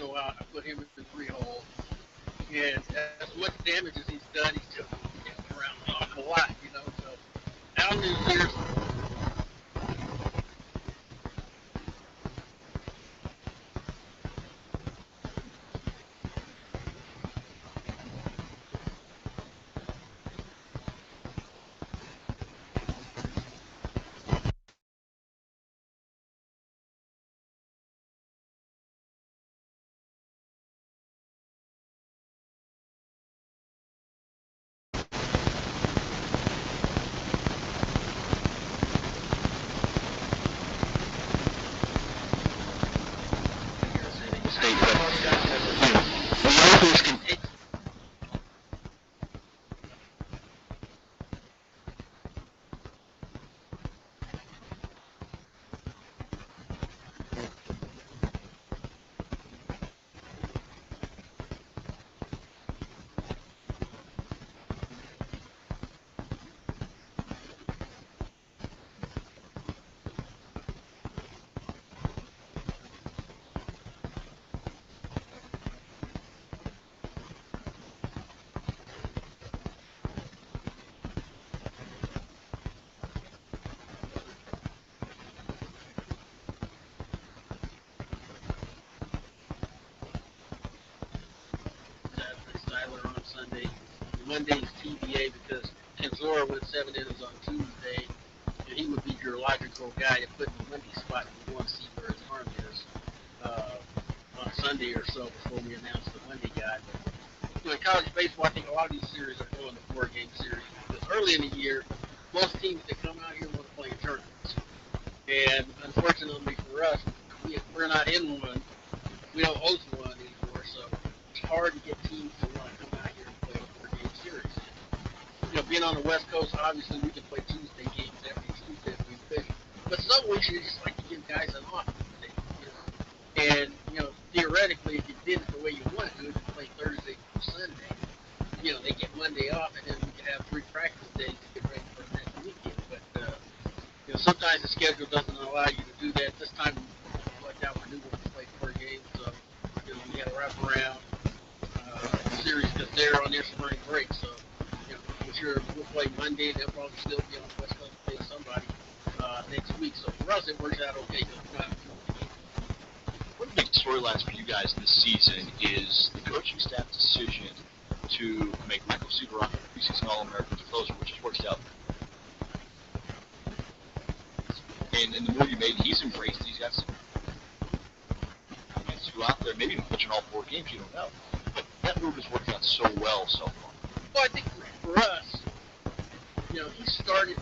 go out. I put him in 3 hole, and as much damage as he's done, he's still around an awful lot, you know. So I don't think there's state, but the Yankees can. on Sunday. Monday's TBA because Kenzora went 7 innings on Tuesday, and he would be your logical guy to put in the Monday spot if you want to see where his arm is on Sunday or so before we announce the Monday guy. But, in college baseball, I think a lot of these series are going to 4-game series because early in the year, most teams that come out here want to play in tournaments. And unfortunately for us, we're not in one. We don't host one anymore, so it's hard to get teams to want to come out here and play a 4-game series. Being on the West Coast, obviously we can play Tuesday games every Tuesday if we fish. But some weeks you just like to give guys an off. And, theoretically, if you did it the way you want to do it, you play Thursday through Sunday. They get Monday off, and then we can have 3 practice days to get ready for the next weekend. But, sometimes the schedule doesn't allow you to do that. This time, like that, we knew we play 4 games. So, we had a wraparound series because they're on their spring break. So, I'm sure we'll play Monday, and they'll probably still be on the West Coast playing somebody next week. So, for us, it works out okay because we're not One of the big storylines for you guys this season is the coaching staff decision to make Michael Seabaroff a preseason All-American closer, which has worked out. And the move you made, he's embraced. He's got some two out there, maybe even pitching all 4 games. You don't know, but that move has worked out so well so far. Well, I think for us, he started.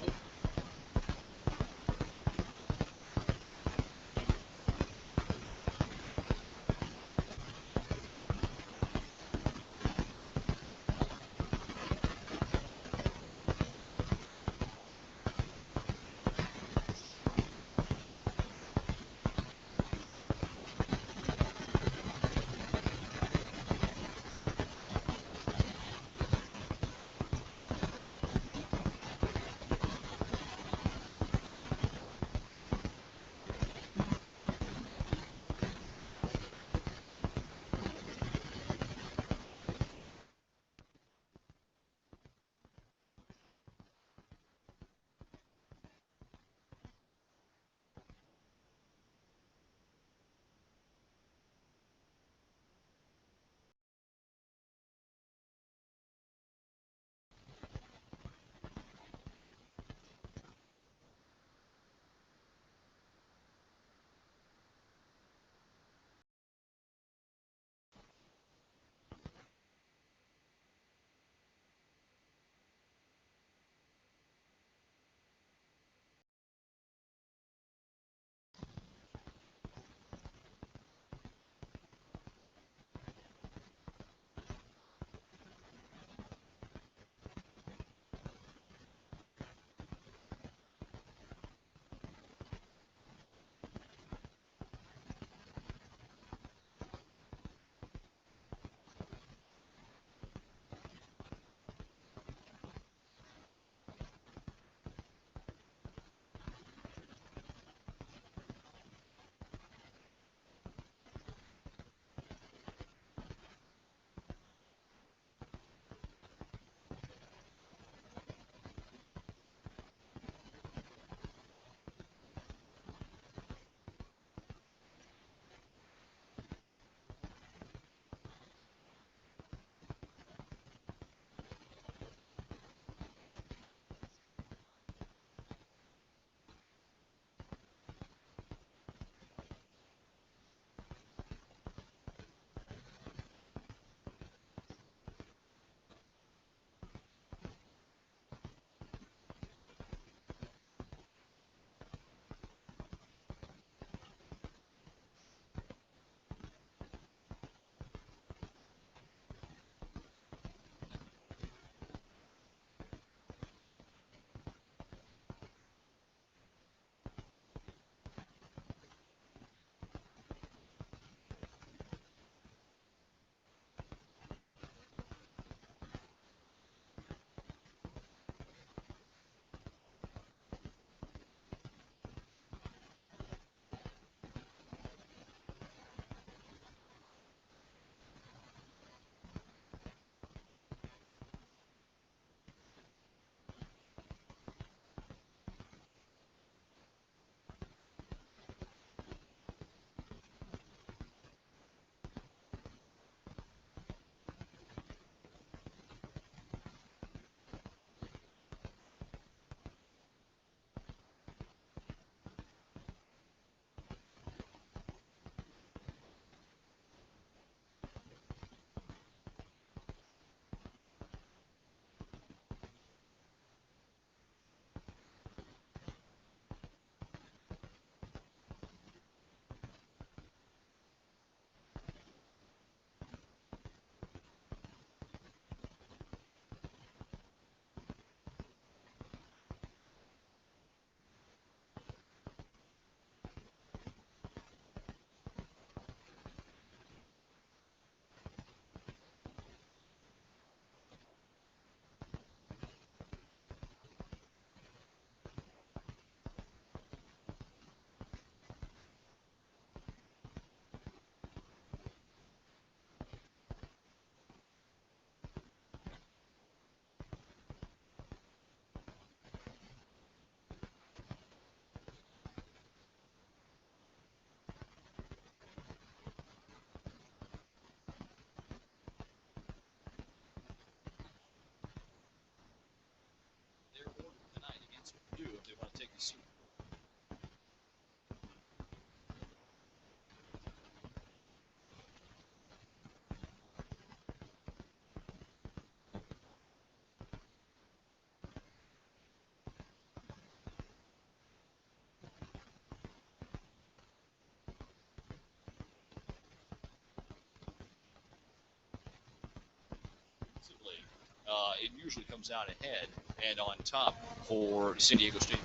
it usually comes out ahead and on top for San Diego State.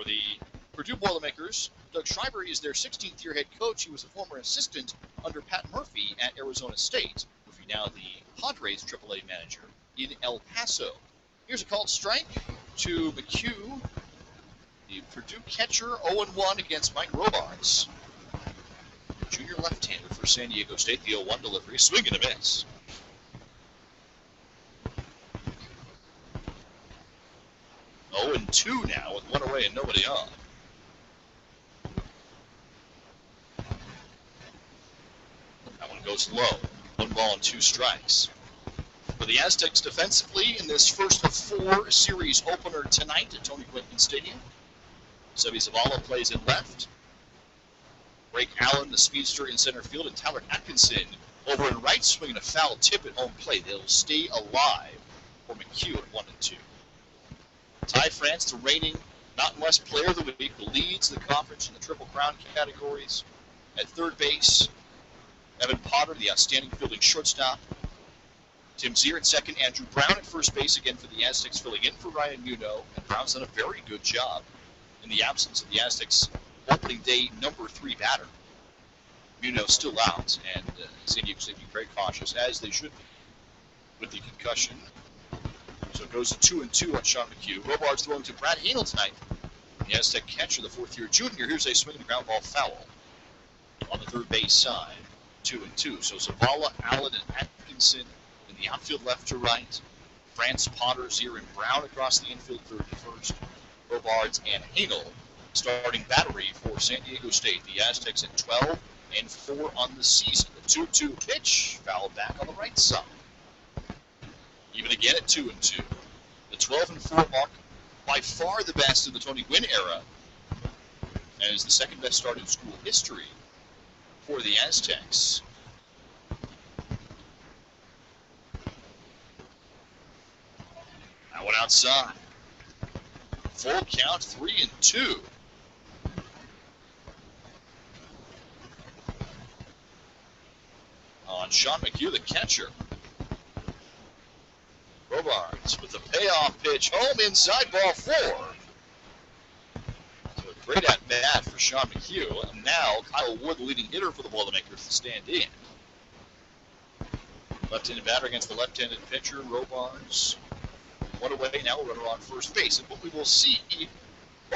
For the Perdue Boilermakers, Doug Schreiber is their 16th year head coach. He was a former assistant under Pat Murphy at Arizona State. Murphy now the Padres AAA manager in El Paso. Here's a called strike to McHugh, the Purdue catcher, 0-1 against Mike Robards. Junior left-hander for San Diego State, the 0-1 delivery, swing and a miss. 0-2 now with one away and nobody on. That one goes low. 1 ball and 2 strikes. For the Aztecs defensively in this first of 4 series opener tonight at Tony Gwynn Stadium, Seby Zavala plays in left. Drake Allen, the speedster, in center field, and Tyler Atkinson over in right, swinging a foul tip at home plate. They'll stay alive for McHugh at 1-2. Ty France, the reigning Mountain West Player of the Week, leads the conference in the Triple Crown categories. At third base, Evan Potter, the outstanding fielding shortstop. Tim Zier at second, Andrew Brown at first base, again for the Aztecs, filling in for Ryan Muno, and Brown's done a very good job in the absence of the Aztecs' opening day number 3 batter. Muno still out, and San Diego State being very cautious, as they should be, with the concussion. So it goes to 2-2 on Sean McHugh. Robards throwing to Brad Hanel tonight. The Aztec catcher, the 4th-year junior. Here's a swinging ground ball foul on the third base side. 2-2. So Zavala, Allen, and Atkinson in the outfield left to right. France, Potter, Zier, and Brown across the infield third to first. Robards and Hanel starting battery for San Diego State. The Aztecs at 12-4 on the season. The 2-2 pitch fouled back on the right side. Even again at 2-2. The 12-4 mark, by far the best in the Tony Gwynn era, and is the second best start in school history for the Aztecs. That one outside. Full count, 3-2. On Sean McHugh, the catcher. Robards with the payoff pitch, home inside, ball 4. So a great at-bat for Sean McHugh. And now Kyle Wood, the leading hitter for the Boilermakers, to stand in. Left-handed batter against the left-handed pitcher, Robards. 1 away, now a runner on first base. And what we will see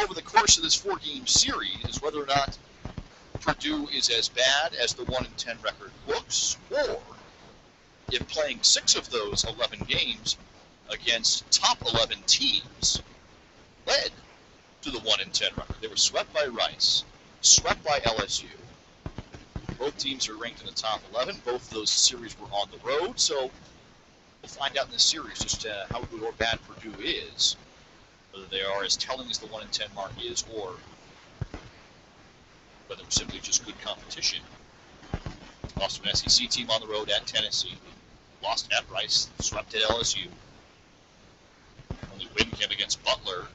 over the course of this 4-game series is whether or not Purdue is as bad as the 1-10 record looks, or if playing 6 of those 11 games against top 11 teams led to the 1-10 record. They were swept by Rice, swept by LSU. Both teams are ranked in the top 11. Both of those series were on the road, so we'll find out in this series just how good or bad Purdue is, whether they are as telling as the 1-10 mark is, or whether it's simply just good competition. Lost to an SEC team on the road at Tennessee. Lost at Rice, swept at LSU. Only win came against Butler.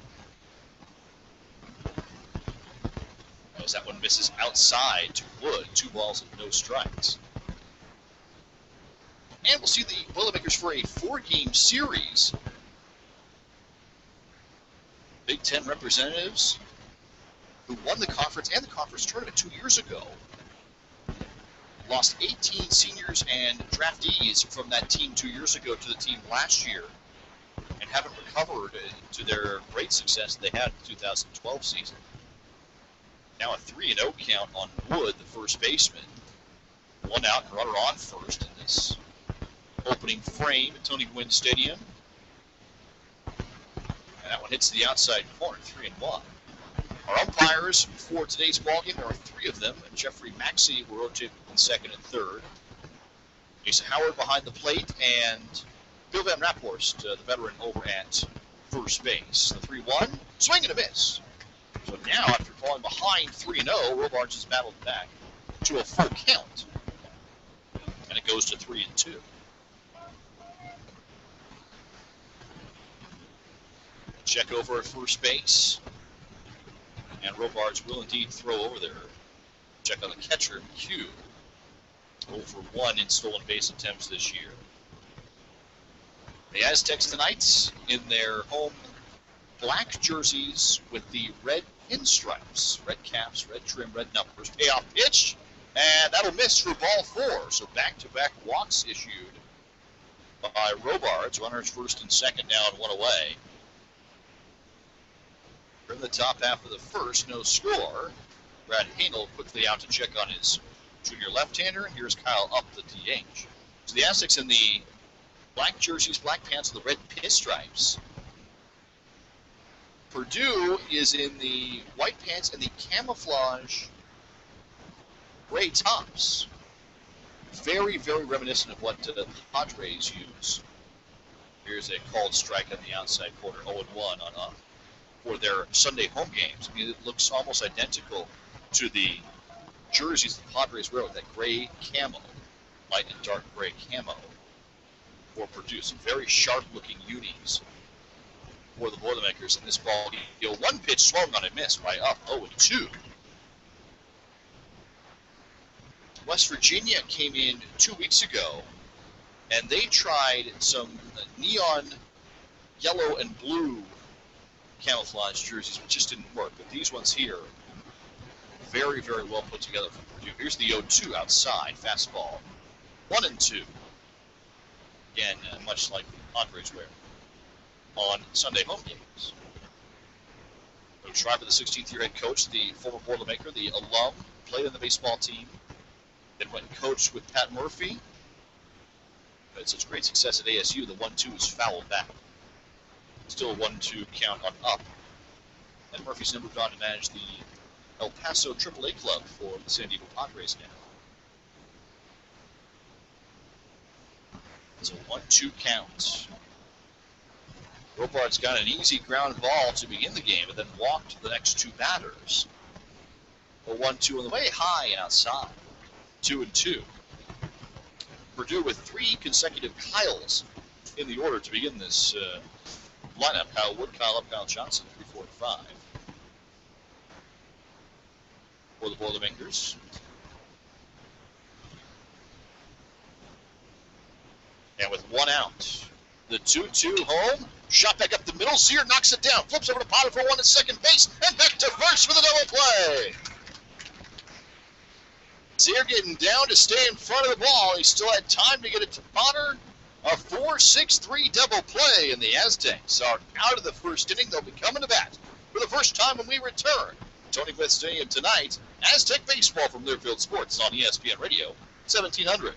As that one misses outside to Wood, 2 balls and no strikes. And we'll see the Boilermakers for a 4-game series. Big Ten representatives who won the conference and the conference tournament 2 years ago. Lost 18 seniors and draftees from that team 2 years ago to the team last year, and haven't recovered to their great success they had in the 2012 season. Now a 3-0 count on Wood, the first baseman. 1 out and runner on first in this opening frame at Tony Gwynn Stadium. And that one hits the outside corner, 3-1. Our umpires for today's ballgame, there are 3 of them. Jeffrey Maxey will rotate in second and third. Jason Howard behind the plate, and Bill Van Raphorst, the veteran, over at first base. The 3-1, swing and a miss. So now, after falling behind 3-0, Robards has battled back to a full count. And it goes to 3-2. Check over at first base. And Robards will indeed throw over there. Check on the catcher, McHugh. 0 for 1 in stolen base attempts this year. The Aztecs tonight in their home black jerseys with the red pinstripes, red caps, red trim, red numbers. Payoff pitch, and that'll miss for ball 4. So back-to-back walks issued by Robards. Runners first and second now and 1 away. We're in the top half of the first, no score. Brad Hanel quickly out to check on his junior left-hander, and here's Kyle up the DH. So the Aztecs in the black jerseys, black pants with the red pinstripes. Perdue is in the white pants and the camouflage gray tops. Very, very reminiscent of what the Padres use. Here's a called strike on the outside corner, 0-1 on for their Sunday home games. I mean, it looks almost identical to the jerseys the Padres wear with that gray camo, light and dark gray camo for Perdue. Some very sharp-looking unis for the Boilermakers in this ball game. One pitch swung on and missed by up 0-2. West Virginia came in 2 weeks ago, and they tried some neon yellow and blue camouflage jerseys, which just didn't work. But these ones here, very, very well put together from Perdue. Here's the 0-2 outside, fastball, 1-2. Again, much like the Padres wear on Sunday home games. Coach Schreiber, the 16th-year head coach, the former Boilermaker, the alum, played on the baseball team, then went and coached with Pat Murphy. Had such great success at ASU, the 1-2 is fouled back. Still a 1-2 count on up. And Murphy's now moved on to manage the El Paso AAA club for the San Diego Padres now. It's a 1-2 count. Robards got an easy ground ball to begin the game, and then walked the next 2 batters. A 1-2 on the way, high and outside. 2-2. Perdue with 3 consecutive Kyles in the order to begin this lineup. Kyle Wood, Kyle Up, Kyle Johnson, 3, 4, and 5. For the Boilermakers. And with 1 out, the 2-2 home. Shot back up the middle. Zier knocks it down. Flips over to Potter for 1 at second base. And back to first for the double play. Zier getting down to stay in front of the ball. He still had time to get it to Potter. A 4-6-3 double play, and the Aztecs are out of the first inning. They'll be coming to bat for the first time when we return. Tony Gwynn Stadium tonight. Aztec baseball from Learfield Sports on ESPN Radio 1700.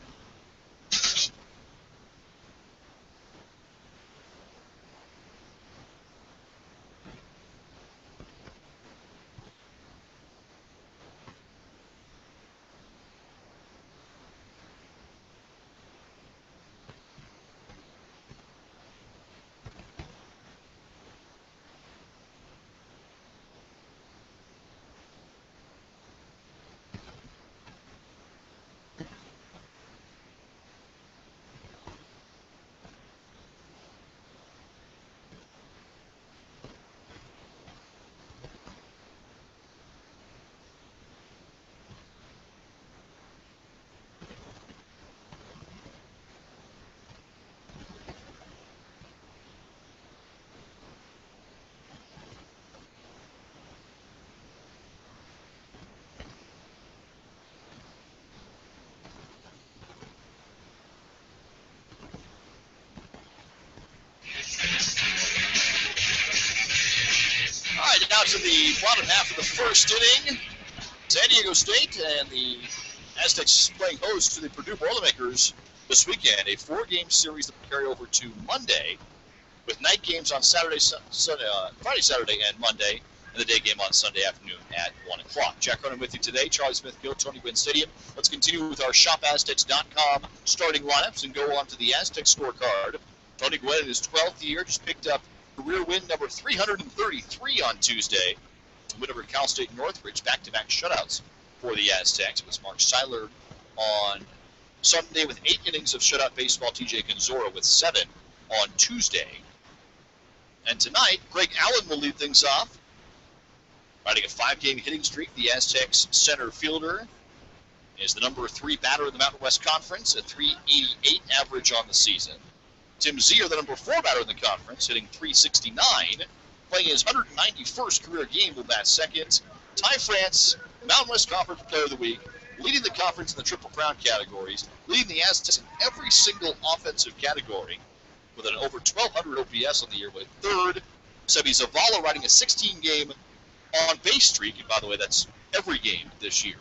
Now to the bottom half of the first inning. San Diego State and the Aztecs playing host to the Perdue Boilermakers this weekend. A 4-game series that will carry over to Monday, with night games on Friday, Saturday, and Monday, and the day game on Sunday afternoon at 1 o'clock. Jack Cronin with you today. Charlie Smith Gill, Tony Gwynn Stadium. Let's continue with our ShopAztecs.com starting lineups and go on to the Aztec scorecard. Tony Gwynn in his 12th year just picked up career win number 333 on Tuesday. Win over Cal State Northridge, back-to-back shutouts for the Aztecs. It was Mark Seiler on Sunday with 8 innings of shutout baseball. TJ Gonzora with 7 on Tuesday. And tonight, Greg Allen will lead things off. Riding a 5-game hitting streak, the Aztecs center fielder is the number 3 batter in the Mountain West Conference, a .388 average on the season. Tim Zier, the number 4 batter in the conference, hitting .369, playing his 191st career game, will bat second. Ty France, Mountain West Conference Player of the Week, leading the conference in the Triple Crown categories, leading the Aztecs in every single offensive category with an over 1,200 OPS on the year, with third. Sebi Zavala riding a 16-game on-base streak, and by the way, that's every game this year,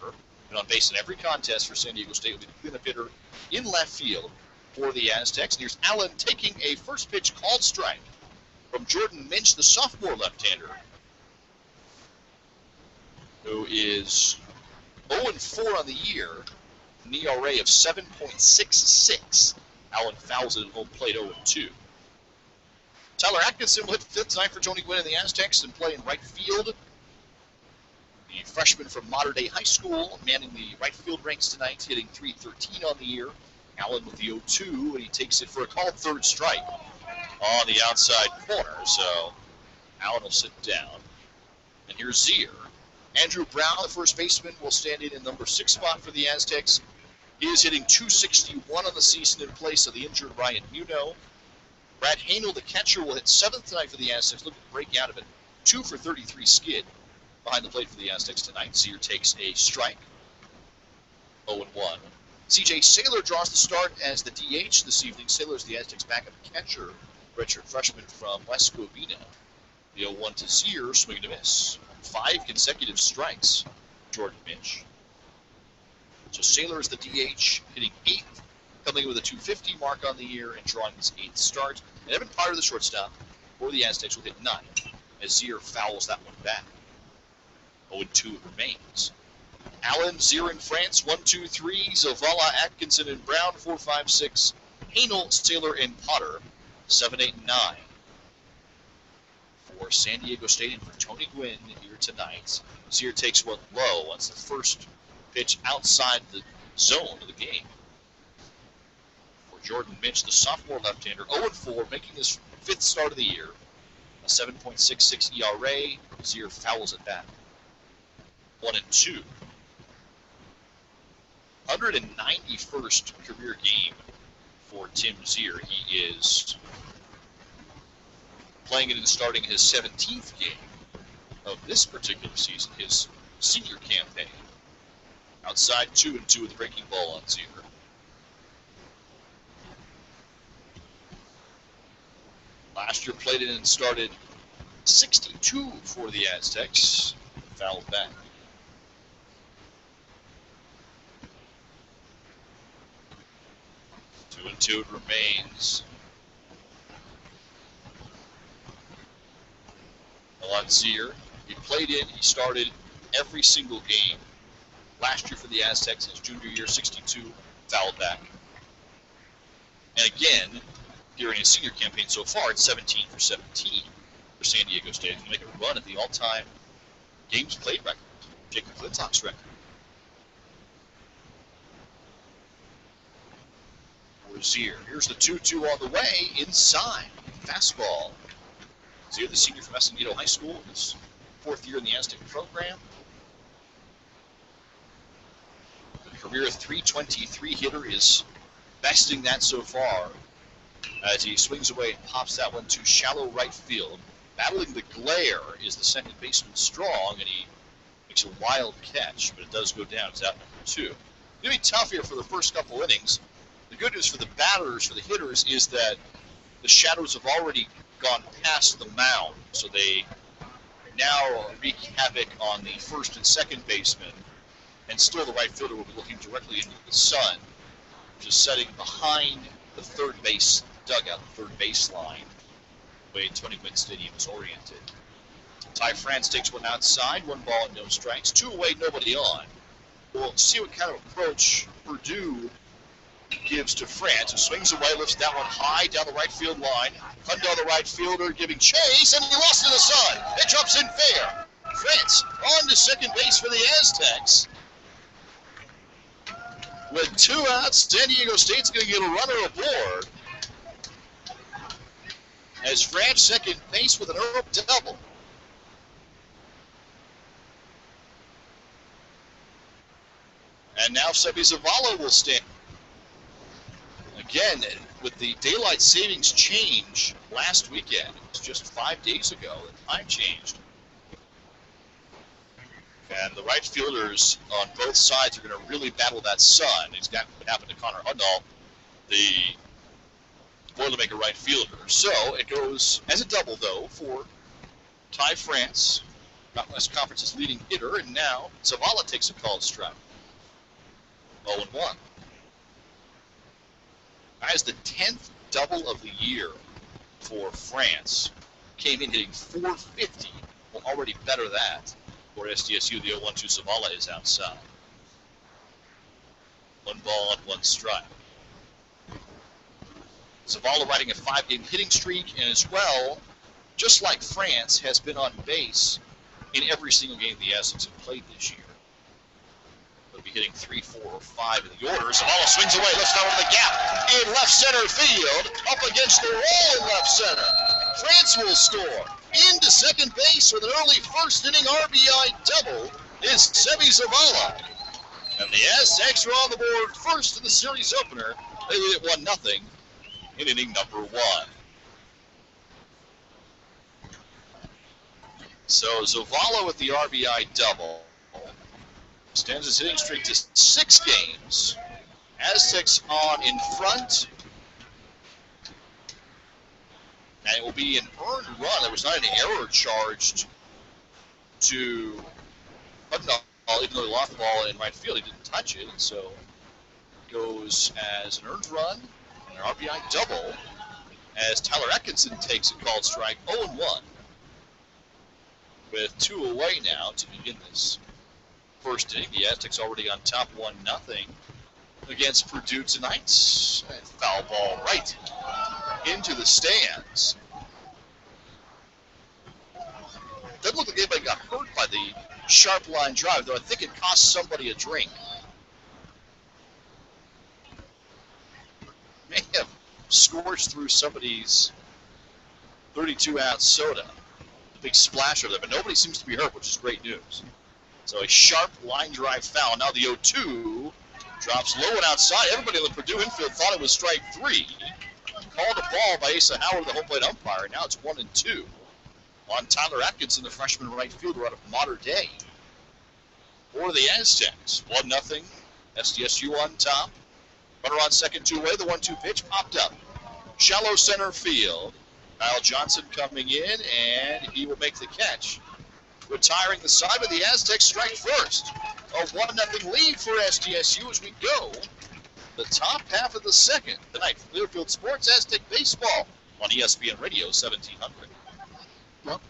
and on base in every contest for San Diego State, will be the cleanup hitter in left field for the Aztecs. And here's Allen taking a first pitch called strike from Jordan Minch, the sophomore left-hander, who is 0-4 on the year, an ERA of 7.66. Allen fouls it at home plate 0-2. Tyler Atkinson will hit fifth tonight for Tony Gwynn and the Aztecs and play in right field. The freshman from Mater Dei High School manning the right field ranks tonight, hitting .313 on the year. Allen with the 0-2, and he takes it for a called third strike on the outside corner. So Allen will sit down. And here's Zier. Andrew Brown, the first baseman, will stand in number 6 spot for the Aztecs. He is hitting .261 on the season in place of the injured Ryan Muno. Brad Hanel, the catcher, will hit 7th tonight for the Aztecs, looking to break out of it. 2 for 33 skid behind the plate for the Aztecs tonight. Zier takes a strike. 0-1. C.J. Saylor draws the start as the DH this evening. Saylor is the Aztecs' backup catcher, redshirt freshman from West Covina. The 0-1 to Zier, swing and a miss. 5 consecutive strikes, Jordan Minch. So Saylor is the DH, hitting 8th, coming with a .250 mark on the year and drawing his 8th start. And Evan Potter, the shortstop for the Aztecs, will hit 9 as Zier fouls that one back. 0-2 it remains. Allen, Zier in France, 1-2-3. Zavala, Atkinson, and Brown, 4-5-6. Hanel, Saylor, and Potter, 7-8-9. For San Diego State and for Tony Gwynn here tonight. Zier takes one low. That's the first pitch outside the zone of the game. For Jordan Minch, the sophomore left-hander, 0-4, making his 5th start of the year. A 7.66 ERA. Zier fouls it back. 1-2. 191st career game for Tim Zier. He is playing it and starting his 17th game of this particular season, his senior campaign. Outside 2-2 with the breaking ball on Zier. Last year played it and started 62 for the Aztecs. Fouled back. 2-2 it remains. Alon Zier, he played in, he started every single game. Last year for the Aztecs, his junior year, 62, fouled back. And again, during his senior campaign so far, it's 17 for 17 for San Diego State. He's making a run at the all-time games played record, Jacob Flintock's record. For Zier, here's the 2-2 on the way, inside, fastball. Zier, the senior from Escondido High School, his 4th year in the Aztec program. The career .323 hitter is besting that so far as he swings away and pops that one to shallow right field. Battling the glare is the second baseman Strong, and he makes a wild catch, but it does go down. It's out number 2. It's going to be tough here for the first couple innings. The good news for the batters, for the hitters, is that the shadows have already gone past the mound, so they now wreak havoc on the first and second baseman, and still the right fielder will be looking directly into the sun, which is setting behind the third base dugout, the third baseline, the way Tony Gwynn Stadium is oriented. Ty France takes one outside, 1 ball and no strikes, 2 away, nobody on. We'll see what kind of approach Perdue gives to France, who swings away, lifts that one high down the right field line. Hundo, the right fielder, giving chase, and he lost to the sun. It drops in fair. France on to second base for the Aztecs. With 2 outs, San Diego State's going to get a runner aboard. As France second base with an early double. And now Sebi Zavala will stand. again, with the daylight savings change last weekend, it was just 5 days ago, the time changed. And the right fielders on both sides are going to really battle that sun. It's got what happened to Connor Hudnall, the Boilermaker right fielder. So it goes as a double, though, for Ty France, Mountain West Conference's leading hitter, and now Zavala takes a called strike. 0-1. As the 10th double of the year for France, came in hitting .450. Will already better that for SDSU. The 0-1-2 Zavala is outside. 1 ball and 1 strike. Zavala riding a 5-game hitting streak, and as well, just like France, has been on base in every single game the Aztecs have played this year. They'll be hitting 3, 4, or 5 in the order. Zavala swings away, lifts down into the gap in left center field, up against the wall in left center. France will score. Into second base with an early first inning RBI double is Sebi Zavala. And the Aztecs are on the board first in the series opener. They lead at 1-0 in inning number 1. So Zavala with the RBI double extends his hitting streak to 6 games. Aztecs on in front. And it will be an earned run. There was not an error charged to Hudnall, even though he lost the ball in right field. He didn't touch it, and so it goes as an earned run and an RBI double as Tyler Atkinson takes a called strike. 0-1 with 2 away now to begin this first inning. The Aztecs already on top 1-0 against Perdue tonight. Foul ball right into the stands. Doesn't look like anybody got hurt by the sharp line drive, though I think it cost somebody a drink. May have scorched through somebody's 32-ounce soda. Big splash over there, but nobody seems to be hurt, which is great news. So a sharp line drive foul. Now the 0-2 drops low and outside. Everybody in the Perdue infield thought it was strike 3. Called a ball by Asa Howard, the home plate umpire. Now it's 1-2 on Tyler Atkinson, the freshman right fielder out of Mater Dei. For the Aztecs, 1-0. SDSU on top. Runner on second, 2 away. The 1-2 pitch popped up. Shallow center field. Kyle Johnson coming in, and he will make the catch. Retiring the side, but the Aztecs strike first. A 1-0 lead for SDSU as we go the top half of the second tonight from Learfield Sports Aztec Baseball on ESPN Radio 1700. Well,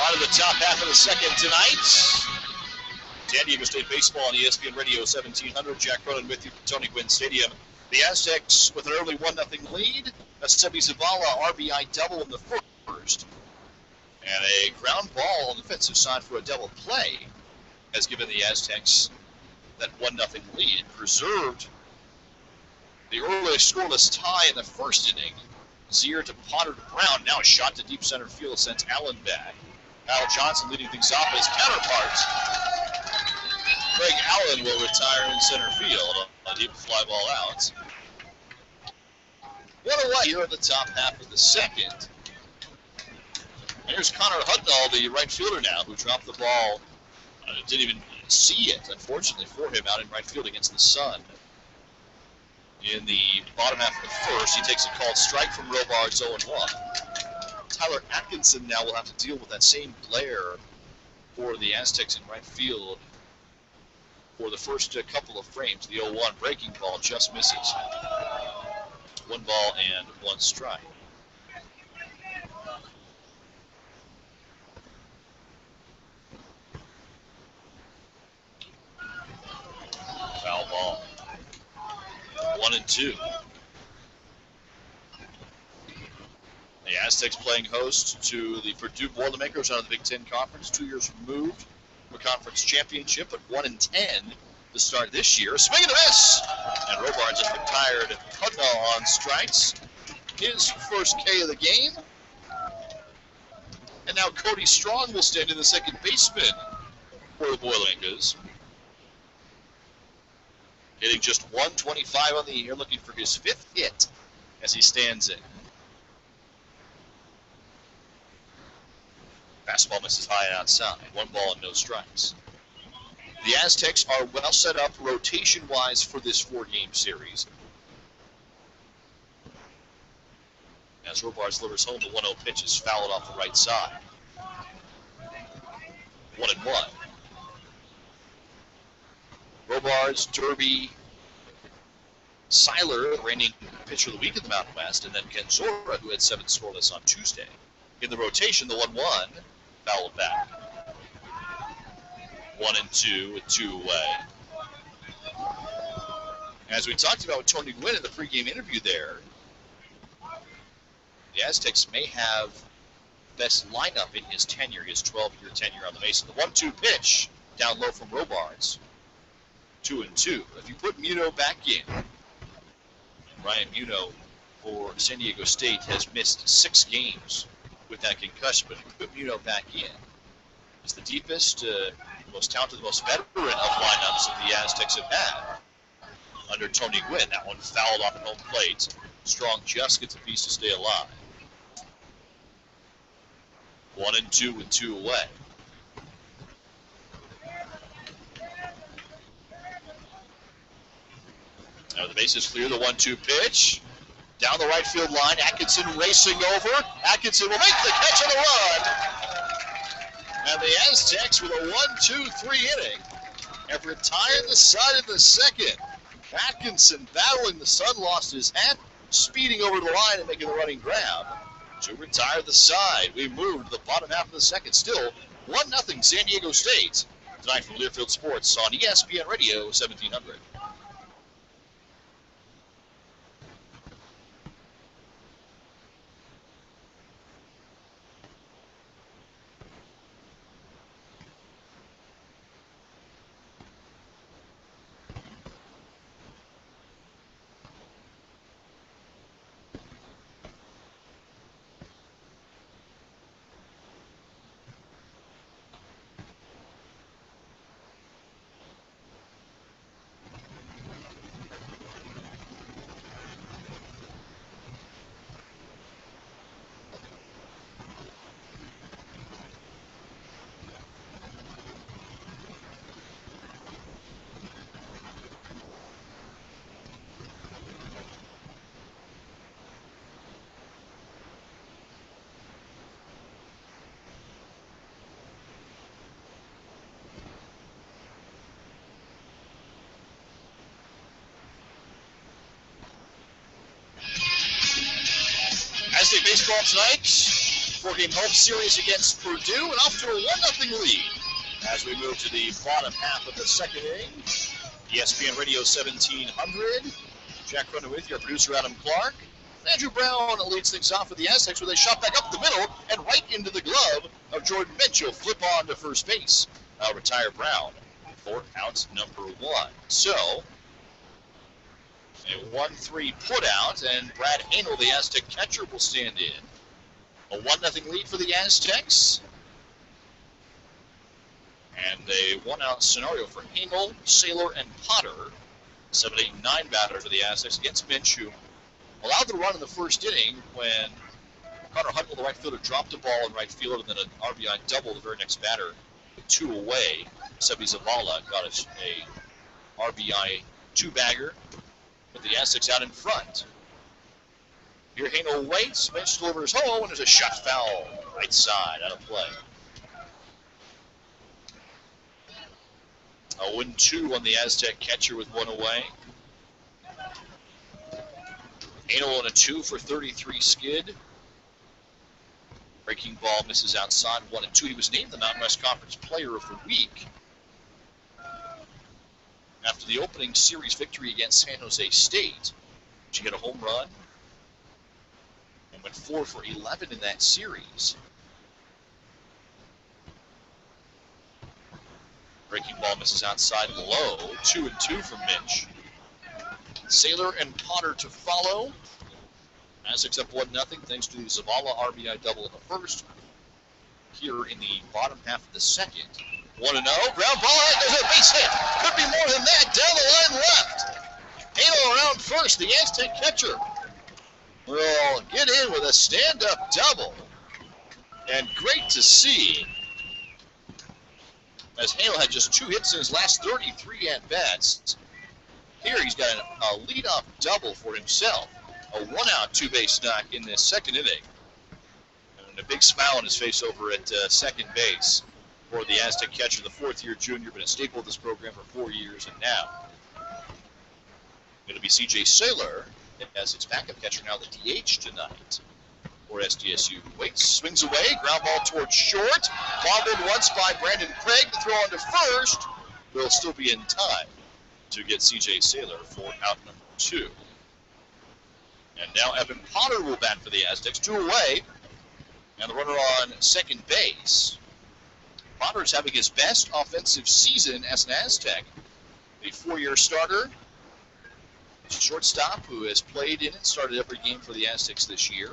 On to the top half of the second tonight. San Diego State Baseball on ESPN Radio 1700. Jack Cronin with you from Tony Gwynn Stadium. The Aztecs with an early 1-0 lead. A Sebi Zavala RBI double in the first. And a ground ball on the defensive side for a double play has given the Aztecs that 1-0 lead. It preserved the early scoreless tie in the first inning. Zier to Potter to Brown. Now a shot to deep center field sends Allen back. Kyle Johnson leading things off his counterpart. Craig Allen will retire in center field on a deep fly ball out. What a way here at the top half of the second. Here's Connor Hudnall, the right fielder now, who dropped the ball Didn't even see it, unfortunately for him, out in right field against the Sun. In the bottom half of the first, he takes a called strike from Robards 0-1. Tyler Atkinson now will have to deal with that same glare for the Aztecs in right field for the first couple of frames. The 0-1 breaking ball just misses. 1 ball and 1 strike. Foul ball. 1-2. The Aztecs playing host to the Perdue Boilermakers out of the Big Ten Conference, 2 years removed from a conference championship, but 1-10 to start this year. Swing and a miss! And Robards just retired Cudnall on strikes. His first K of the game. And now Cody Strong will stand in the second baseman for the Boilermakers. Hitting just 125 on the year, looking for his 5th hit as he stands in. Fastball misses high and outside. 1 ball and no strikes. The Aztecs are well set up rotation-wise for this 4-game series. As Robards delivers home, the 1-0 pitch is fouled off the right side. 1-1. Robards, Derby, Seiler, the reigning pitcher of the week in the Mountain West, and then Genzora, who had 7 scoreless on Tuesday. In the rotation, the 1-1 fouled back. 1-2 with 2 away. As we talked about with Tony Gwynn in the pregame interview there, the Aztecs may have best lineup in his tenure, his 12-year tenure on the Mesa. The 1-2 pitch down low from Robards. 2-2. If you put Muno back in, Ryan Muno for San Diego State has missed 6 games with that concussion, but if you put Muno back in, it's the deepest, most talented, most veteran of lineups that the Aztecs have had under Tony Gwynn. That one fouled off at home plate. Strong just gets a piece to stay alive. 1-2 with 2 away. Now the base is clear, the 1-2 pitch. Down the right field line, Atkinson racing over. Atkinson will make the catch on the run. And the Aztecs with a 1-2-3 inning have retired the Sun in the second. Atkinson battling the Sun, lost his hat, speeding over the line and making the running grab to retire the side. We moved to the bottom half of the second. Still 1-0 San Diego State. Tonight from Learfield Sports on ESPN Radio 1700. Aztec baseball tonight, 4-game home series against Perdue, and off to a 1-0 lead as we move to the bottom half of the second inning. ESPN Radio 1700. Jack Cronin with you, our producer Adam Clark. Andrew Brown leads things off with the Aztecs with a shot back up the middle and right into the glove of Jordan Mitchell. Flip on to first base. Retire Brown for out number 1. So, a 1-3 put out, and Brad Hanel, the Aztec catcher, will stand in. A 1-0 lead for the Aztecs. And a 1-out scenario for Hanel, Saylor, and Potter. 7-8-9 batter for the Aztecs against Minshew. Allowed the run in the first inning when Connor Huckle, the right fielder, dropped the ball in right field, and then an RBI double the very next batter With 2 away, Sebi Zavala got a RBI 2-bagger. Put the Aztecs out in front. Here Haino waits, Minch delivers home, and there's a shot foul. Right side, out of play. 0-2 on the Aztec catcher with 1 away. Haino on a 2 for 33 skid. Breaking ball misses outside, 1-2. He was named the Mountain West Conference Player of the Week after the opening series victory against San Jose State. She hit a home run and went 4 for 11 in that series. Breaking ball misses outside low. 2-2 from Minch. Saylor and Potter to follow. Aztecs up 1-0 thanks to the Zavala RBI double in the first. Here in the bottom half of the second. 1-0. Ground ball. There's a base hit. Could be more than that. Down the line left. Halo around first. The Aztec catcher will get in with a stand-up double. And great to see, as Hale had just 2 hits in his last 33 at-bats. Here he's got a leadoff double for himself. A 1-out 2-base knock in the second inning. And a big smile on his face over at second base for the Aztec catcher, the 4th-year junior, been a staple of this program for 4 years, and now going to be C.J. Saylor as its backup catcher, now the DH tonight for SDSU. Waits, swings away, ground ball towards short. Bobbled once by Brandon Craig to throw on to first. Will still be in time to get C.J. Saylor for out number 2. And now Evan Potter will bat for the Aztecs, 2 away. And the runner on second base. Potter's having his best offensive season as an Aztec. A 4-year starter. Shortstop who has played in and started every game for the Aztecs this year.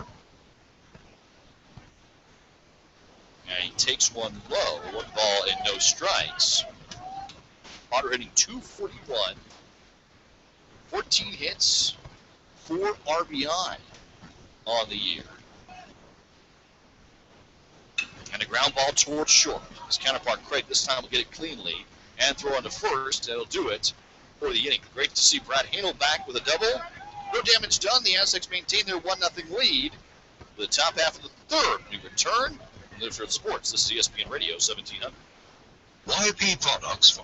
And he takes one low, 1 ball and no strikes. Potter hitting .241, 14 hits, 4 RBI on the year. And a ground ball towards short. His counterpart Craig this time will get it cleanly and throw on to first. That'll do it for the inning. Great to see Brad Hanel back with a double. No damage done. The Aztecs maintain their 1-0 lead for the top half of the 3rd. We return. Litchfield Sports. This is ESPN Radio 1700. YP Products.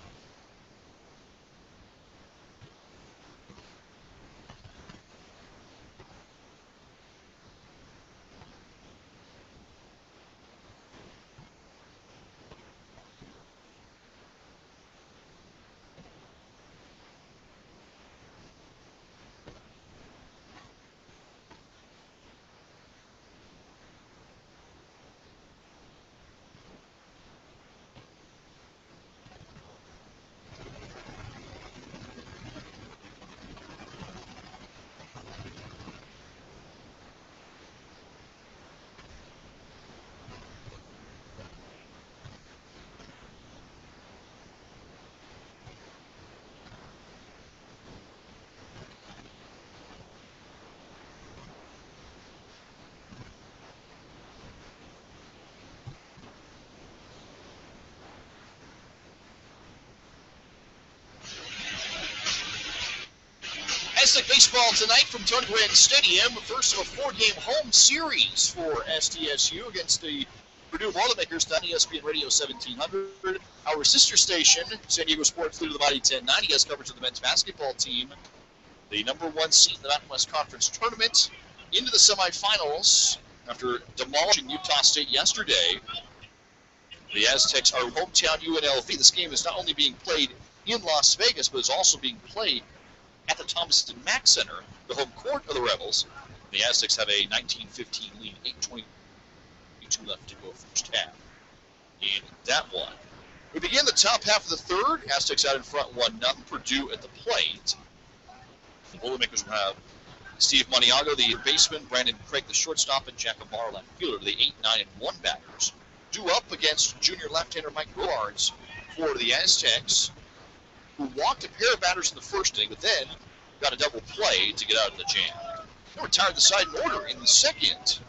Aztec baseball tonight from Tony Gwynn Stadium. First of a 4-game home series for SDSU against the Perdue Boilermakers on ESPN Radio 1700. Our sister station, San Diego Sports Leader of the Mighty 1090, has coverage of the men's basketball team. The number 1 seed in the Mountain West Conference tournament into the semifinals after demolishing Utah State yesterday. The Aztecs are hometown UNLV. This game is not only being played in Las Vegas, but is also being played at the Thomas & Mack Center, the home court of the Rebels. The Aztecs have a 19-15 lead, 8:22 left to go first half in that one. We begin the top half of the 3rd. Aztecs out in front 1-0. Perdue at the plate. The Boilermakers will have Steve Maniago, the baseman, Brandon Craig, the shortstop, and Jack Amar, left fielder, the 8, 9, and 1 batters. Due up against junior left-hander Mike Roards for the Aztecs, who walked a pair of batters in the first inning, but then got a double play to get out of the jam. They retired the side in order in the second.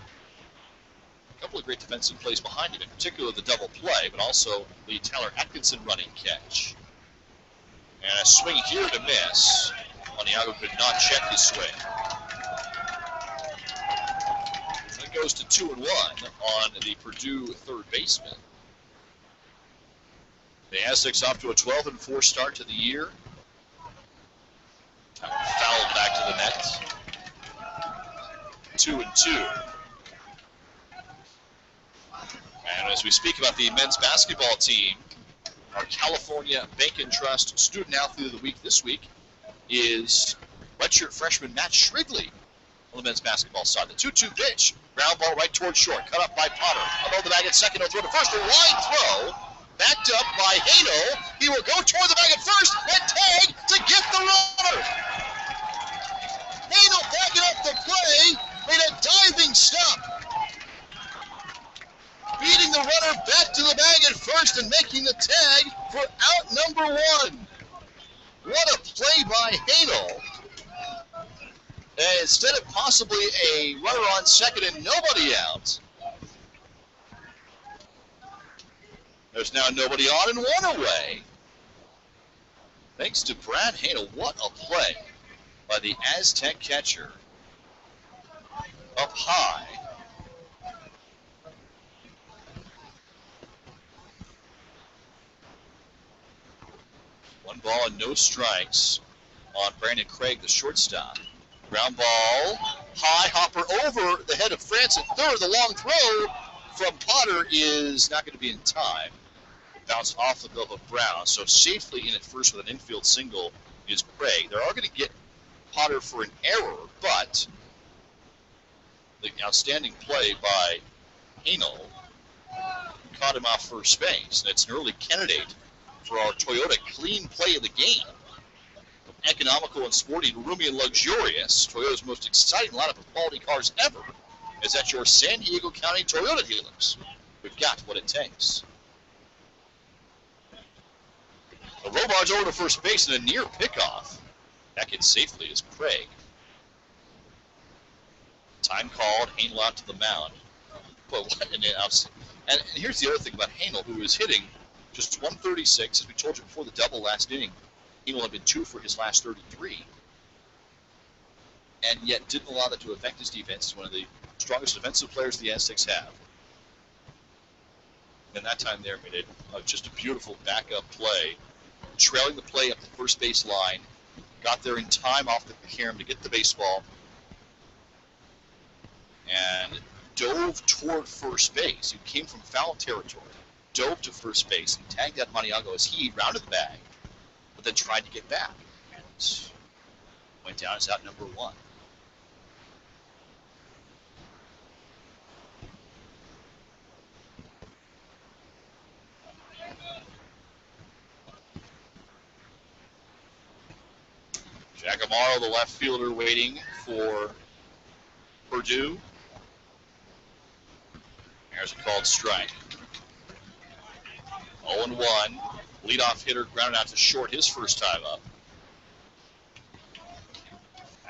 A couple of great defensive plays behind him, in particular the double play, but also the Tyler Atkinson running catch. And a swing here to miss. Maniago could not check his swing. So it goes to 2-1 on the Perdue third baseman. The Aztecs off to a 12-4 start to the year. Fouled back to the net. 2-2. And as we speak about the men's basketball team, our California Bank and Trust Student Athlete of the Week this week is redshirt freshman Matt Shrigley on the men's basketball side. The 2-2 pitch, ground ball right towards short, cut up by Potter. Above the bag at second, he'll throw to first, a wide throw, backed up by Hato. He will go toward the bag at first and tag to get the runner. Hato backing up the play, made a diving stop, beating the runner back to the bag at first and making the tag for out number one. What a play by Hato. Instead of possibly a runner on second and nobody out, there's now nobody on and one away. Thanks to Brad Hato. What a play by the Aztec catcher. Up high. One ball and no strikes on Brandon Craig, the shortstop. Ground ball, high, hopper over the head of France at third. The long throw from Potter is not going to be in time. Bounced off the glove of Brown, so safely in at first with an infield single is Craig. They are going to get Potter for an error, but the outstanding play by Hainel caught him off first base. That's an early candidate for our Toyota clean play of the game. Economical and sporty, roomy and luxurious. Toyota's most exciting lineup of quality cars ever is at your San Diego County Toyota dealers. We've got what it takes. The Robards over to first base in a near pickoff. Back in safely is Craig. Time called, Hainel out to the mound. But what an and here's the other thing about Hainel, who is hitting just 136, as we told you before the double last inning. Hainel had been 2 for his last 33. And yet didn't allow that to affect his defense. He's one of the strongest defensive players the Aztecs have. And that time there made it just a beautiful backup play. Trailing the play up the first base line. Got there in time off the carom to get the baseball. And dove toward first base. He came from foul territory. Dove to first base and tagged out Maniago as he rounded the bag, but then tried to get back. And went down as out number one. Jack Amaro, the left fielder, waiting for Perdue. There's a called strike. 0-1. Leadoff hitter grounded out to short his first time up.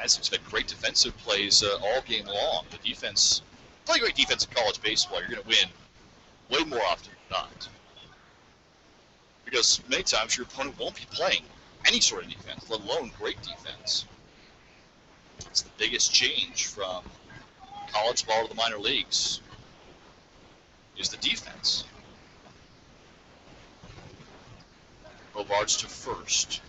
Aztecs had great defensive plays all game long. The defense, play great defense in college baseball, you're going to win way more often than not. Because many times your opponent won't be playing any sort of defense, let alone great defense. It's the biggest change from college ball to the minor leagues, is the defense. Robards to first.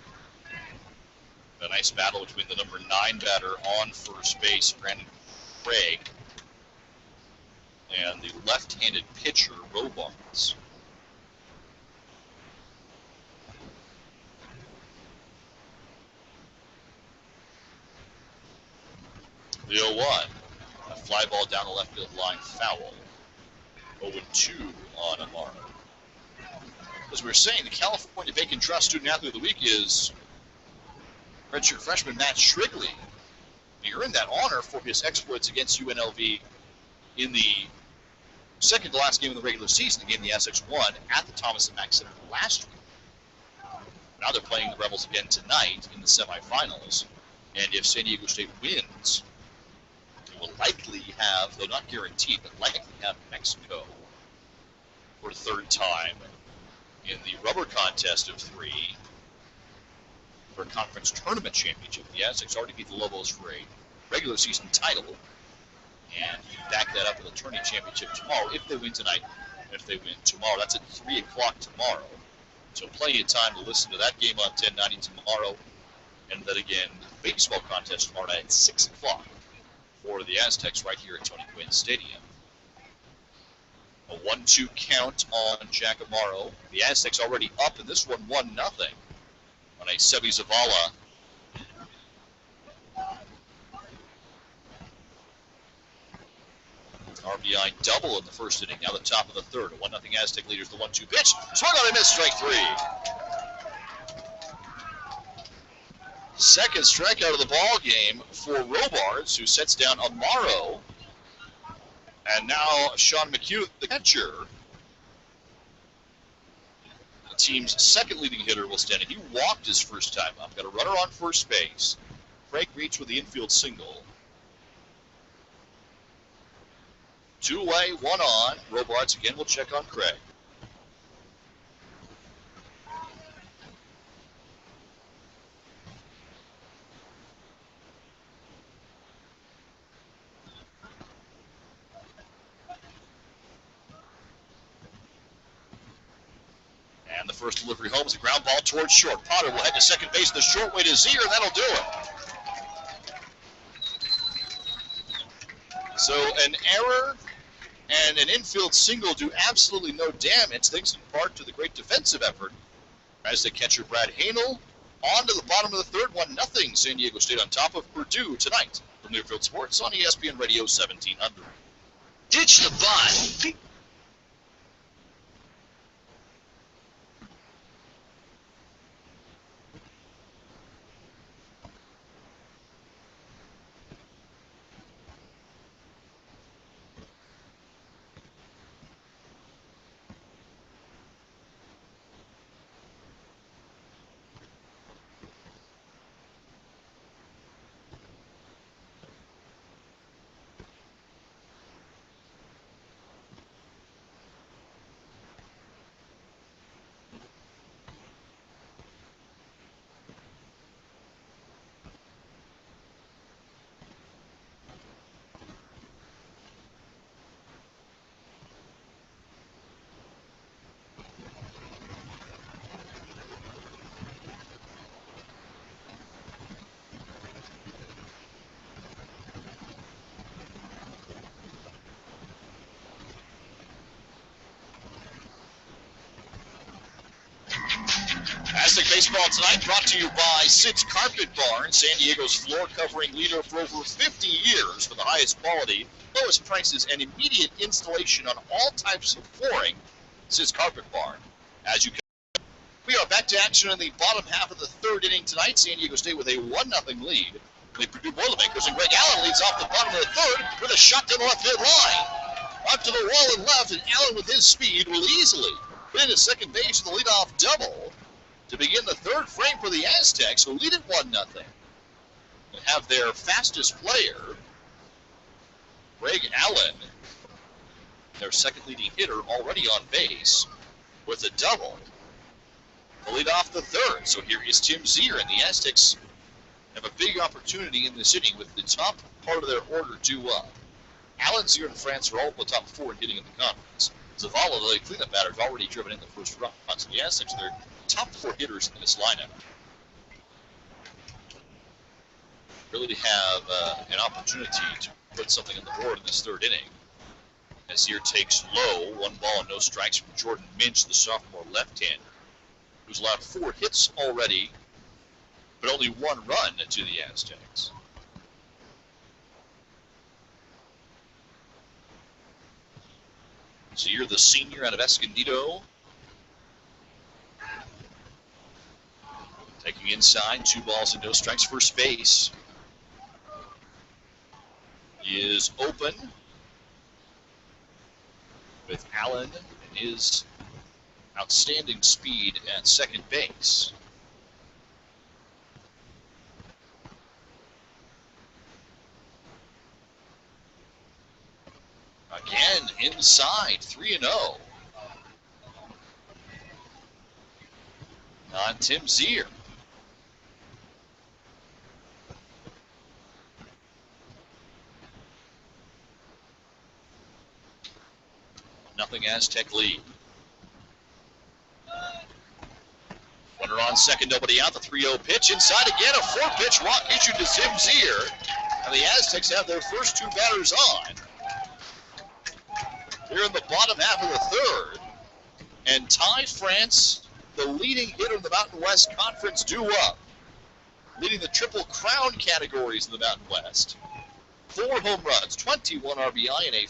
A nice battle between the number 9 batter on first base, Brandon Craig, and the left-handed pitcher, Robards. The 0-1. A fly ball down the left field line, foul. 0-2 on Amaro. As we were saying, the California Bank and Trust Student Athlete of the Week is redshirt freshman Matt Shrigley. He earned that honor for his exploits against UNLV in the second to last game of the regular season, the game the Aztecs won at the Thomas and Mack Center last week. Now they're playing the Rebels again tonight in the semifinals, and if San Diego State wins, will likely have, though not guaranteed, but likely have Mexico for a third time in the rubber contest of 3 for a conference tournament championship. The Aztecs already beat the Lobos for a regular season title, and you back that up with a tourney championship tomorrow if they win tonight and if they win tomorrow. That's at 3 o'clock tomorrow. So plenty of time to listen to that game on 1090 tomorrow. And then again, the baseball contest tomorrow night at 6 o'clock for the Aztecs right here at Tony Gwynn Stadium. A 1-2 count on Jack Amaro. The Aztecs already up in this one 1-0 on a Sebi Zavala RBI double in the first inning. Now the top of the third. A 1-0 Aztec leaders. The 1-2 pitch. Swung on and missed. Strike 3. Second strikeout of the ball game for Robards, who sets down Amaro. And now Sean McHugh, the catcher, the team's second leading hitter, will stand in. He walked his first time up. Got a runner on first base. Craig reached with the infield single. 2 away, 1 on. Robards again will check on Craig. And the first delivery home is a ground ball towards short. Potter will head to second base the short way to Zier, and that'll do it. So an error and an infield single do absolutely no damage, thanks in part to the great defensive effort. As the catcher Brad Hanel on to the bottom of the third, 1-0 San Diego State on top of Perdue tonight from Learfield Sports on ESPN Radio 1700. Ditch the bunt. Aztec Baseball tonight brought to you by Sid's Carpet Barn, San Diego's floor covering leader for over 50 years for the highest quality, lowest prices, and immediate installation on all types of flooring. Sid's Carpet Barn. As you can, we are back to action in the bottom half of the third inning tonight. San Diego State with a 1-0 lead. The Purdue Boilermakers, and Greg Allen leads off the bottom of the third with a shot down the left field line. Up to the wall and left, and Allen with his speed will easily put into second base with a leadoff double to begin the third frame for the Aztecs, who lead it 1-0. They have their fastest player, Greg Allen, their second leading hitter, already on base with a double to lead off the third. So here is Tim Zier, and the Aztecs have a big opportunity in this inning with the top part of their order due up. Allen, Zier, and France are all in the top 4 in hitting in the conference. Zavala, the cleanup batter, has already driven in the first run. So the Aztecs, they're top 4 hitters in this lineup. Really to have an opportunity to put something on the board in this third inning. As Zier takes low, 1 ball and no strikes from Jordan Minch, the sophomore left-hander, who's allowed 4 hits already, but only 1 run to the Aztecs. Zier, the senior out of Escondido, taking inside, 2 balls and no strikes. First base is open with Allen and his outstanding speed at second base. Again, inside, 3-0. On Tim Zier. Nothing Aztec lead. Runner on second, nobody out. The 3-0 pitch inside again. A 4-pitch walk issued to Tim Zier. And the Aztecs have their first 2 batters on. They're in the bottom half of the third. And Ty France, the leading hitter in the Mountain West Conference, due up. Leading the Triple Crown categories in the Mountain West. 4 home runs, 21 RBI, and a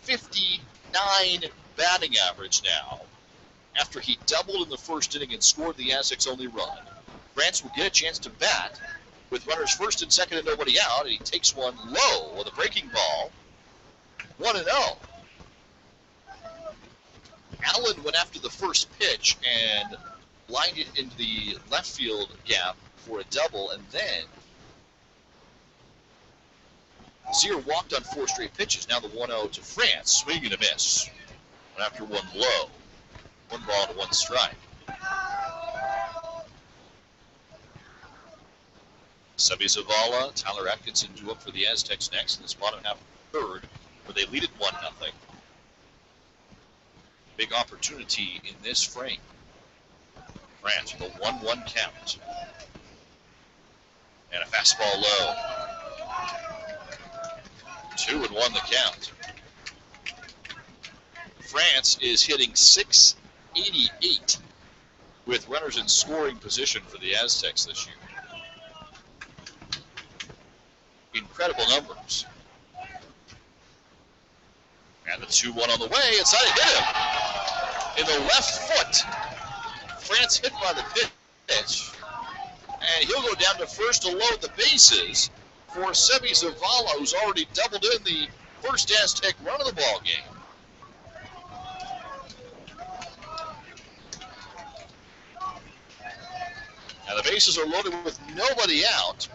.459 batting average now. After he doubled in the first inning and scored the Aztecs' only run. France will get a chance to bat with runners first and second and nobody out, and he takes one low with a breaking ball. 1-0. Allen went after the first pitch and lined it into the left field gap for a double, and then Zier walked on 4 straight pitches. Now the 1-0 to France. Swing and a miss. Went after one low. 1 ball to 1 strike. Sebi Zavala, Tyler Atkinson due up for the Aztecs next in this bottom half of the third, where they lead it 1-0. Big opportunity in this frame. France with a 1-1 count. And a fastball low. 2-1 the count. France is hitting .688 with runners in scoring position for the Aztecs this year. Incredible numbers. And the 2-1 on the way. Inside it hit him in the left foot. France hit by the pitch. And he'll go down to first to load the bases for Sebi Zavala, who's already doubled in the first Aztec run of the ball game. Now the bases are loaded with nobody out.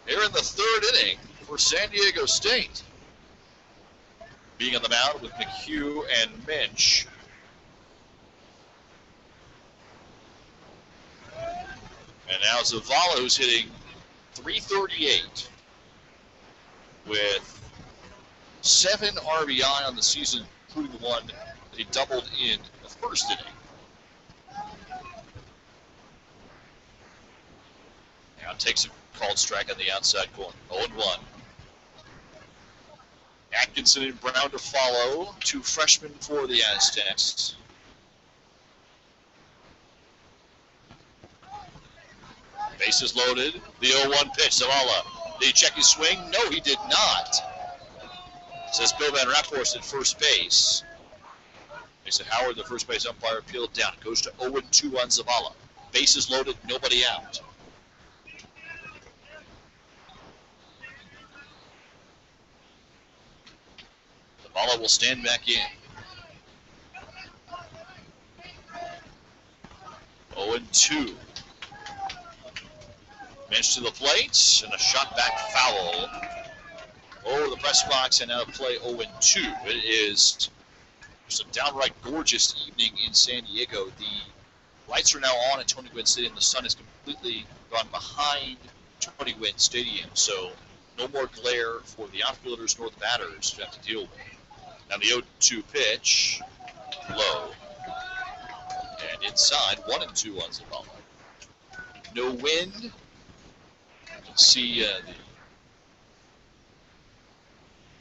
Here in the third inning for San Diego State. Being on the mound with McHugh and Minch. And now Zavala, who's hitting .338 with 7 RBI on the season, including the one that he doubled in the first inning. Now takes a called strike on the outside corner. 0-1. Atkinson and Brown to follow. 2 freshmen for the Aztecs. Bases loaded. The 0-1 pitch. Zavala. Did he check his swing? No, he did not. Says Bill Van Raphorst at first base. Mason Howard, the first base umpire, appealed down. It goes to 0-2 on Zavala. Bases loaded, nobody out. Zavala will stand back in. 0-2. Minch to the plate, and a shot back foul over the press box, and now play 0-2. It is just a downright gorgeous evening in San Diego. The lights are now on at Tony Gwynn Stadium. The sun has completely gone behind Tony Gwynn Stadium, so no more glare for the outfielders nor the batters to have to deal with. Now the 0-2 pitch, low, and inside, 1-2 on Zavala. No wind. You can see the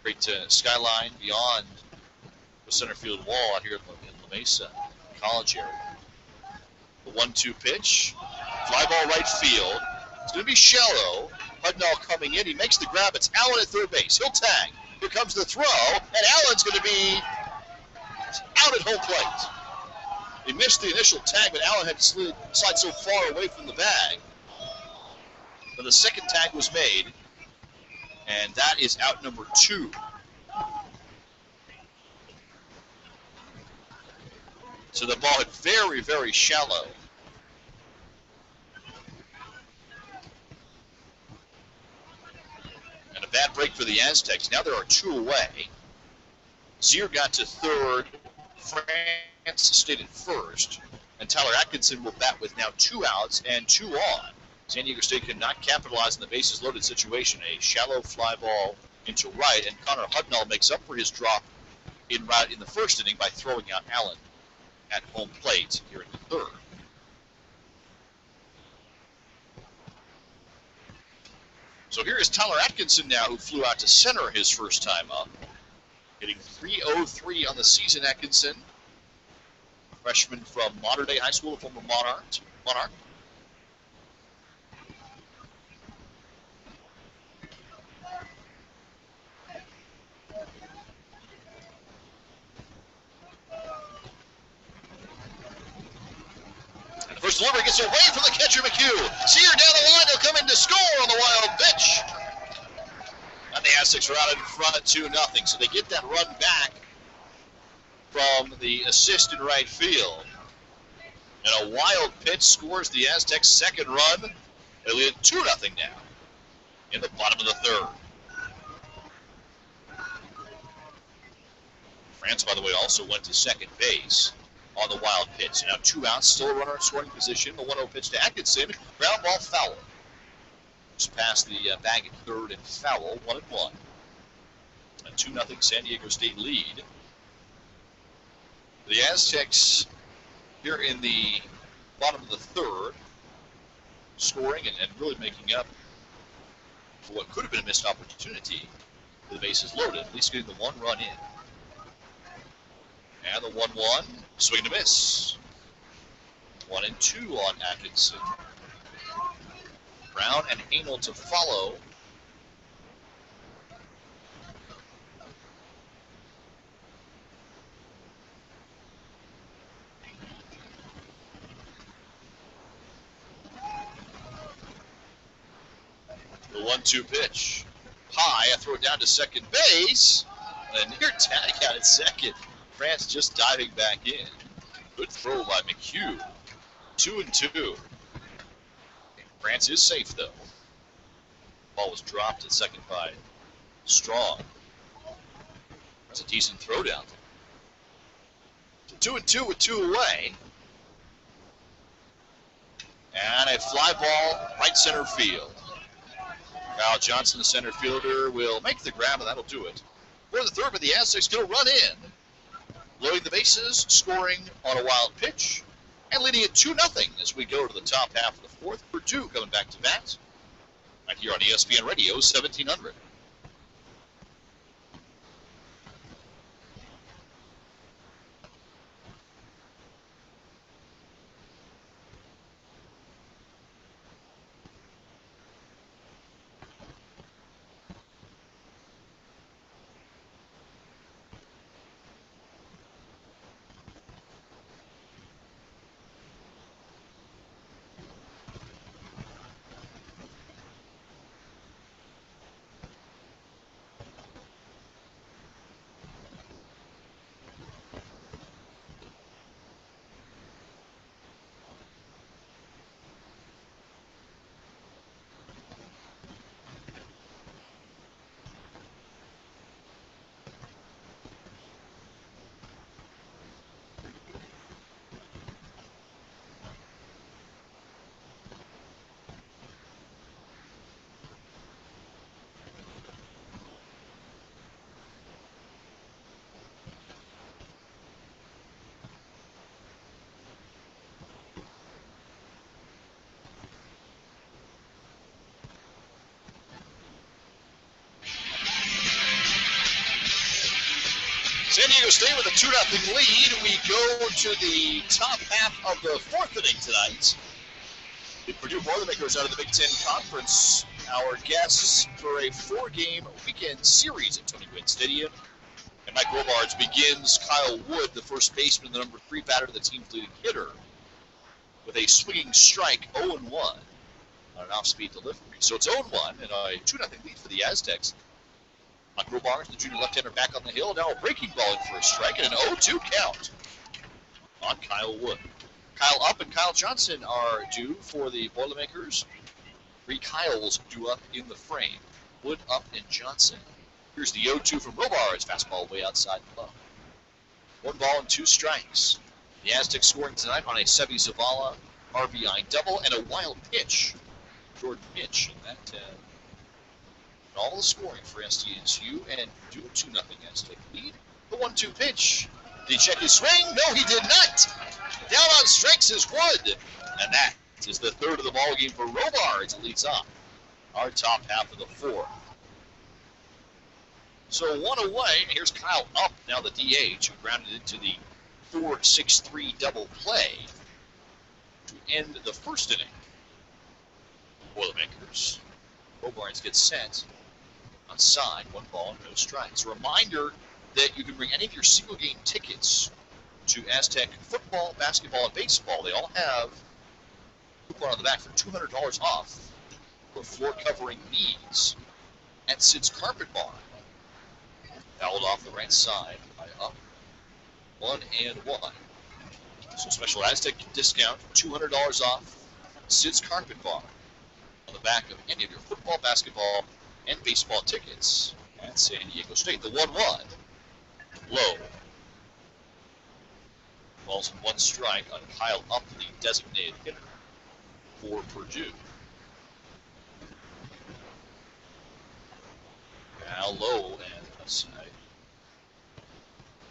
great skyline beyond the center field wall out here in La Mesa College area. The 1-2 pitch, fly ball right field. It's going to be shallow. Hudnall coming in. He makes the grab. It's Allen at third base. He'll tag. Here comes the throw, and Allen's going to be out at home plate. He missed the initial tag, but Allen had to slide so far away from the bag. But the second tag was made, and that is out number 2. So the ball hit very, very shallow. And a bad break for the Aztecs. Now there are 2 away. Zier got to third. France stayed at first. And Tyler Atkinson will bat with now 2 outs and 2 on. San Diego State could not capitalize on the bases loaded situation. A shallow fly ball into right, and Connor Hudnall makes up for his drop in the first inning by throwing out Allen at home plate here in the third. So here is Tyler Atkinson now, who flew out to center his first time up. Hitting .303 on the season, Atkinson. Freshman from Modern Day High School, a former Monarch. And the first delivery gets away from the catcher, McHugh. Sear down the line, they'll come in to score on the wild pitch. And the Aztecs are out in front at 2-0. So they get that run back from the assist in right field. And a wild pitch scores the Aztecs' second run. They lead 2-0 now in the bottom of the third. France, by the way, also went to second base on the wild pitch. Now 2 outs, still a runner in scoring position. The 1-0 pitch to Atkinson. Ground ball foul. Just past the bag at third and foul, 1-1. A 2-0 San Diego State lead. The Aztecs here in the bottom of the third, scoring and really making up for what could have been a missed opportunity with the bases loaded, at least getting the 1 run in. And the 1-1, swing and a miss. 1-2 on Atkinson. Brown and Hanel to follow. The 1-2 pitch. High, I throw it down to second base. And a near tag out at second. France just diving back in. Good throw by McHugh. 2-2. France is safe, though. Ball was dropped at second by Strong. That's a decent throw down. So 2-2 with 2 away. And a fly ball right center field. Kyle Johnson, the center fielder, will make the grab, and that'll do it. For the third, but the Aztecs going to run in. Loading the bases, scoring on a wild pitch, and leading it 2-0 as we go to the top half of the fourth. Perdue coming back to bat. Right here on ESPN Radio, 1700. San Diego State with a 2-0 lead. We go to the top half of the fourth inning tonight. The Purdue Boilermakers out of the Big Ten Conference, our guests for a 4-game weekend series at Tony Gwynn Stadium. And Mike Robards begins Kyle Wood, the first baseman, the number 3 batter, the team's leading hitter, with a swinging strike 0-1 on an off-speed delivery. So it's 0-1 and a 2-0 lead for the Aztecs. Mike Robards, the junior left-hander, back on the hill. Now a breaking ball in for a strike and an 0-2 count on Kyle Wood. Kyle Up and Kyle Johnson are due for the Boilermakers. 3 Kyles due up in the frame. Wood, Up, and Johnson. Here's the 0-2 from Robards. Fastball way outside the low. 1 ball and 2 strikes. The Aztecs scoring tonight on a Sevi Zavala RBI double and a wild pitch. Jordan Mitch, and that all the scoring for SDSU, and do a 2-0 Aztec lead. The 1-2 pitch. Did he check his swing? No, he did not. Down on strikes is Wood, and that is the third of the ball game for Robards. It leads off our top half of the 4th. So 1 away. Here's Kyle Up, now the DH, who grounded into the 4-6-3 double play to end the first inning. Boilermakers. Robards gets set on side, 1 ball and no strikes. A reminder that you can bring any of your single game tickets to Aztec football, basketball, and baseball. They all have a coupon on the back for $200 off for floor covering needs at Sid's Carpet Bar. Fouled off the right side by Up. 1-1. So special Aztec discount, $200 off Sid's Carpet Bar on the back of any of your football, basketball, and baseball tickets at San Diego State. The 1-1. Low. Balls and 1 strike on Kyle Up, the designated hitter for Perdue. Now low and outside.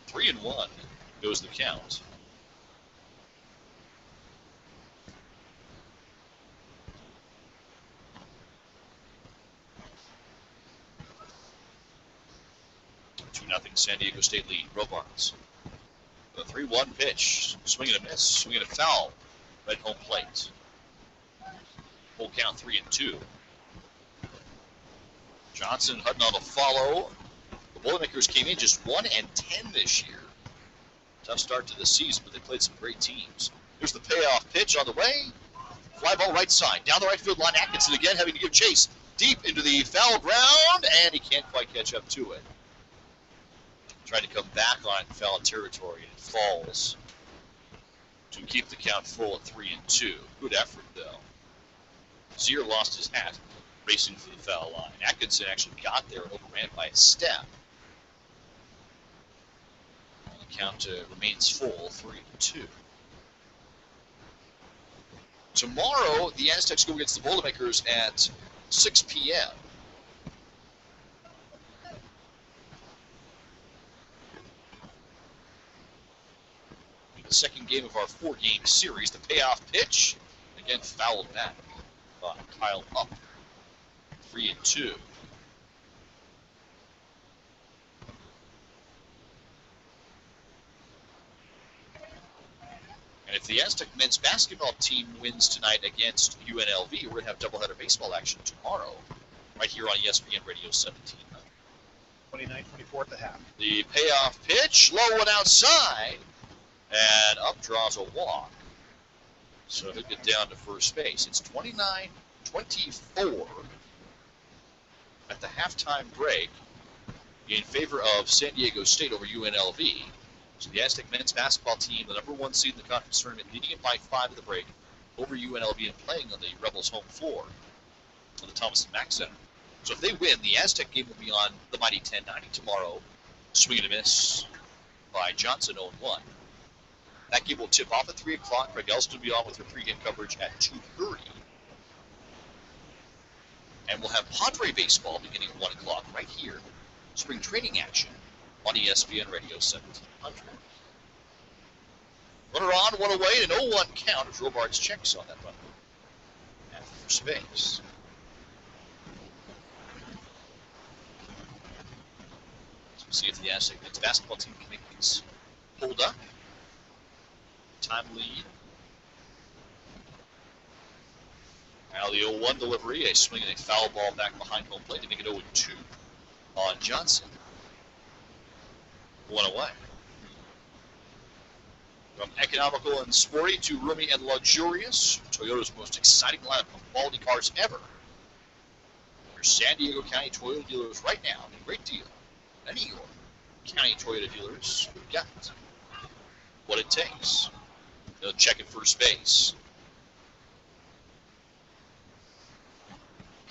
3-1 goes the count. Nothing San Diego State lead. Robards. The 3-1 pitch. Swing and a miss. Swing and a foul. Right home plate. Full count 3-2. Johnson Hutton on the follow. The Boilermakers came in just 1-10 this year. Tough start to the season, but they played some great teams. Here's the payoff pitch on the way. Fly ball right side. Down the right field line. Atkinson again having to give chase deep into the foul ground, and he can't quite catch up to it. Tried to come back on foul territory, and it falls to keep the count full at 3-2. Good effort, though. Zier lost his hat racing for the foul line. Atkinson actually got there and overran by a step. And the count remains full, 3-2. Tomorrow, the Aztecs go against the Boilermakers at 6 p.m. The second game of our 4-game series, the payoff pitch, again fouled back by Kyle Up, 3-2. And if the Aztec men's basketball team wins tonight against UNLV, we're going to have doubleheader baseball action tomorrow, right here on ESPN Radio 1700. 29-24 at the half. The payoff pitch, low and outside. And Up draws a walk. So he'll get down to first base. It's 29-24 at the halftime break in favor of San Diego State over UNLV. So the Aztec men's basketball team, the number 1 seed in the conference tournament, leading it by 5 at the break over UNLV and playing on the Rebels' home floor of the Thomas & Mack Center. So if they win, the Aztec game will be on the mighty 1090 tomorrow. Swing and a miss by Johnson, 0-1. That game will tip off at 3 o'clock. Craig Elston will be on with her pregame coverage at 2:30. And we'll have Padre baseball beginning at 1 o'clock right here. Spring training action on ESPN Radio 1700. Runner on, 1 away, and 0-1 count as Robards checks on that run at first base. So we'll see if the Aztec men's basketball team can make things hold up. Time lead. Now the 0-1 delivery, a swing and a foul ball back behind home plate to make it 0-2 on Johnson. 1 away. From economical and sporty to roomy and luxurious, Toyota's most exciting lineup of quality cars ever. Your San Diego County Toyota dealers right now, a great deal. Any of your county Toyota dealers have got what it takes. They'll check at first base.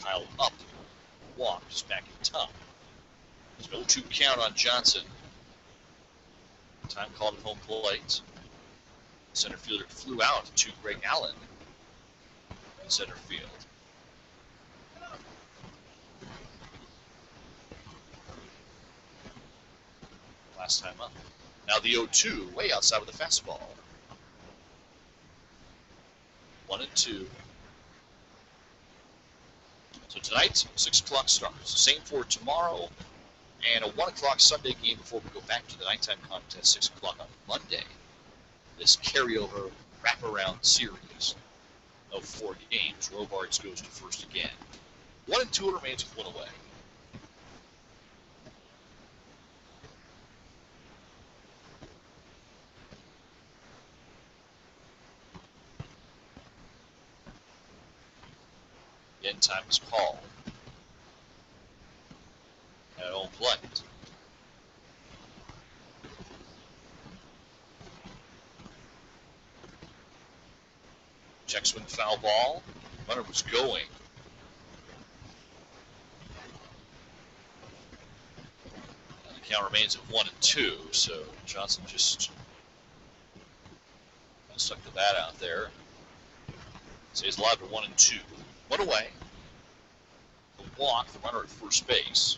Kyle Up walk, just back in time. There's no 2 count on Johnson. Time called at home plate. Center fielder flew out to Greg Allen in center field. Last time up. Now the 0-2, way outside with the fastball. 1-2. So tonight, 6 o'clock starts. Same for tomorrow, and a 1 o'clock Sunday game before we go back to the nighttime contest, 6 o'clock on Monday. This carryover wraparound series of 4 games. Robards goes to first again. 1-2 remains with 1 away. End time is called at home plate. Check swing foul ball. Runner was going. And the count remains at 1-2, so Johnson just stuck the bat out there. Stays alive at 1-2. 1 away. The walk, the runner at first base.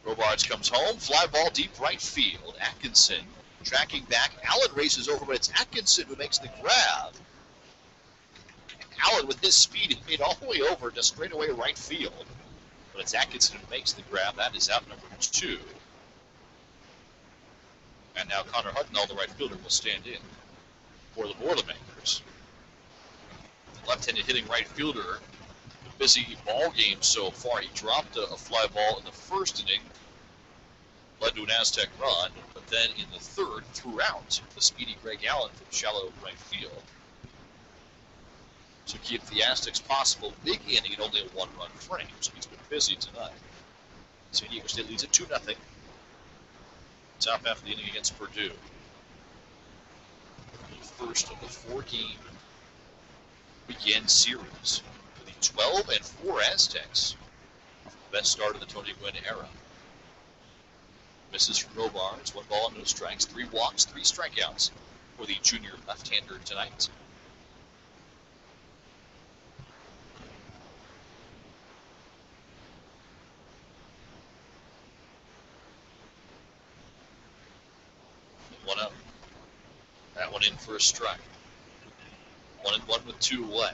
Robards comes home. Fly ball deep right field. Atkinson tracking back. Allen races over, but it's Atkinson who makes the grab. Allen, with his speed, made all the way over to straightaway right field. But it's Atkinson who makes the grab. That is out number 2. And now Connor Hudnall, the right fielder, will stand in for the Boilermakers. Left-handed hitting right fielder, a busy ball game so far. He dropped a fly ball in the first inning, led to an Aztec run, but then in the third threw out the speedy Greg Allen from shallow right field. To keep the Aztecs possible big inning in only a 1-run frame, so he's been busy tonight. San Diego State leads at 2-0. Top half of the inning against Perdue. The first of the 4-game weekend series for the 12-4 Aztecs. Best start of the Tony Gwynn era. Misses from Robards, 1 ball and no strikes, 3 walks, 3 strikeouts for the junior left-hander tonight. One up. That one in for a strike. 1-1 with 2 away.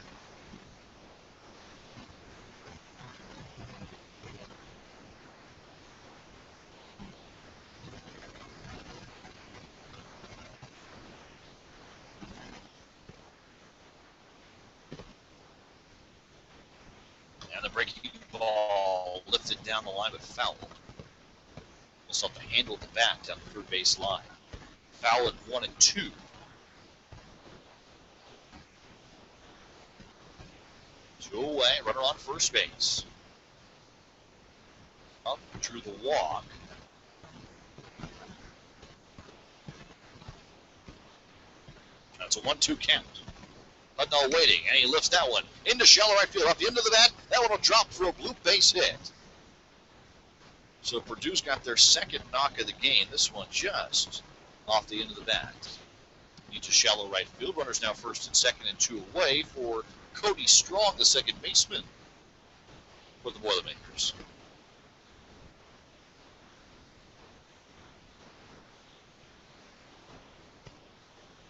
And the breaking ball lifted down the line but fouled. Almost off the handle of the bat down the third base line. Foul at 1-2. 2 away, runner on first base. Up, drew the walk. That's a 1-2 count. Hudnall waiting, and he lifts that one into shallow right field. Off the end of the bat, that one will drop for a blue base hit. So Purdue's got their second knock of the game. This one just off the end of the bat. Into shallow right field. Runners now first and second and 2 away for Cody Strong, the second baseman for the Boilermakers.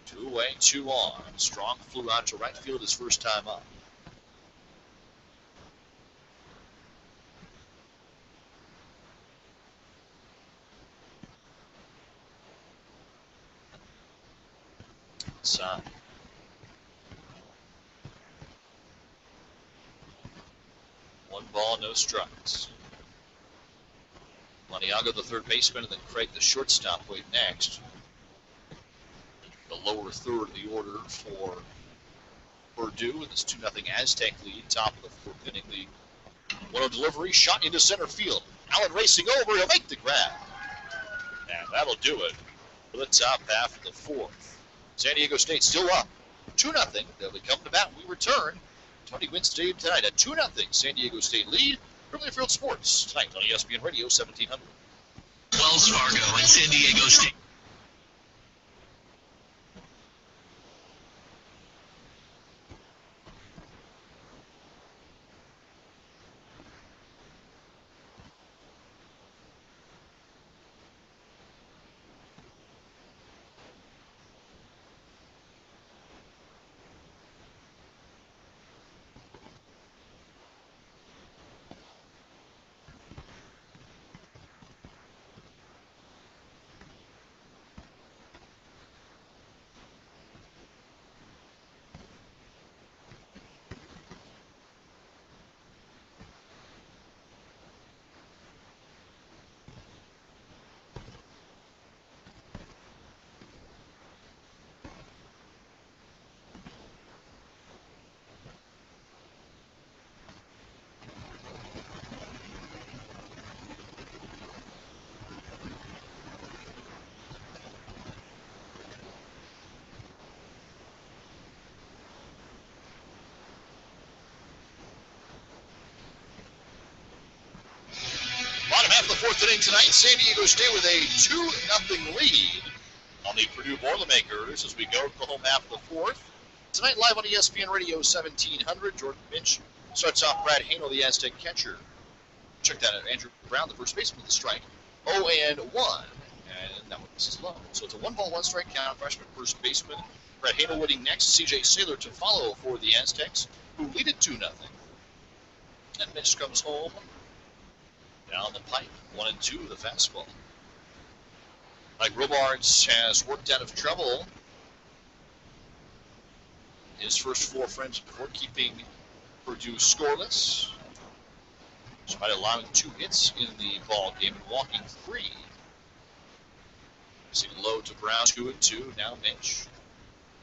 Two away, 2 on. Strong flew out to right field his first time up. Inside. One ball, no strikes. Maniago, the third baseman, and then Craig, the shortstop, wait next. The lower third of the order for Perdue in this 2-0 Aztec lead, top of the 4th inning. The 1-0 delivery, shot into center field. Allen racing over, he'll make the grab. And that'll do it for the top half of the 4th. San Diego State still up 2-0. They'll be coming to bat. We return Tony Gwynn Stadium tonight. A 2-0 San Diego State lead. From Learfield Sports tonight on ESPN Radio 1700. Wells Fargo and San Diego State. Bottom half of the fourth inning tonight, San Diego State with a 2-0 lead on the Perdue Boilermakers as we go to the home half of the fourth. Tonight live on ESPN Radio 1700, Jordan Finch starts off Brad Hanel, the Aztec catcher. Check that out, Andrew Brown, the first baseman with the strike. 0-1, and that one misses low. So it's a 1-ball, 1-strike count. Freshman first baseman Brad Hanel waiting next. C.J. Saylor to follow for the Aztecs, who lead it 2-0. And Mitch comes home. Down the pipe, 1-2, the fastball. Mike Robards has worked out of trouble. His first 4 frames before keeping Purdue scoreless, despite allowing 2 hits in the ball game and walking 3. Missing low to Brown, 2-2. Now Mitch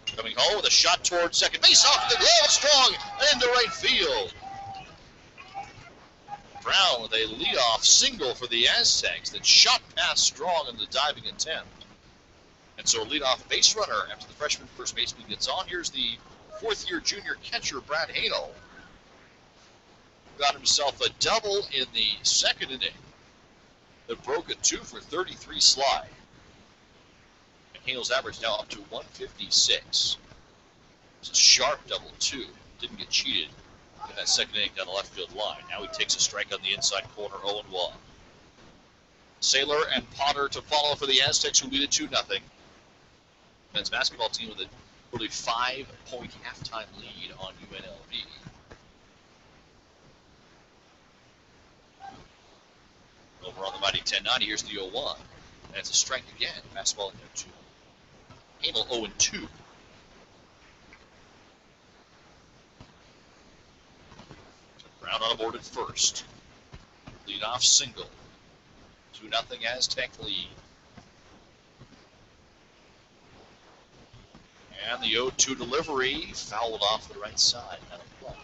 coming home with a shot towards second base, off the glove, strong and into right field. Brown with a leadoff single for the Aztecs that shot past Strong in the diving attempt. And so a leadoff base runner after the freshman first baseman gets on. Here's the 4th-year junior catcher, Brad Hanel. Got himself a double in the second inning that broke a 2-for-33 slide. And Hanel's average now up to 156. It's a sharp double, too. Didn't get cheated in that second inning down the left field line. Now he takes a strike on the inside corner, 0-1. Saylor and Potter to follow for the Aztecs, who lead it 2-0. Men's basketball team with a really 5-point halftime lead on UNLV. Over on the mighty 10-90, here's the 0-1. And it's a strike again. Fastball into Hanel, 0-2. Brown on the board at first. Leadoff single. 2-0 Aztec lead. And the 0-2 delivery fouled off the right side. Out of play.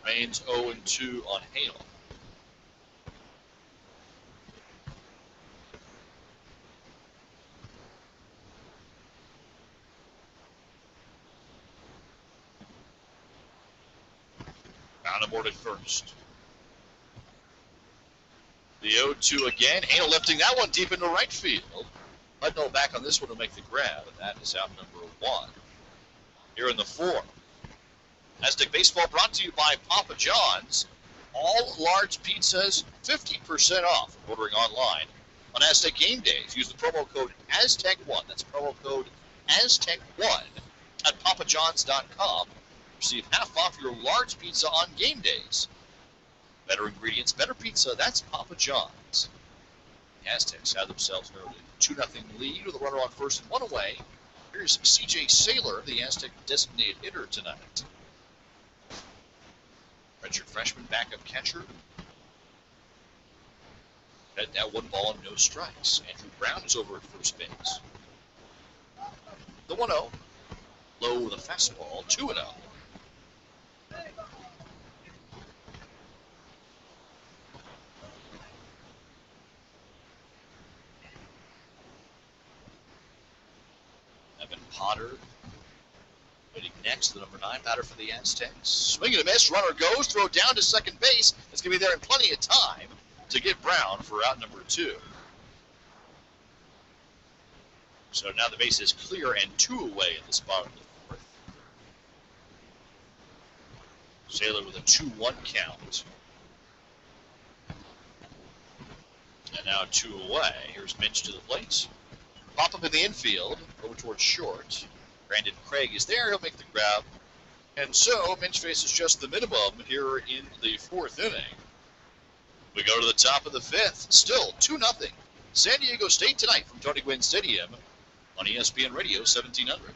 Remains 0-2 on Hanel. Brown aboard at first. The 0-2 again. Hanel lifting that one deep into right field. Hudnall back on this one to make the grab, and that is out number 1. Here in the 4th. Aztec Baseball brought to you by Papa John's. All large pizzas 50% off. Ordering online on Aztec Game Days. Use the promo code Aztec1. That's promo code Aztec1 at papajohns.com. Receive half off your large pizza on game days. Better ingredients, better pizza. That's Papa John's. The Aztecs have themselves an early 2-0 lead with a runner on first and 1 away. Here's C.J. Saylor, the Aztec designated hitter tonight. Redshirt freshman backup catcher. Had now 1 ball and no strikes. Andrew Brown is over at first base. The 1-0. Low the fastball, 2-0. Evan Potter Hitting next, the number 9 batter for the Aztecs. Swing and a miss. Runner goes. Throw down to second base. It's going to be there in plenty of time to get Brown for out number 2. So now the base is clear and 2 away in the spot of the 4th. Saylor with a 2-1 count. And now 2 away. Here's Minch to the plate. Pop up in the infield, over towards short. Brandon Craig is there. He'll make the grab. And so Minch faces just the minimum here in the 4th inning. We go to the top of the 5th. Still 2-0. San Diego State tonight from Tony Gwynn Stadium on ESPN Radio 1700.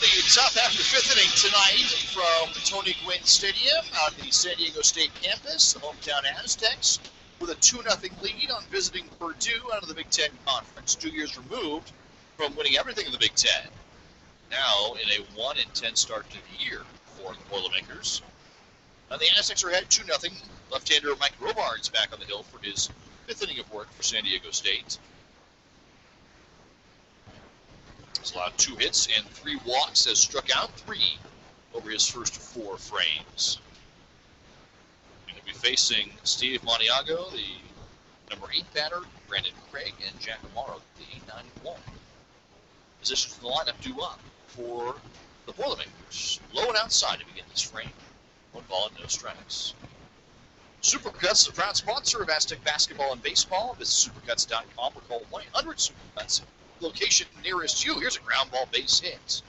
The top half of the 5th inning tonight from Tony Gwynn Stadium on the San Diego State campus. The hometown Aztecs with a 2-0 lead on visiting Perdue out of the Big Ten Conference. 2 years removed from winning everything in the Big Ten. Now in a 1-10 start to the year for the Boilermakers. Now the Aztecs are ahead 2-0. Left-hander Mike Robards back on the hill for his 5th inning of work for San Diego State. He's allowed 2 hits and 3 walks, has struck out 3 over his first 4 frames. Going to be facing Steve Maniago, the number 8 batter, Brandon Craig, and Jack Amaro, the 8-9-1. Positions in the lineup due up for the Boilermakers. Low and outside to begin this frame. 1 ball and no strikes. Supercuts is a proud sponsor of Aztec basketball and baseball. Visit supercuts.com or call 1-800-SUPERCUTS. Location nearest you. Here's a ground ball base hit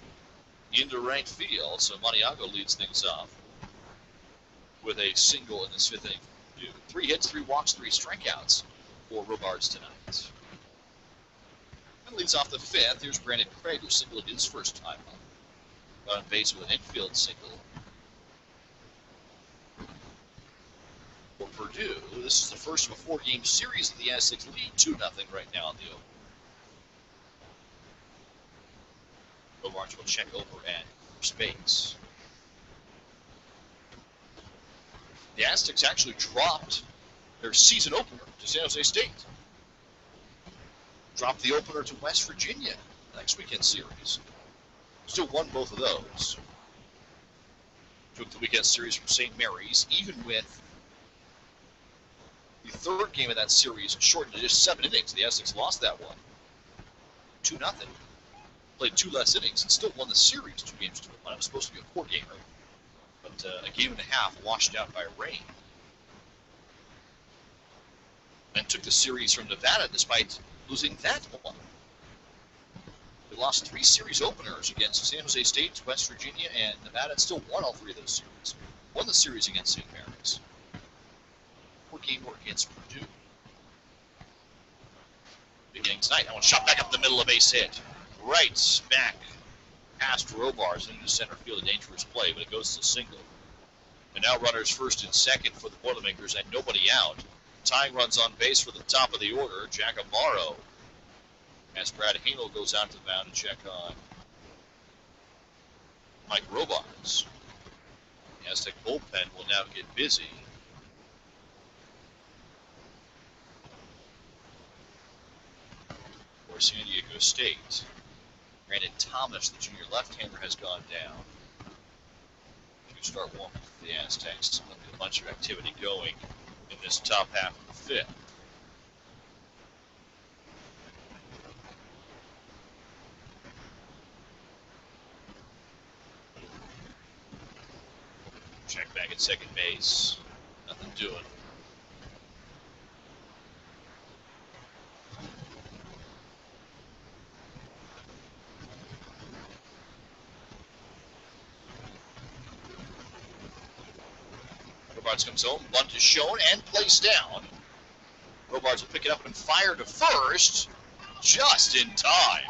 into right field. So Maniago leads things off with a single in this 5th inning. 3 hits, 3 walks, 3 strikeouts for Robards tonight. And leads off the 5th. Here's Brandon Craig, who singled his first time up. Got on base with an infield single. For Perdue, this is the first of a 4-game series of the Aztecs lead 2-0 right now in the opener. Robards will check over at first base. The Aztecs actually dropped their season opener to San Jose State. Dropped the opener to West Virginia next weekend series. Still won both of those. Took the weekend series from St. Mary's, even with the 3rd game of that series shortened to just 7 innings. The Aztecs lost that one 2-0. Played 2 less innings and still won the series 2 games to 1. It was supposed to be a 4-gamer, but a game and a half washed out by rain. And took the series from Nevada despite losing that one. They lost 3 series openers against San Jose State, West Virginia, and Nevada, and still won all 3 of those series. Won the series against St. Mary's. 4-game work against Perdue. Beginning tonight, that one shot back up the middle, a base hit. Right back past Robards into center field, a dangerous play, but it goes to single. And now runners first and second for the Boilermakers and nobody out. Tying runs on base for the top of the order, Jack Amaro. As Brad Hanel goes out to the mound to check on Mike Robards. The Aztec bullpen will now get busy. For San Diego State. Brandon Thomas, the junior left-hander, has gone down. To start warming for the Aztecs. A bunch of activity going in this top half of the 5th. Check back at second base. Nothing doing. Robards comes home. Bunt is shown and placed down. Robards will pick it up and fire to first. Just in time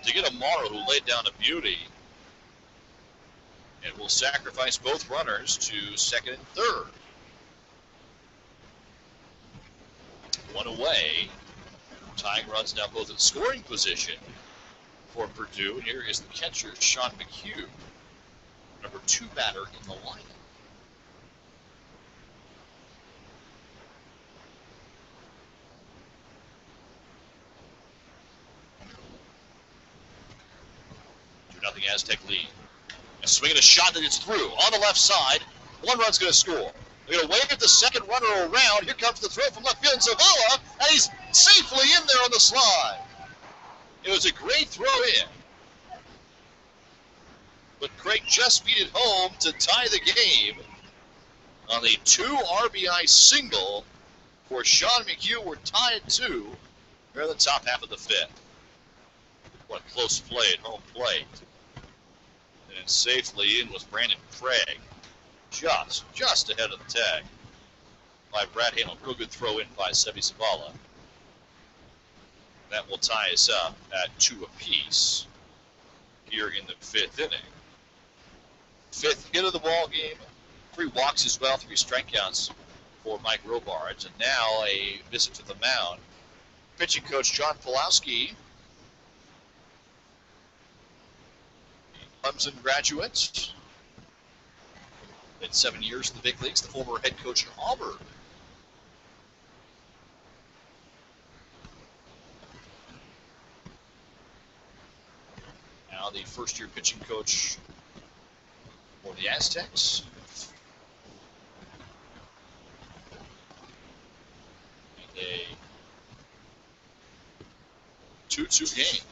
to get Amaro, who laid down a beauty. And will sacrifice both runners to second and third. One away. Tying runs now both in scoring position for Perdue. And here is the catcher, Sean McHugh, number 2 batter in the lineup. Nothing Aztec lead. A swing and a shot that gets through on the left side. One run's going to score. They're going to wave the second runner around. Here comes the throw from left field, Zavala, and he's safely in there on the slide. It was a great throw in. But Craig just beat it home to tie the game on a 2 RBI single for Sean McHugh. We're tied at 2. We're in the top half of the 5th. What a close play at home plate. And safely in was Brandon Craig. Just ahead of the tag by Brad Halen. Real good throw in by Sebi Zavala. That will tie us up at 2 apiece here in the 5th inning. 5th hit of the ball game. 3 walks as well, 3 strikeouts for Mike Robards. And now a visit to the mound. Pitching coach John Pulowski, Clemson graduate. Been 7 years in the big leagues. The former head coach at Auburn. Now the first-year pitching coach for the Aztecs. And a 2-2 game.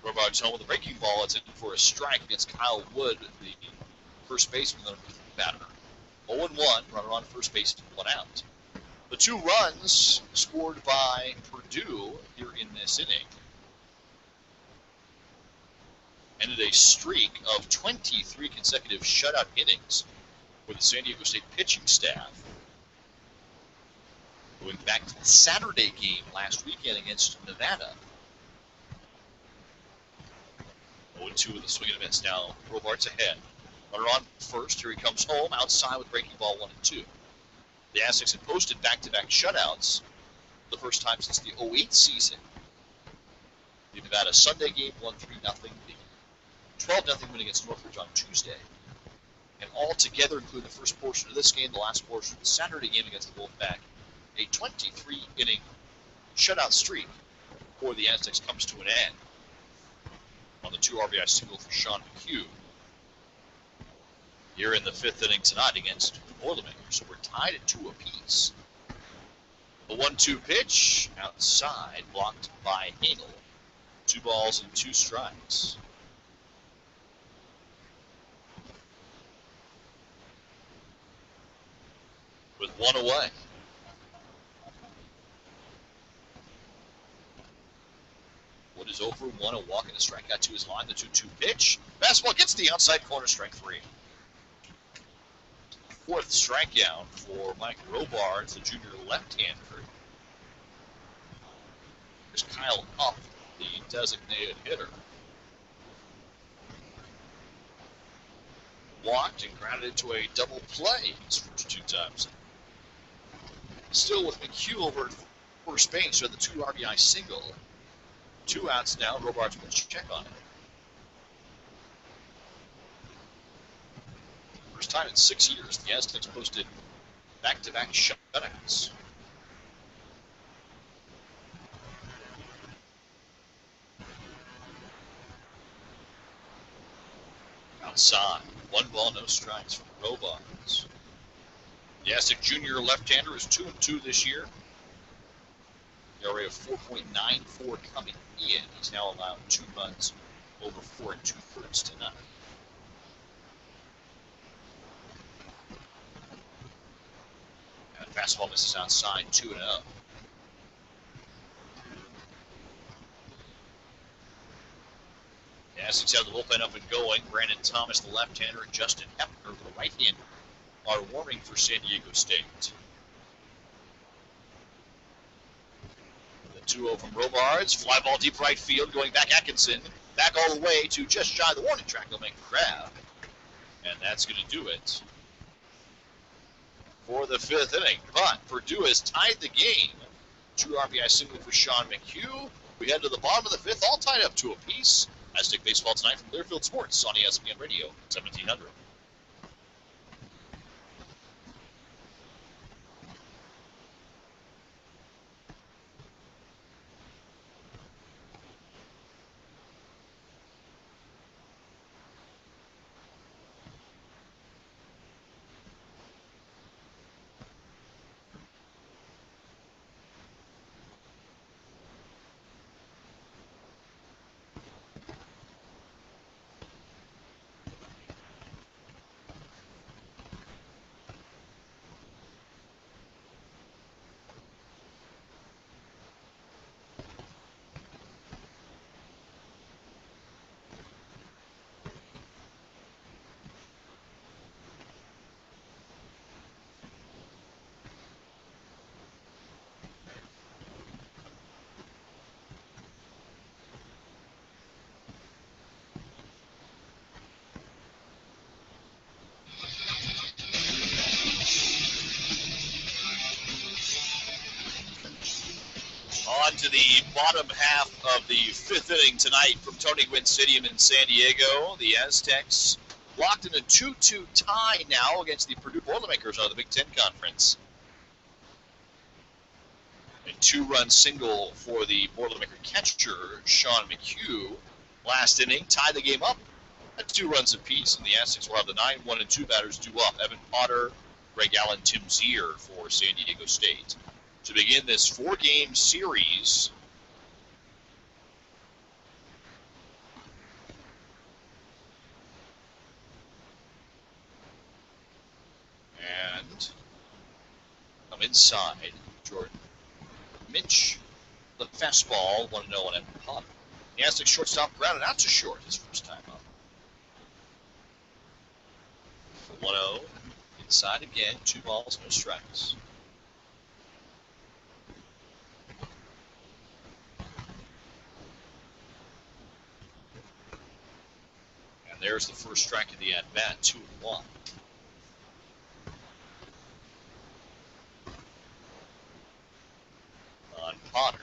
Robards home with a breaking ball. It's in for a strike against Kyle Wood, the first baseman, the batter. 0-1, runner on first base, 1 out. The 2 runs scored by Perdue here in this inning ended a streak of 23 consecutive shutout innings for the San Diego State pitching staff. Going back to the Saturday game last weekend against Nevada. 0-2 with a swing and a miss. Now Robards ahead. Runner on first. Here he comes home outside with breaking ball 1-2. The Aztecs had posted back-to-back shutouts for the first time since the 08 season. The Nevada Sunday game 1-3-0. The 12-0 win against Northridge on Tuesday. And all together, including the first portion of this game, the last portion of the Saturday game against the Wolfpack, a 23-inning shutout streak for the Aztecs comes to an end on the 2 RBI single for Sean McHugh here in the 5th inning tonight against the Boilermakers. So we're tied at 2 apiece. The 1-2 pitch outside, blocked by Hanel. 2 balls and 2 strikes. With 1 away. Wood is 0 for 1, a walk and a strikeout to his line. The 2-2 pitch. Fastball gets the outside corner, strike 3. 4th strikeout for Mike Robards, the junior left-hander. There's Kyle Up, the designated hitter. Walked and grounded into a double play his first 2 times. Still with McHugh over at first base with the 2 RBI single. 2 outs now. Robards will check on it. First time in 6 years, the Aztecs posted back-to-back shutouts. Outside, 1 ball, no strikes from Robards. The Aztec junior left-hander is 2-2 this year. ERA of 4.94 coming in. He's now allowed 2 runs over 4 2/3 tonight. And the fastball misses outside, 2-0. The Aztecs have the bullpen up and going. Brandon Thomas, the left-hander, and Justin Hepner, the right-hander, are warming for San Diego State. The 2-0 from Robards. Fly ball deep right field, going back Atkinson. Back all the way to just shy of the warning track. They'll make a grab. And that's going to do it for the 5th inning. But Perdue has tied the game. 2 RBI single for Sean McHugh. We head to the bottom of the 5th, all tied up to a piece. Aztec baseball tonight from Clearfield Sports on ESPN Radio, 1700. On to the bottom half of the 5th inning tonight from Tony Gwynn Stadium in San Diego. The Aztecs locked in a 2-2 tie now against the Purdue Boilermakers out of the Big Ten Conference. A 2-run single for the Boilermaker catcher, Sean McHugh. Last inning, tied the game up at 2 runs apiece, and the Aztecs will have the 9-1 and 2 batters due up. Evan Potter, Greg Allen, Tim Zier for San Diego State. To begin this 4-game series, and come inside, Jordan Minch, the fastball, 1-0 on Evan Potter. The Aztecs shortstop grounded out to short his first time up. 1-0, inside again, 2 balls, no strikes. There's the first strike of the at-bat, 2-1. On Potter.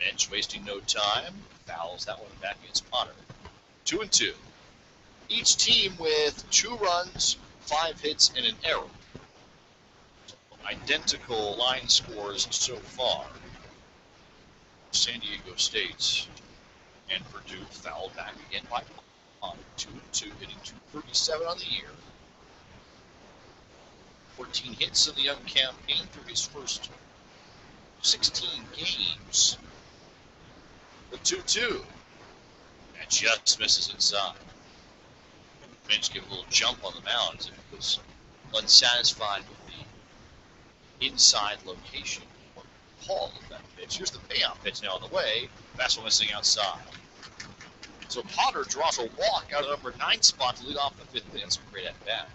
Bench wasting no time. Fouls that one back against Potter. 2-2. Each team with 2 runs, 5 hits, and an error. Identical line scores so far. San Diego State and Purdue fouled back again by Potter. 2-2, hitting .237 on the year. 14 hits in the young campaign through his first 16 games. The 2-2. And just misses inside. Bench gave a little jump on the mound as if he was unsatisfied with the inside location or call of that pitch. Here's the payoff pitch now on the way. Fastball missing outside. So Potter draws a walk out of number 9 spot to lead off the 5th inning. Some great at bat.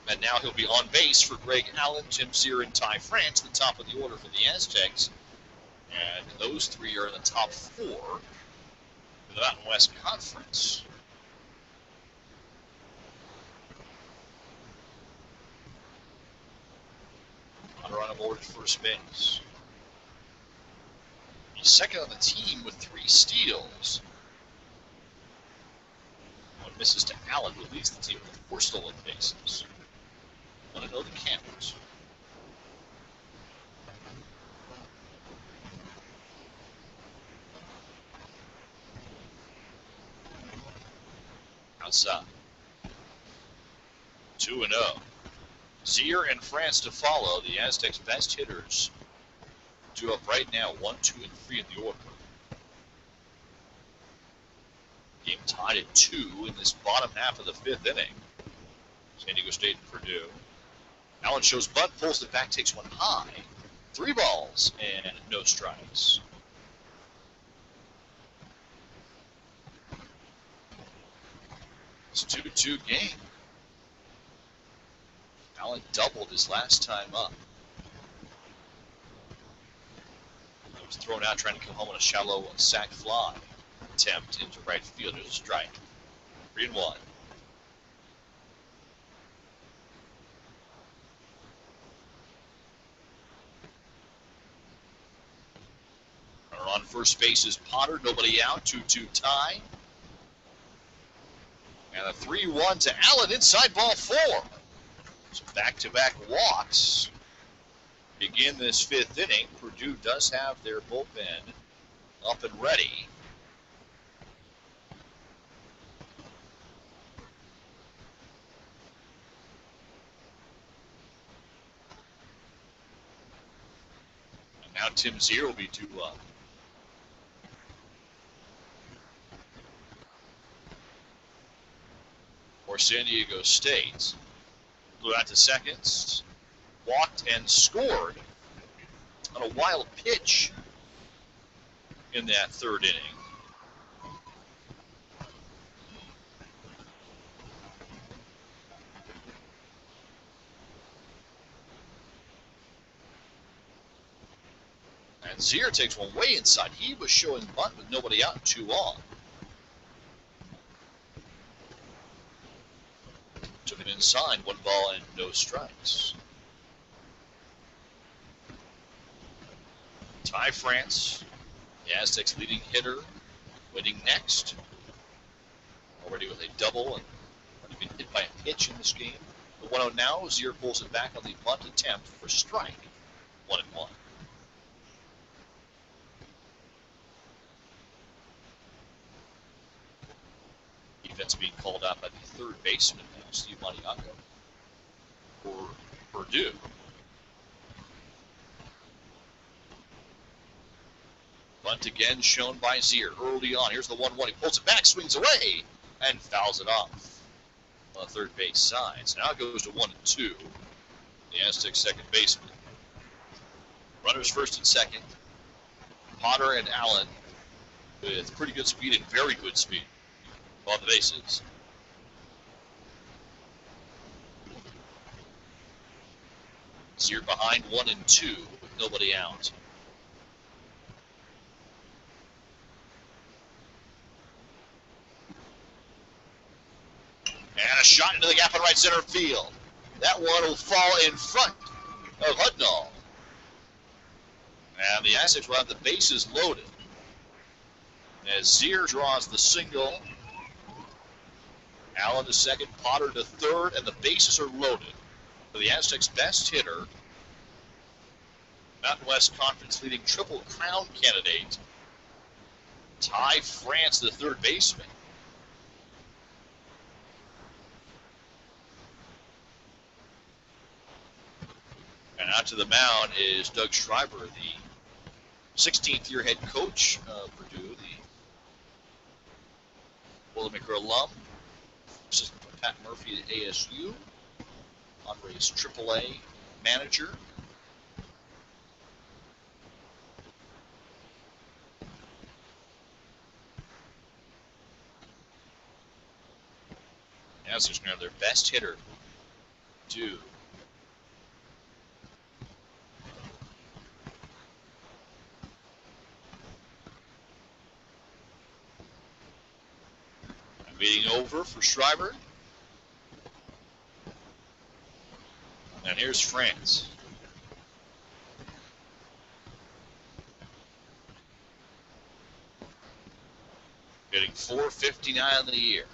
And now he'll be on base for Greg Allen, Tim Zier, and Ty France, the top of the order for the Aztecs. And those 3 are in the top 4 in the Mountain West Conference. Potter on board at first base. He's second on the team with 3 steals. One misses to Allen, who leads the team with 4 stolen bases. 1-0 the count. Outside. 2-0. Zier and France to follow, the Aztecs' best hitters. 2 up right now, 1, 2, and 3 in the order. Game tied at 2 in this bottom half of the 5th inning. San Diego State and Perdue. Allen shows bunt, pulls it back, takes one high. 3 balls and no strikes. It's a 2-2 game. Allen doubled his last time up. He was thrown out trying to come home on a shallow sac fly attempt into right field. It was a strike. 3-1. Runner on first base is Potter. Nobody out. 2-2 tie. And a 3-1 to Allen inside ball 4. So back-to-back walks begin this 5th inning. Perdue does have their bullpen up and ready. And now Tim Zier will be due up. For San Diego State. Blew out to seconds, walked and scored on a wild pitch in that 3rd inning. And Zier takes one way inside. He was showing bunt with nobody out and 2 on. Took it inside, 1 ball and no strikes. Ty France, the Aztecs' leading hitter, waiting next. Already with a double and already been hit by a pitch in this game. The 1-0 now, Zier pulls it back on the bunt attempt for strike. 1-1. Defense being called out by the 3rd baseman now, Steve Maniaco, for Perdue. Bunt again shown by Zier early on. Here's the 1-1. He pulls it back, swings away, and fouls it off on the 3rd base side. So now it goes to 1-2. The Aztecs' 2nd baseman. Runners 1st and 2nd. Potter and Allen with pretty good speed and very good speed on the bases. Zier behind 1-2 with nobody out. And a shot into the gap in right center field. That one will fall in front of Hudnall. And the Aztecs will have the bases loaded as Zier draws the single. Allen to 2nd, Potter to 3rd, and the bases are loaded for the Aztecs' best hitter, Mountain West Conference leading Triple Crown candidate, Ty France, the 3rd baseman. And out to the mound is Doug Schreiber, the 16th year head coach of Perdue, the Boilermaker alum. Assistant to Pat Murphy at ASU, Andre's AAA manager. Now they're going to have their best hitter due. Meeting over for Schreiber. And here's France. Getting .459 in the year.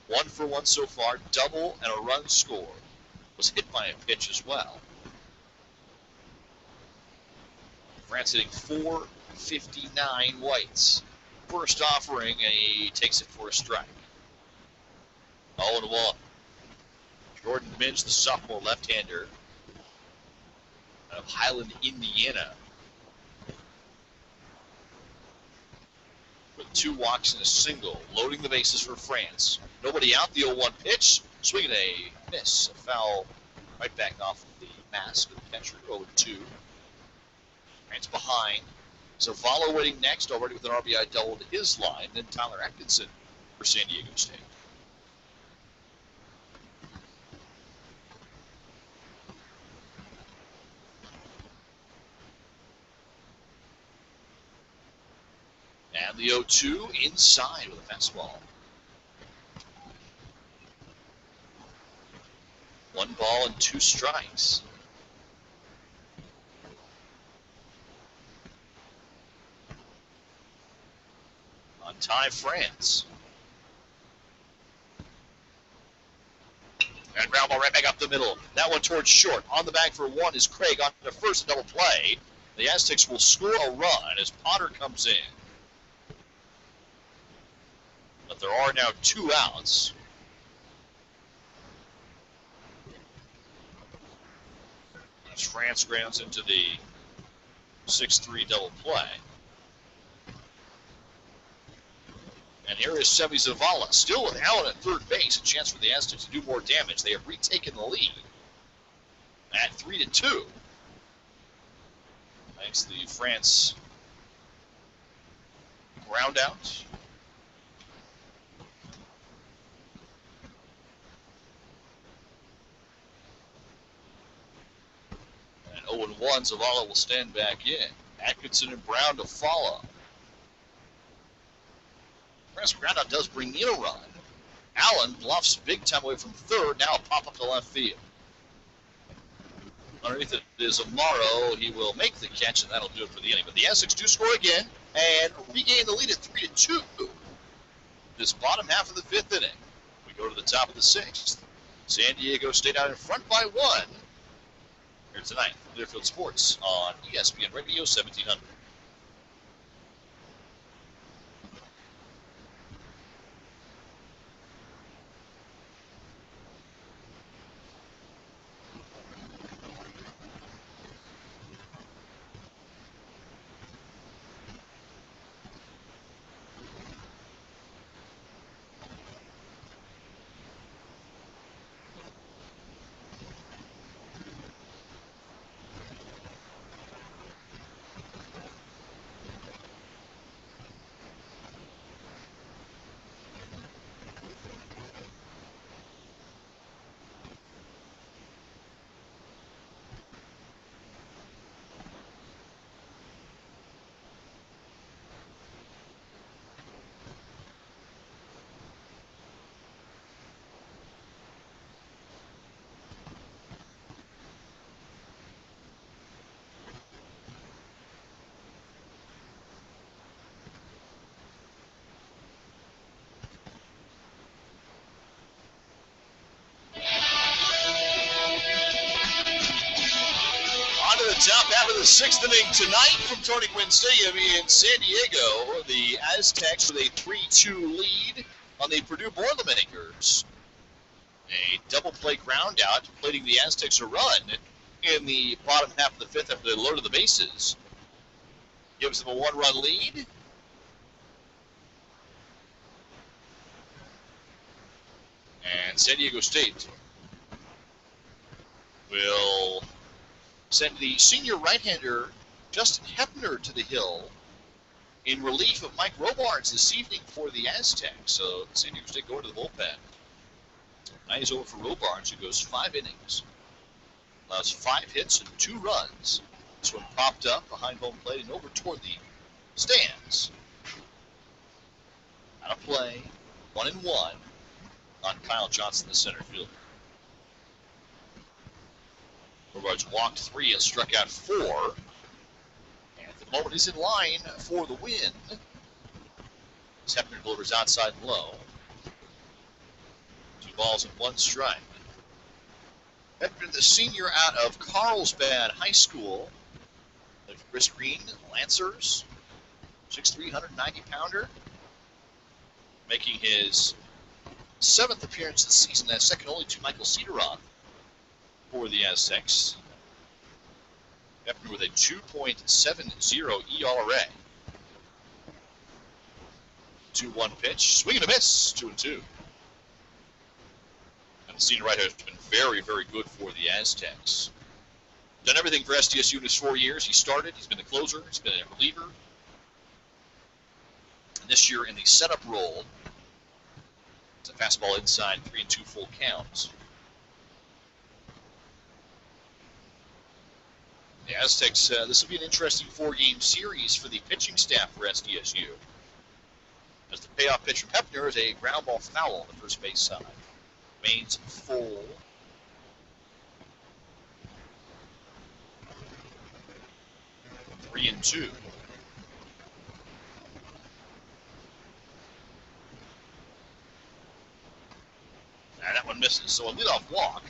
1 for 1 so far, double and a run score. Was hit by a pitch as well. France hitting .459 whites. First offering, and he takes it for a strike. 0-1. Jordan Minch, the sophomore left-hander of Highland, Indiana, with 2 walks and a single, loading the bases for France. Nobody out. The 0-1 pitch, swinging a miss, a foul right back off the mask of the catcher. 0-2. France behind. Zavala waiting next, already with an RBI double to his line. Then Tyler Atkinson for San Diego State. And the 0-2 inside with a fastball. 1 ball and 2 strikes. On tie, France. And ground ball right back up the middle. That one towards short. On the bag for 1 is Craig on the first double play. The Aztecs will score a run as Potter comes in. But there are now 2 outs. As France grounds into the 6-3 double play. And here is Seby Zavala, still with Allen at third base. A chance for the Aztecs to do more damage. They have retaken the lead at 3-2. Thanks to the France ground out. And 0-1, Zavala will stand back in. Atkinson and Brown to follow. France ground out does bring in a run. Allen bluffs big time away from third. Now a pop up to left field. Underneath it is Amaro. He will make the catch, and that'll do it for the inning. But the Aztecs do score again and regain the lead at 3-2. This bottom half of the 5th inning. We go to the top of the 6th. San Diego State out in front by 1. Here tonight, Clearfield Sports on ESPN Radio 1700. Top half of the 6th inning tonight from Tony Gwynn Stadium in San Diego. The Aztecs with a 3-2 lead on the Perdue Boilermakers. A double play ground out, plating the Aztecs a run in the bottom half of the 5th after they loaded the bases. Gives them a 1-run lead. And San Diego State will send the senior right-hander Justin Hepner to the hill in relief of Mike Robards this evening for the Aztecs. So San Diego State going to the bullpen. Night is over for Robards, who goes 5 innings. Allows 5 hits and 2 runs. This one popped up behind home plate and over toward the stands. Out of play, 1-1 on Kyle Johnson, the center fielder. Robards walked 3 and struck out 4. And at the moment is in line for the win. Hepner delivers outside and low. 2 balls and 1 strike. Hepner, the senior out of Carlsbad High School. Chris Green, Lancers. 6'3", 190-pounder. Making his 7th appearance this season. That's second only to Michael Cederoth for the Aztecs. Hepner with a 2.70 ERA. 2-1 pitch. Swing and a miss. 2-2. And the senior right has been very, very good for the Aztecs. Done everything for SDSU in his 4 years. He started. He's been the closer. He's been a reliever. And this year in the setup role, it's a fastball inside, 3-2 full count. The Aztecs, this will be an interesting 4-game series for the pitching staff for SDSU. As the payoff pitch from Hepner is a ground ball foul on the first base side. Remains full. Three and 2. And that one misses, so a leadoff walk.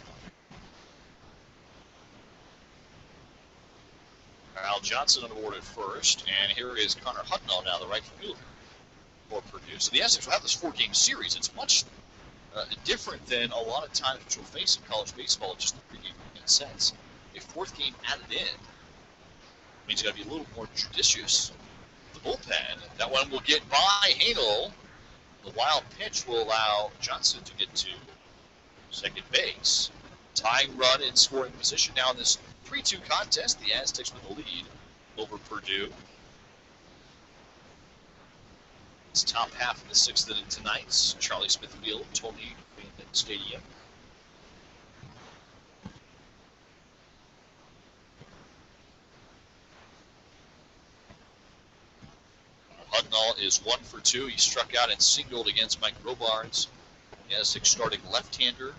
Al Johnson on the board at first, and here is Connor Hudnall now, the right fielder for Perdue. So the Aztecs will have this 4-game series. It's much different than a lot of times which we'll face in college baseball, just the pregame sets. A 4th game added in means you got to be a little more judicious. The bullpen, that one will get by Hanel. The wild pitch will allow Johnson to get to second base. Tying run in scoring position now in this 3-2 contest. The Aztecs with the lead over Perdue. It's top half of the 6th inning tonight. Charlie Smith Field, Tony Gwynn Stadium. Hudnall is 1 for 2. He struck out and singled against Mike Robards. The Aztecs starting left-hander.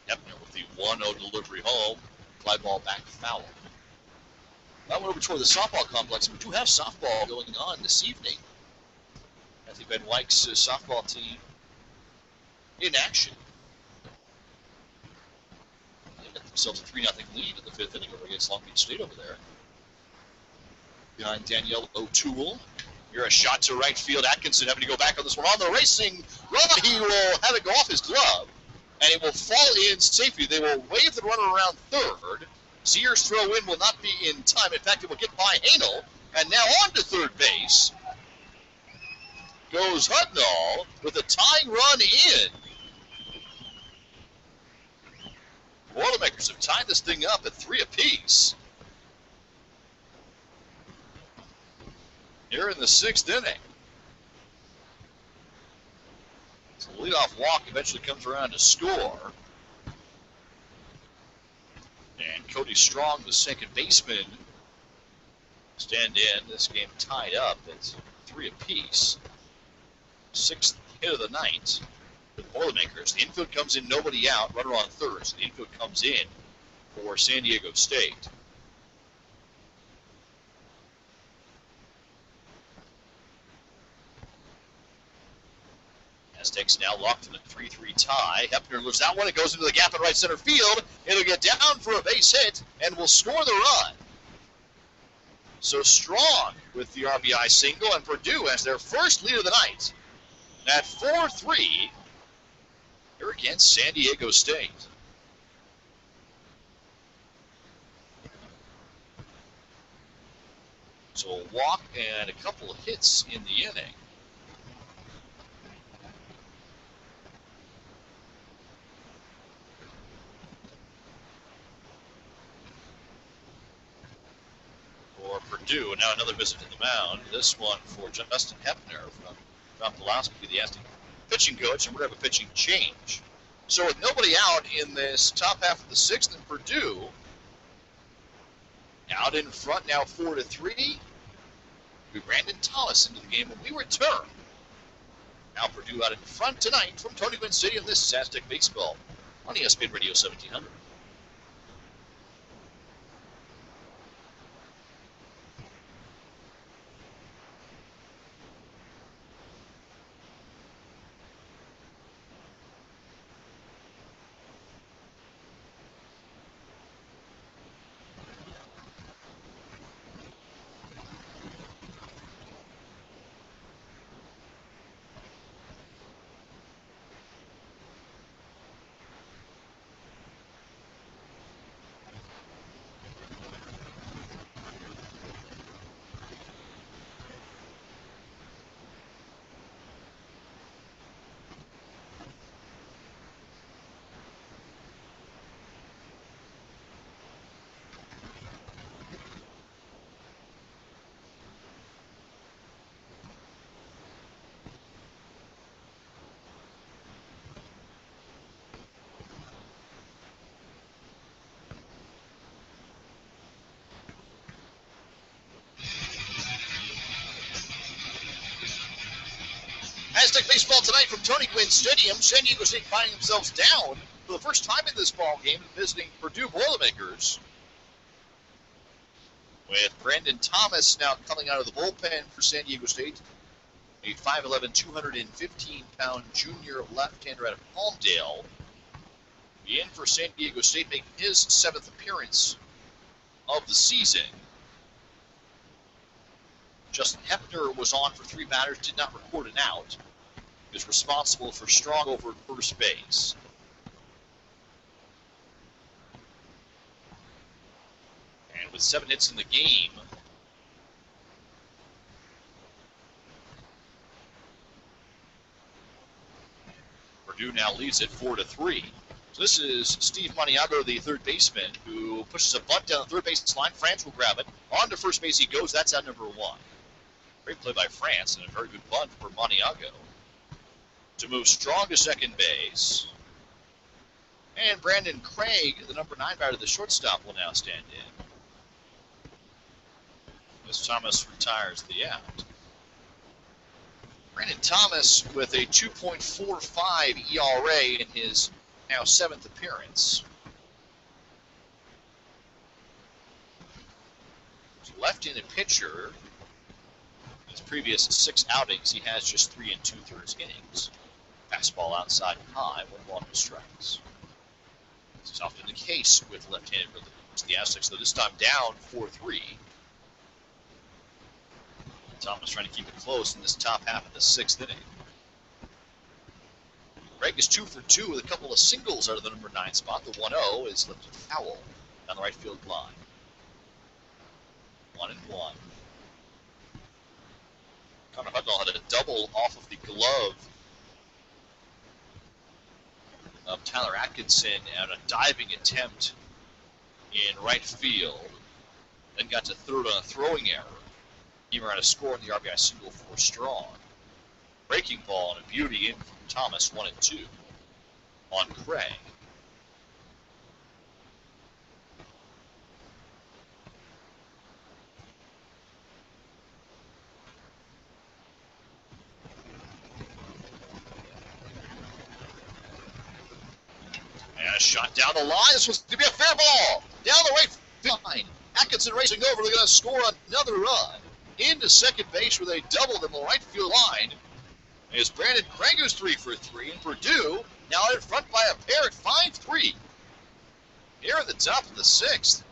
Hepner with the 1-0 delivery home. Fly ball back foul. That went over toward the softball complex. We do have softball going on this evening. I think Ben Weich's softball team in action. They got themselves a 3-0 lead in the 5th inning over against Long Beach State over there. Behind Danielle O'Toole. Here a shot to right field. Atkinson having to go back on this one. On the racing run, he will have it go off his glove. And it will fall in safely. They will wave the runner around third. Sears' throw in will not be in time. In fact, it will get by Hanel. And now on to third base goes Hudnall with a tying run in. Boilermakers have tied this thing up at 3 apiece. Here in the 6th inning. So the leadoff walk eventually comes around to score. And Cody Strong, the second baseman, stand in. This game tied up at 3 apiece. 6th hit of the night for the Boilermakers. The infield comes in, nobody out, runner on third. So the infield comes in for San Diego State. Aztecs now locked in a 3-3 tie. Hepner lifts that one. It goes into the gap in right center field. It'll get down for a base hit and will score the run. So Strong with the RBI single, and Perdue has their first lead of the night at 4-3 here against San Diego State. So a walk and a couple of hits in the inning. For Perdue, and now another visit to the mound. This one for Justin Hepner from Tom Pulaski, the Aztec pitching coach, and we're going to have a pitching change. So with nobody out in this top half of the 6th, and Perdue out in front now 4-3. We Brandon Tallis into the game when we return. Now Perdue out in front tonight from Tony Gwynn Stadium. This is Aztec Baseball on ESPN Radio 1700. Aztec baseball tonight from Tony Gwynn Stadium. San Diego State finding themselves down for the first time in this ball game, visiting Perdue Boilermakers. With Brandon Thomas now coming out of the bullpen for San Diego State, a 5'11", 215-pound junior left-hander out of Palmdale. In for San Diego State, making his 7th appearance of the season. Justin Hepner was on for 3 batters, did not record an out. He was responsible for strong over at first base. And with 7 hits in the game, Perdue now leads at 4-3. So this is Steve Maniago, the third baseman, who pushes a bunt down the third base line. France will grab it. On to first base he goes. That's out number 1. Great play by France and a very good bunt for Maniago to move strong to second base. And Brandon Craig, the number 9 batter, the shortstop, will now stand in. As Thomas retires the out. Brandon Thomas with a 2.45 ERA in his now 7th appearance. Left-handed pitcher. In his previous 6 outings, he has just 3 2/3 innings. Fastball outside and high, 1 strikes. This is often the case with left-handed relievers. The Aztecs, though, this time down 4-3. Thomas trying to keep it close in this top half of the 6th inning. Craig is 2 for 2 with a couple of singles out of the number 9 spot. The 1-0 is lifted foul down the right field line. 1-1. Connor Hudnall had a double off of the glove of Tyler Atkinson and a diving attempt in right field. Then got to third on a throwing error. He ran a score in the RBI single for Strong. Breaking ball and a beauty in from Thomas, 1-2 on Craig. And a shot down the line. This was to be a fair ball. Down the right field line. Atkinson racing over. They're going to score another run. Into second base where they doubled him on the right field line. Is Brandon Craig, who's 3 for 3, and Perdue now in front by a pair at 5-3. Here at the top of the 6th.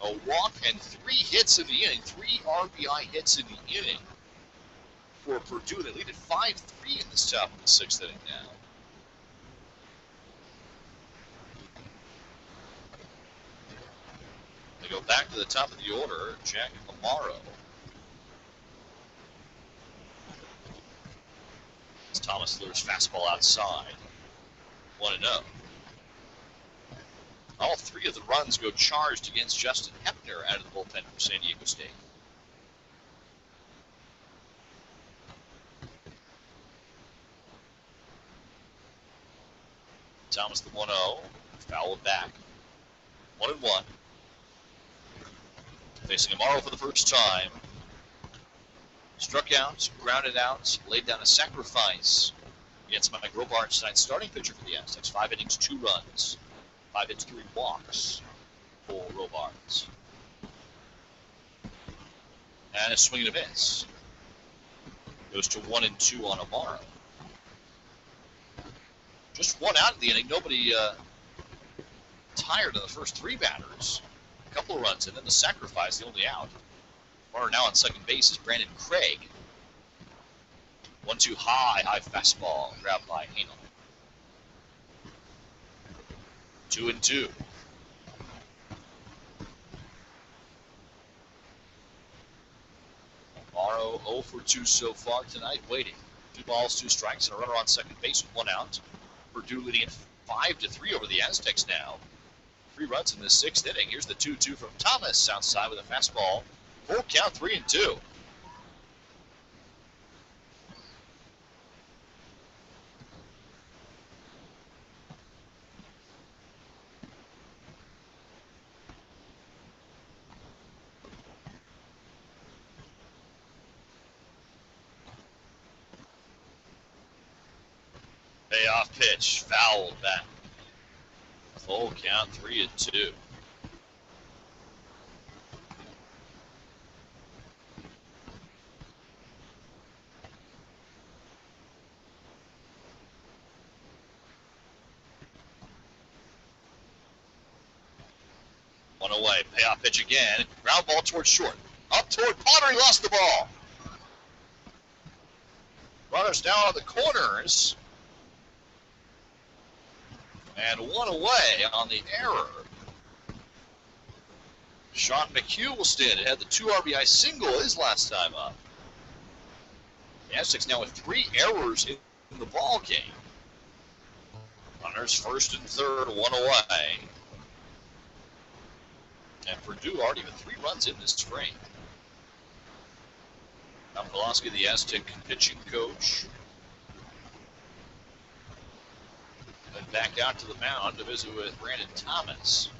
A walk and 3 hits in the inning, 3 RBI hits in the inning for Perdue. They lead at 5-3 in this top of the 6th inning now. They go back to the top of the order. Jack Amaro. As Thomas lures fastball outside. 1-0. All 3 of the runs go charged against Justin Hepner out of the bullpen for San Diego State. Thomas the 1-0. Fouled back. 1-1. Facing Amaro for the first time. Struck out, grounded out, laid down a sacrifice against Mike Robards tonight's starting pitcher for the Aztecs. 5 innings, 2 runs. 5 hits, 3 walks for Robards. And a swing and a miss. Goes to 1-2 on Amaro. Just 1 out of the inning. Nobody tired of the first 3 batters. A couple of runs, and then the sacrifice, the only out. Runner now on second base is Brandon Craig. 1-2 high fastball, grabbed by Hanel. 2-2. Amaro 0 for 2 so far tonight, waiting. 2 balls, 2 strikes, and a runner on second base with 1 out. Perdue leading at 5-3 over the Aztecs now. 3 runs in the 6th inning. Here's the 2-2 from Thomas outside with a fastball. Full count, 3-2. Payoff pitch, fouled back. Full count, 3-2. One away, payoff pitch again. Ground ball towards short. Up toward Potter, he lost the ball. Runners down on the corners. And one away on the error. Sean McHugh will stand. It had the 2 RBI single his last time up. The Aztecs now with 3 errors in the ball game. Runners first and third, one away. And Perdue already with 3 runs in this frame. Tom Pulaski, the Aztec pitching coach. Then back out to the mound to visit with Brandon Thomas.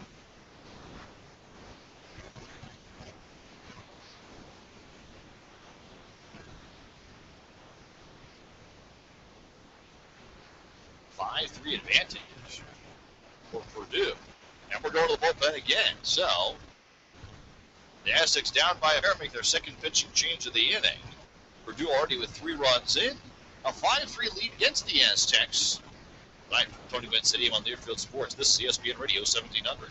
Five-3 advantage for Perdue. And we're going to the bullpen again. So, the Aztecs down by a pair make their second pitching change of the inning. Perdue already with 3 runs in. A 5-3 lead against the Aztecs. Tonight from Tony Gwynn Stadium on Deerfield Sports. This is ESPN Radio 1700.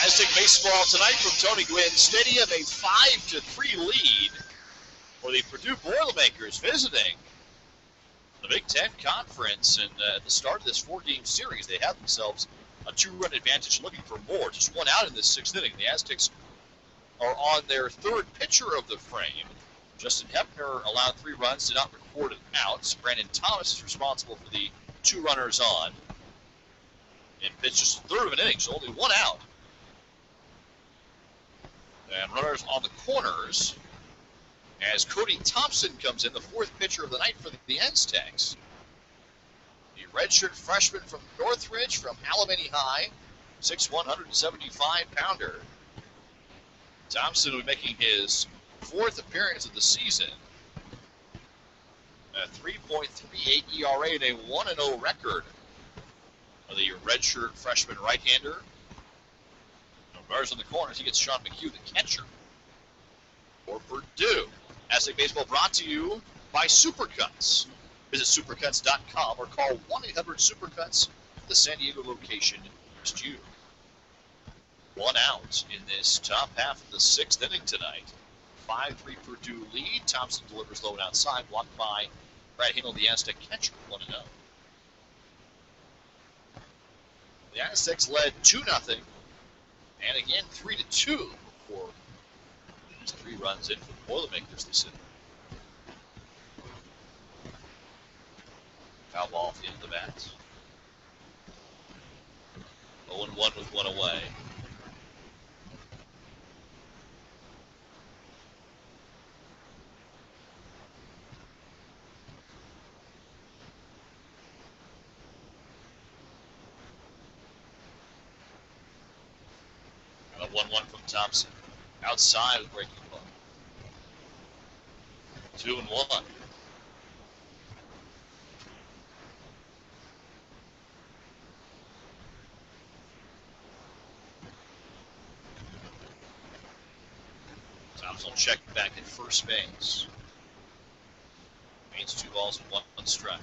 Aztec baseball tonight from Tony Gwynn Stadium, a 5-3 lead for the Perdue Boilermakers visiting the Big Ten Conference. And at the start of this 4-game series, they have themselves a 2-run advantage, looking for more. Just 1 out in this 6th inning. The Aztecs are on their 3rd pitcher of the frame. Justin Hepner allowed 3 runs, did not record an out. Brandon Thomas is responsible for the 2 runners on. And pitched just a 1/3 of an inning, so only 1 out. And runners on the corners as Cody Thompson comes in, the 4th pitcher of the night for the Aztecs. The redshirt freshman from Northridge from Alamany High, 6'1", 175-pounder. Thompson will be making his 4th appearance of the season. A 3.38 ERA and a 1-0 record for the redshirt freshman right-hander. Runners on the corners, he gets Sean McHugh, the catcher for Perdue. Aztec Baseball brought to you by Supercuts. Visit supercuts.com or call 1-800-SUPERCUTS, the San Diego location nearest you. 1 out in this top half of the 6th inning tonight. 5-3 Perdue lead. Thompson delivers low and outside, blocked by Brad Handel, the Aztec catcher, 1-0. The Aztecs led 2-0. And again, 3-2 before these 3 runs in for the Boilermakers this inning. Foul ball off the end of the bat. 0-1 with 1 away. And a 1-1 from Thompson. Outside with breaking ball. 2-1. Thompson will check back at first base. Means 2 balls and 1 strike.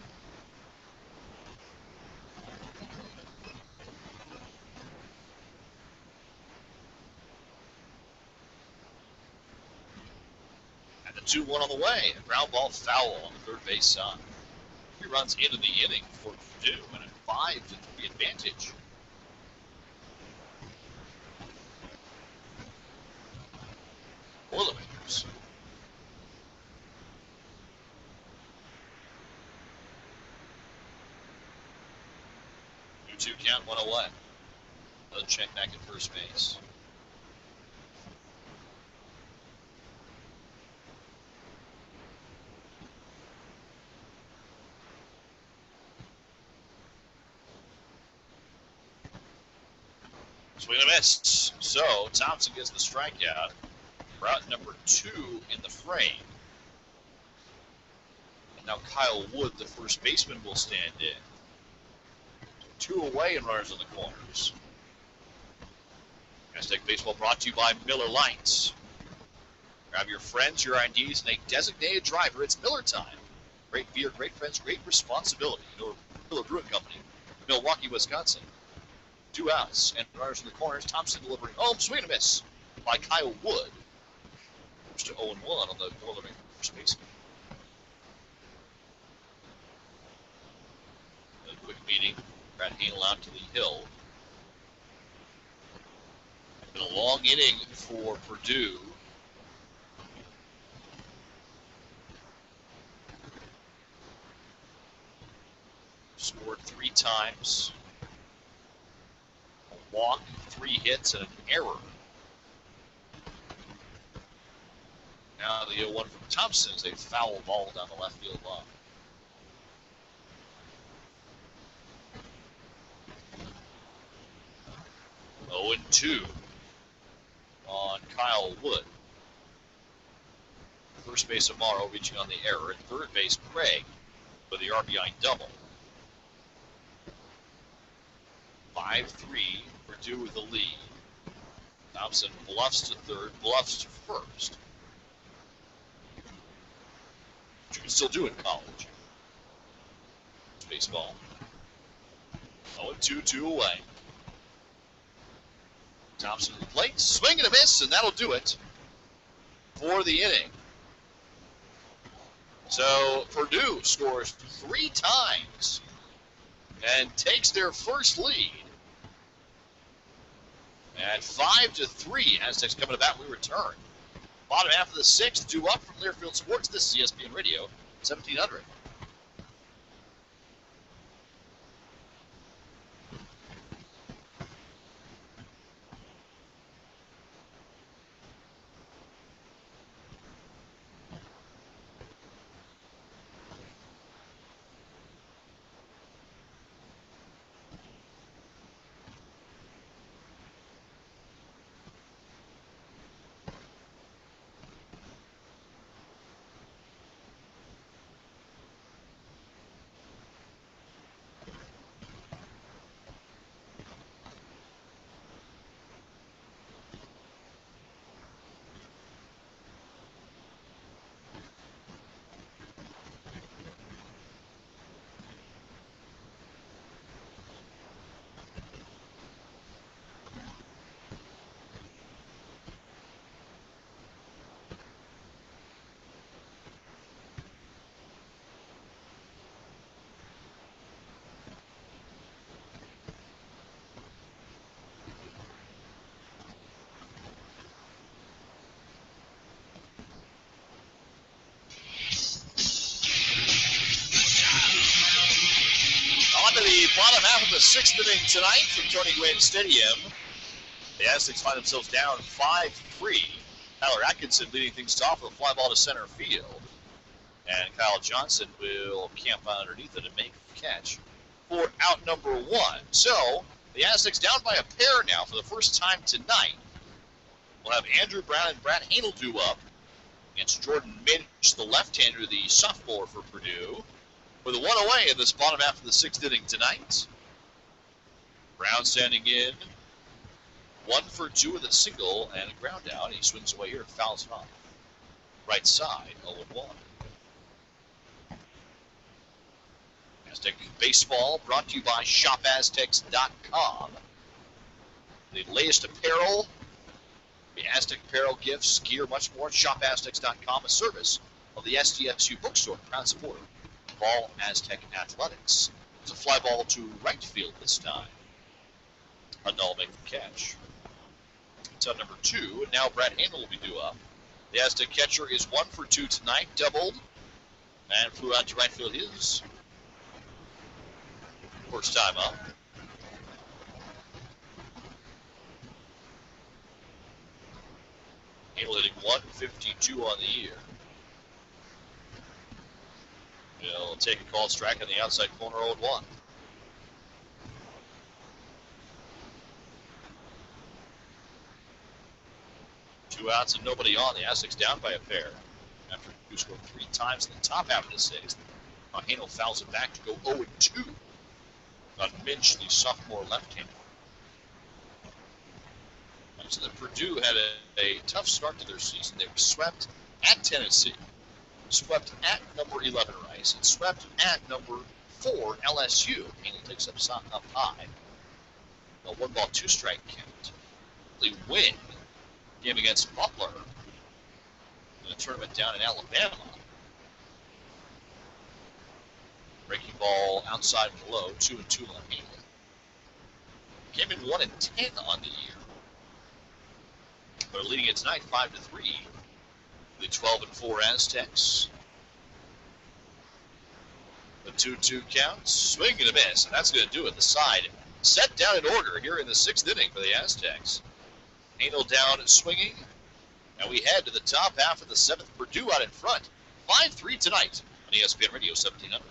And the 2-1 on the way. A ground ball foul on the third base side. 3 runs into the inning for Perdue and a 5-3 advantage. Boilermakers. 2-2 count, 1 away. Another check back at first base. Swing and a miss. So Thompson gets the strikeout. Route number 2 in the frame. And now Kyle Wood, the first baseman, will stand in. 2 away and runners in the corners. Aztec Baseball brought to you by Miller Lights. Grab your friends, your IDs, and a designated driver. It's Miller time. Great beer, great friends, great responsibility. Miller Brewing Company, Milwaukee, Wisconsin. 2 outs and runners in the corners. Thompson delivering home. Swing and a miss by Kyle Wood. Goes to 0-1 on the Boilermaker first baseman. A quick meeting. Brad Hanel out to the hill. Been a long inning for Perdue. Scored 3 times. A walk, 3 hits, and an error. Now the 0-1 from Thompson is a foul ball down the left field line. Oh, 0-2 on Kyle Wood. First base Amaro reaching on the error. At third base, Craig with the RBI double. 5-3, Perdue with the lead. Thompson bluffs to third, bluffs to first. Which you can still do in college. It's baseball. 0-2, 2 away. Thompson to the plate, swing and a miss, and that'll do it for the inning. So Perdue scores 3 times and takes their first lead. At 5-3, Aztecs coming to bat, we return. Bottom half of the 6th, due up from Learfield Sports. This is ESPN Radio, 1700. Bottom half of the 6th inning tonight from Tony Gwynn Stadium. The Aztecs find themselves down 5-3. Tyler Atkinson leading things off with a fly ball to center field. And Kyle Johnson will camp out underneath it and make the catch for out number 1. So the Aztecs down by a pair now for the first time tonight. We'll have Andrew Brown and Brad Hanel due up against Jordan Midge, the left-hander, the sophomore for Perdue. With a 1 away in this bottom half of the 6th inning tonight. Brown standing in. 1 for 2 with a single and a ground out. He swings away here and fouls off. right side, 0-1. Aztec Baseball brought to you by ShopAztecs.com. The latest apparel, the Aztec apparel, gifts, gear, much more. ShopAztecs.com, a service of the SDSU bookstore, proud supporter of all Aztec athletics. It's a fly ball to right field this time. Hunnell make the catch. It's on number 2, and now Brad Handel will be due up. The Aztec catcher is 1 for 2 tonight, doubled, and flew out to right field his first time up. Handel hitting 152 on the year. He'll take a called strike on the outside corner, 0-1. Two outs and nobody on. The Aztecs down by a pair after Perdue scored 3 times in the top half of the 6th. Handel fouls it back to go 0-2 on Minch, the sophomore left-hander. So that Perdue had a tough start to their season. They were swept at Tennessee, swept at number 11 Rice, and swept at number 4 LSU. Handel takes up high. A 1-ball, 2-strike count. They win game against Butler in a tournament down in Alabama. Breaking ball outside and low, 2-2 on Handel. Came in 1-10 on the year. They're leading it tonight 5-3. The 12-4 Aztecs. The 2-2 count, swing and a miss, and that's going to do it. The side set down in order here in the 6th inning for the Aztecs. Handel down and swinging, and we head to the top half of the 7th. Perdue out in front, 5-3 tonight on ESPN Radio 1700.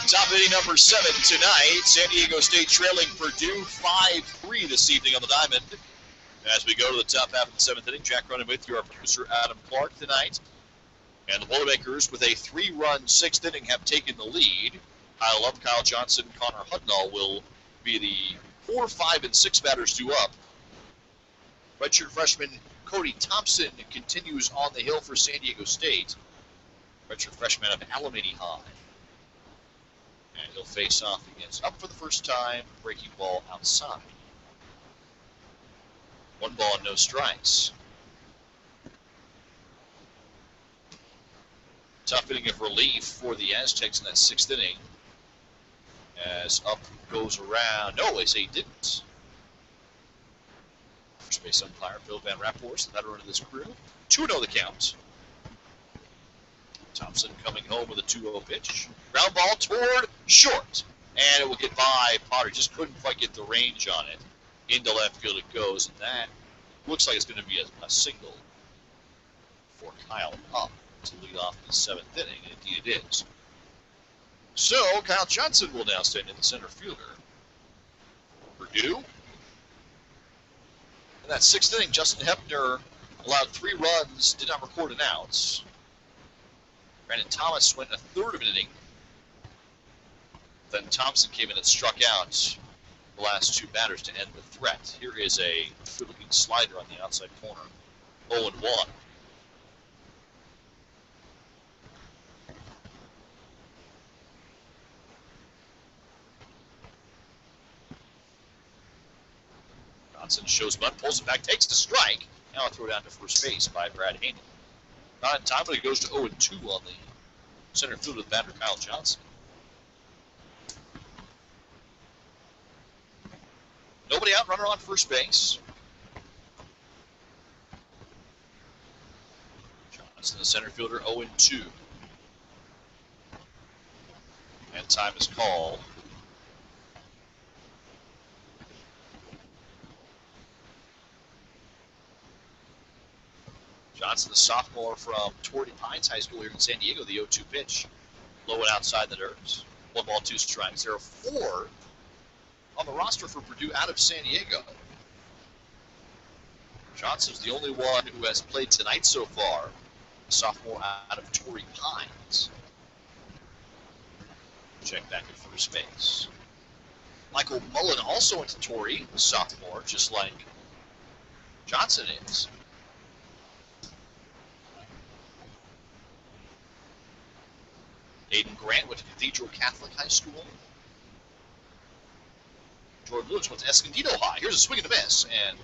Top inning number 7 tonight. San Diego State trailing Perdue 5-3 this evening on the diamond. As we go to the top half of the 7th inning, Jack running with you, our producer Adam Clark tonight. And the Boilermakers with a 3-run 6th inning have taken the lead. Kyle Love, Kyle Johnson, Connor Hudnall will be the 4, 5, and 6 batters due up. Redshirt freshman Cody Thompson continues on the hill for San Diego State. Redshirt freshman of Alameda High. And he'll face off against, up for the first time, breaking ball outside. 1 ball and no strikes. Tough inning of relief for the Aztecs in that 6th inning. As up goes around. No, they say he didn't. First base umpire Bill Van Rapport, the veteran of this crew. 2-0 the count. Thompson coming home with a 2-0 pitch. Ground ball toward short. And it will get by Potter. Just couldn't quite get the range on it. Into left field it goes. And that looks like it's going to be a single for Kyle up to lead off the 7th inning. And indeed it is. So Kyle Johnson will now stand in the center fielder. Perdue. In that 6th inning, Justin Hepner allowed 3 runs, did not record an out. Brandon Thomas went in a 3rd of an inning. Then Thompson came in and struck out the last 2 batters to end the threat. Here is a good-looking slider on the outside corner. 0-1. Johnson shows butt, pulls it back, takes the strike. Now a throw down to first base by Brad Haney. Not in time, but he goes to 0-2 on the center field with batter Kyle Johnson. Nobody out, runner on first base. Johnson, the center fielder, 0-2. And time is called. Johnson, the sophomore from Torrey Pines High School here in San Diego, the 0-2 pitch. Low and outside the dirt. 1 ball, 2 strikes. There are 4 on the roster for Perdue out of San Diego. Johnson's the only one who has played tonight so far. The sophomore out of Torrey Pines. Check back at first base. Michael Mullen also went to Torrey, the sophomore, just like Johnson is. Aiden Grant went to Cathedral Catholic High School. Jordan Lewis went to Escondido High. Here's a swing and a miss, and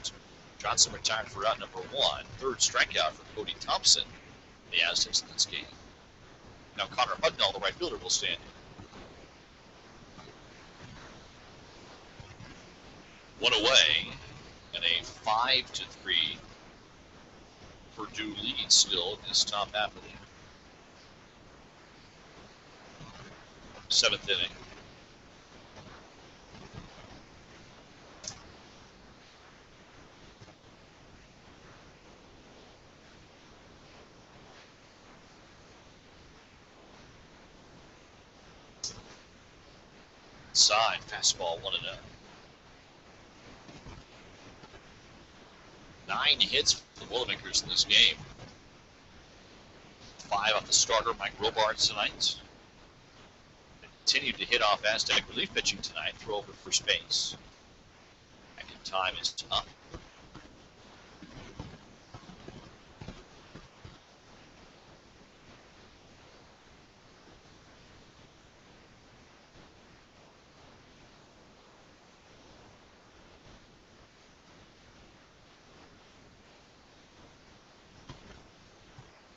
Johnson retired for out number 1. Third strikeout for Cody Thompson, the Aztecs in this game. Now Connor Hudnall, the right fielder, will stand in. 1 away, and a 5-3 Perdue lead still in this top half of the 7th inning. Inside, fastball 1-0. 9 hits for the Boilermakers in this game. 5 off the starter, Mike Robards, tonight. Continued to hit off Aztec relief pitching tonight. Throw over first base. Back in time is up.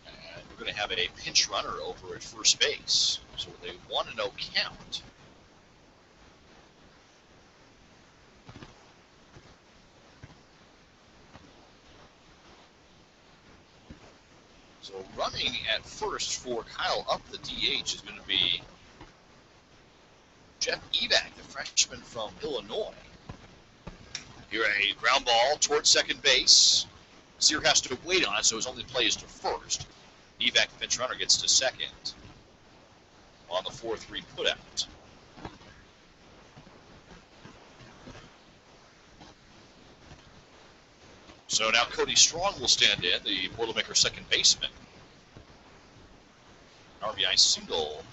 And we're going to have a pinch runner over at first base. So with a 1-0 count. So running at first for Kyle Up, the DH, is going to be Jeff Evac, the freshman from Illinois. Here a ground ball towards second base. Sear has to wait on it, so his only play is to first. Evac, the pinch runner, gets to second on the 4-3 putout. So now Cody Strong will stand in, the Boilermaker second baseman. An RBI single.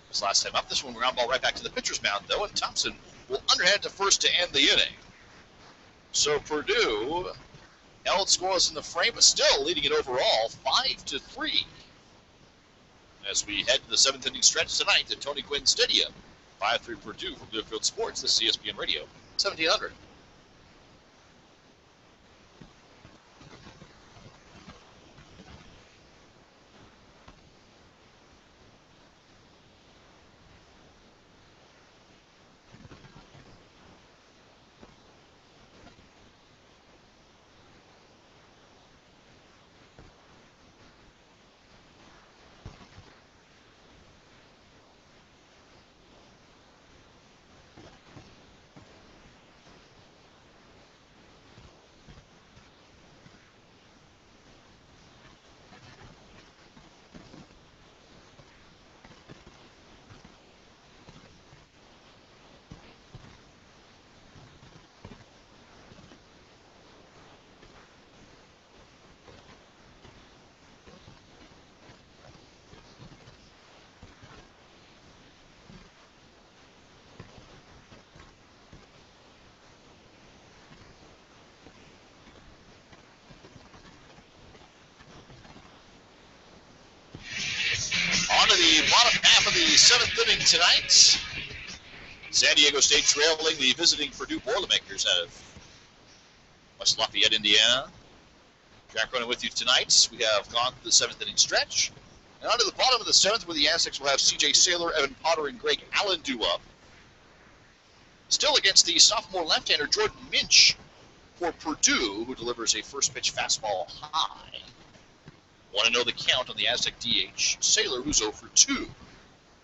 His last time up, this one ground ball right back to the pitcher's mound, though, and Thompson will underhand to first to end the inning. So Perdue held scoreless in the frame, but still leading it overall, 5-3. As we head to the 7th inning stretch tonight at Tony Gwynn Stadium. 5-3 Perdue from Bluefield Sports. This is ESPN Radio, 1700. the bottom half of the 7th inning tonight. San Diego State trailing the visiting Perdue Boilermakers out of West Lafayette, Indiana. Jack running with you tonight. We have gone through the 7th inning stretch. And on to the bottom of the 7th, where the Aztecs will have C.J. Saylor, Evan Potter, and Greg Allen due up. Still against the sophomore left-hander Jordan Minch for Perdue, who delivers a first pitch fastball high. Want to know the count on the Aztec DH Saylor, who's 0 for 2.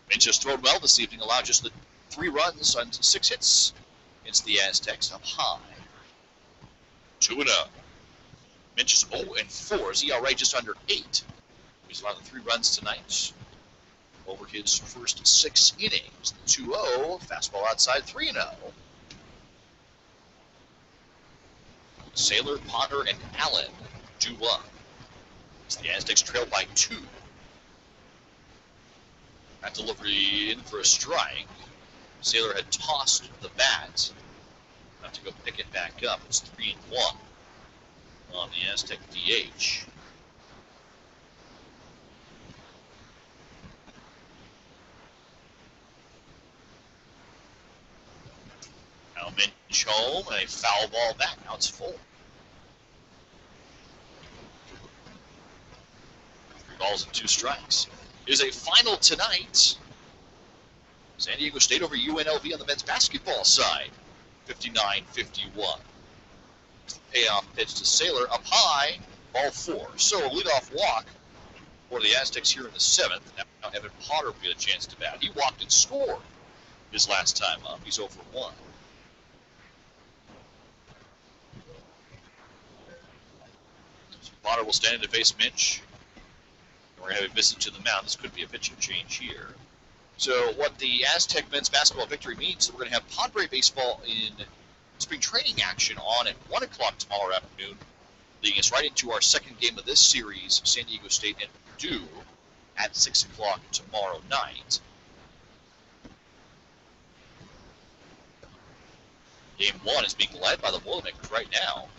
Minch has thrown well this evening, allowed just the 3 runs on 6 hits against the Aztecs up high. 2-0. Minch is 0 and 4. His ERA just under 8. He's allowed 3 runs tonight over his first 6 innings. The 2-0, fastball outside, 3-0. Saylor, Potter, and Allen due up. The Aztecs trail by 2. That delivery in for a strike. Saylor had tossed the bat. Have to go pick it back up. It's 3-1 on the Aztec DH. Now Minch home, and a foul ball back. Now it's full. 3 balls and 2 strikes. It is a final tonight. San Diego State over UNLV on the men's basketball side. 59-51. Payoff pitch to Saylor up high, ball 4. So a leadoff walk for the Aztecs here in the 7th. Now Evan Potter will get a chance to bat. He walked and scored his last time up. He's 0 for 1. So Potter will stand in to face Minch. We're going to have a visit to the mound. This could be a pitching change here. So what the Aztec men's basketball victory means is that we're going to have Padre baseball in spring training action on at 1 o'clock tomorrow afternoon, leading us right into our second game of this series, San Diego State and Perdue, at 6 o'clock tomorrow night. Game 1 is being led by the Boilermakers right now.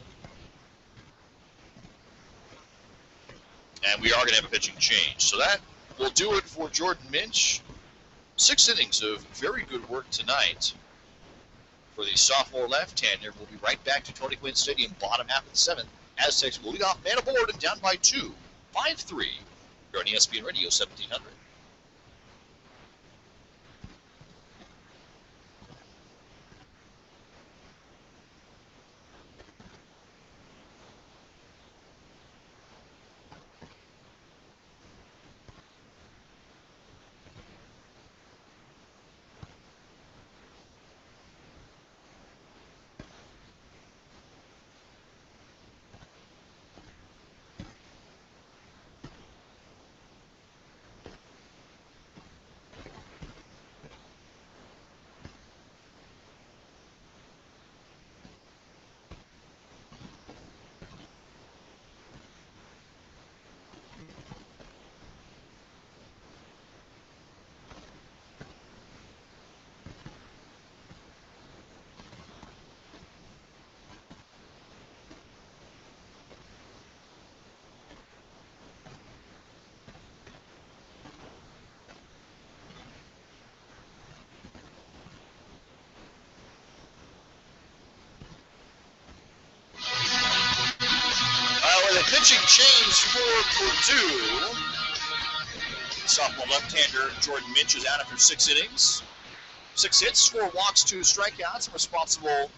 And we are going to have a pitching change. So that will do it for Jordan Minch. 6 innings of very good work tonight for the sophomore left-hander. We'll be right back to Tony Gwynn Stadium, bottom half of the 7th. Aztecs will lead off man aboard and down by 2, 5-3. Here on ESPN Radio 1700. Pitching change for Perdue. Sophomore left-hander Jordan Minch is out after 6 innings. 6 hits, 4 walks, 2 strikeouts. Responsible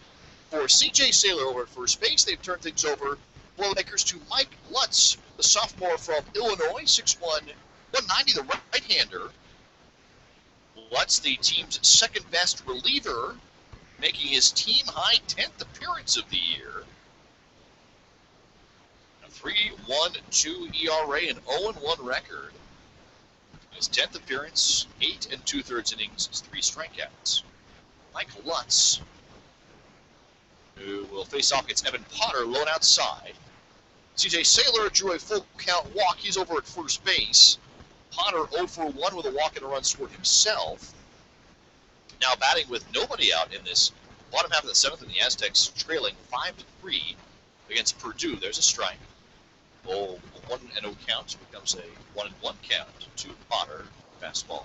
for C.J. Saylor over at first base. They've turned things over. Boilermakers to Mike Lutz, the sophomore from Illinois, 6'1", 190, the right-hander. Lutz, the team's second-best reliever, making his team-high 10th appearance of the year. 3.12 ERA and 0-1 record. His 10th appearance, 8 2/3 innings, 3 strikeouts. Mike Lutz, who will face off against Evan Potter, lone outside. C.J. Saylor drew a full count walk. He's over at first base. Potter 0 for 1 with a walk and a run scored himself. Now batting with nobody out in this bottom half of the 7th, and the Aztecs trailing 5-3 against Perdue. There's a strike. Oh, 1-0 count becomes a 1-1 count to Potter. Fastball.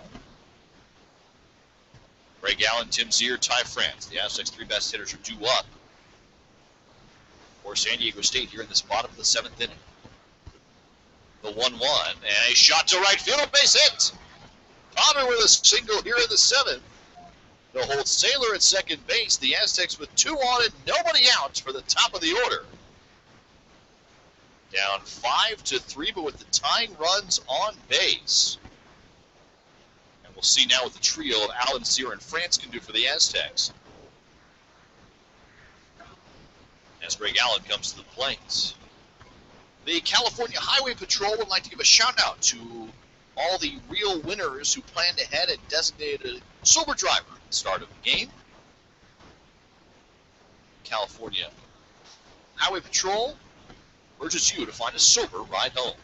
Greg Allen, Tim Zier, Ty France. The Aztecs' three best hitters are due up for San Diego State here in this bottom of the 7th inning. The 1-1, and a shot to right field, a base hit. Potter with a single here in the 7th. They'll hold Saylor at second base. The Aztecs with 2 on and nobody out for the top of the order. Down 5-3, but with the tying runs on base. And we'll see now what the trio of Allen, Zier, and France can do for the Aztecs. As Greg Allen comes to the plate. The California Highway Patrol would like to give a shout out to all the real winners who planned ahead and designated a sober driver at the start of the game. California Highway Patrol urges you to find a sober ride home.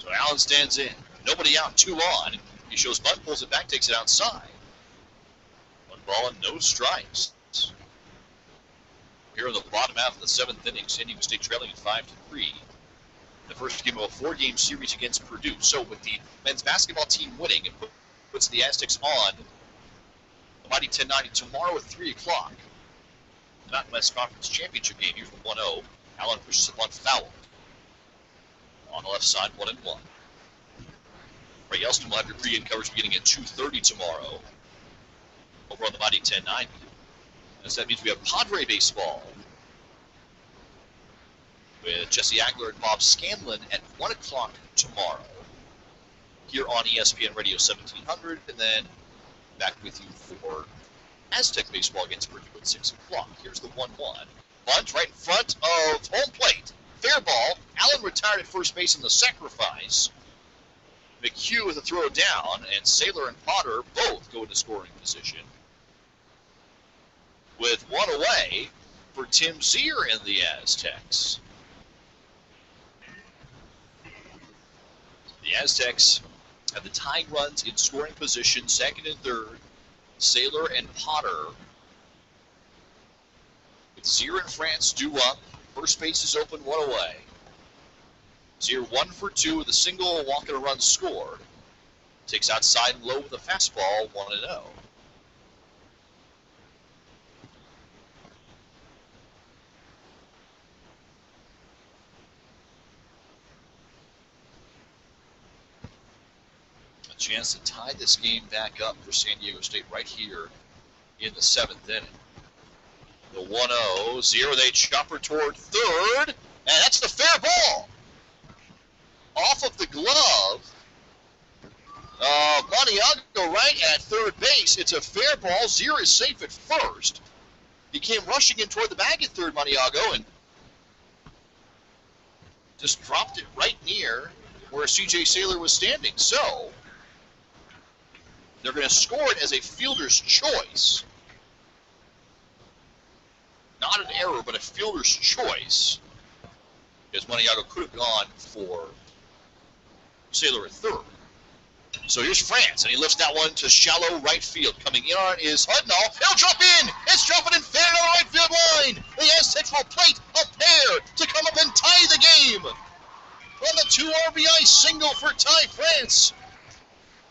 So Allen stands in. Nobody out, 2 on. He shows bunt, pulls it back, takes it outside. 1 ball and no strikes. Here in the bottom half of the 7th inning, San Diego State trailing at 5-3. The first game of a 4-game series against Perdue. So with the men's basketball team winning, it puts the Aztecs on the mighty 1090 tomorrow at 3 o'clock. Mountain West Conference Championship game. Here's the 1-0. Allen pushes it one foul. On the left side, 1-1. Ray Elston will have your pregame coverage beginning at 2:30 tomorrow over on the mighty 1090. So that means we have Padre baseball with Jesse Agler and Bob Scanlon at 1 o'clock tomorrow here on ESPN Radio 1700, and then back with you for Aztec baseball against Purdue at 6 o'clock. Here's the 1-1. Bunt right in front of home plate. Fair ball. Allen retired at first base in the sacrifice. McHugh with a throw down, and Saylor and Potter both go into scoring position. With 1 away for Tim Zier and the Aztecs. The Aztecs have the tying runs in scoring position, second and third. Saylor and Potter. With Zier and France due up, first base is open, 1 away. Zier 1 for 2 with a single, walk and a run scored. Takes outside and low with a fastball, 1-0. A chance to tie this game back up for San Diego State right here in the 7th inning. The 1-0, Zier, they chopper toward third, and that's the fair ball. Off of the glove. Maniago right at third base. It's a fair ball. Zier is safe at first. He came rushing in toward the bag at third, Maniago, and just dropped it right near where C.J. Saylor was standing. So they're going to score it as a fielder's choice. Not an error, but a fielder's choice. Because Maniago could have gone for Saylor at third. So here's France, and he lifts that one to shallow right field. Coming in on is Hudnall. It'll drop in. It's dropping in fair to the right field line. The Aztecs will plate a pair to come up and tie the game. On the 2 RBI single for Ty France.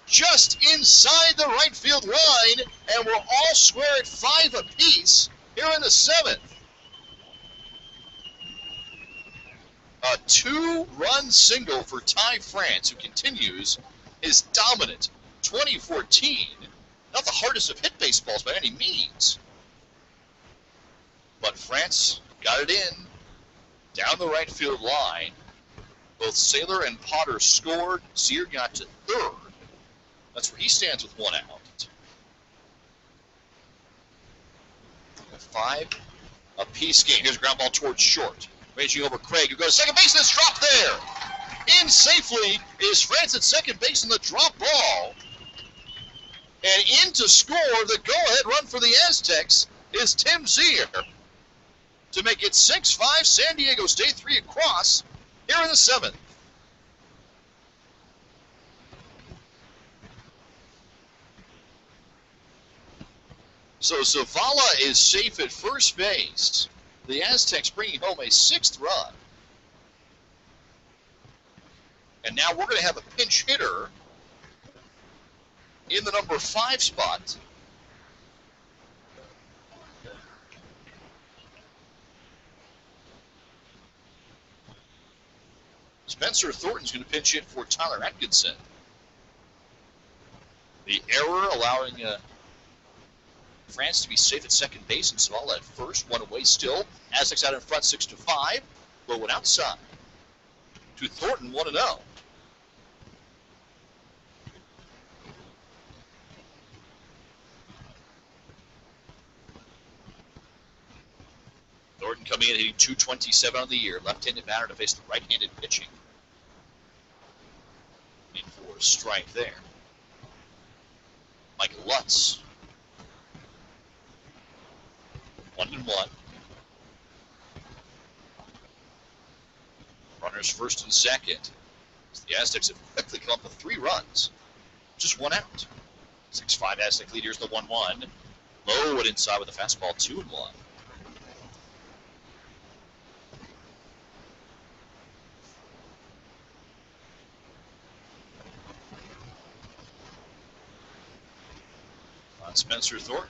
Just inside the right field line, and we're all square at 5 apiece here in the 7th. A 2-run single for Ty France, who continues his dominant 2014. Not the hardest of hit baseballs by any means. But France got it in down the right field line. Both Saylor and Potter scored. Zier got to third. That's where he stands with 1 out. A 5 apiece game. Here's a ground ball towards short. Ranging over Craig, who goes to second base, and it's dropped there. In safely is France at second base in the drop ball. And in to score the go-ahead run for the Aztecs is Tim Zier to make it 6-5, San Diego State 3 across here in the 7th. So Zavala is safe at first base. The Aztecs bringing home a 6th run. And now we're going to have a pinch hitter in the number 5 spot. Spencer Thornton's going to pinch hit for Tyler Atkinson. The error allowing France to be safe at second base, and Zavala at first, 1 away still. Aztecs out in front, 6-5. Low one outside to Thornton, 1-0. Thornton coming in hitting .227 on the year. Left-handed batter to face the right-handed pitching. In for a strike there. Mike Lutz. 1-1. Runners first and second. The Aztecs have quickly come up with 3 runs. Just 1 out. 6-5 Aztec lead. Here's the 1-1. Low and inside with a fastball, 2-1. On Spencer Thornton.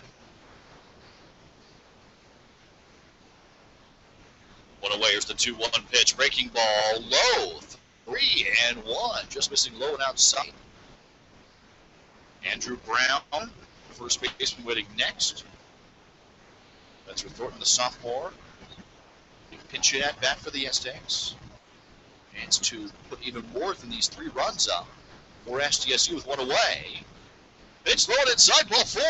1 away. Here's the 2-1 pitch. Breaking ball low. 3-1. Just missing low and outside. Andrew Brown, first baseman, waiting next. Spencer Thornton, the sophomore. Pinch hit at bat for the Aztecs. Chance to put even more than these 3 runs up for SDSU with 1 away. Pitch low and inside, ball 4.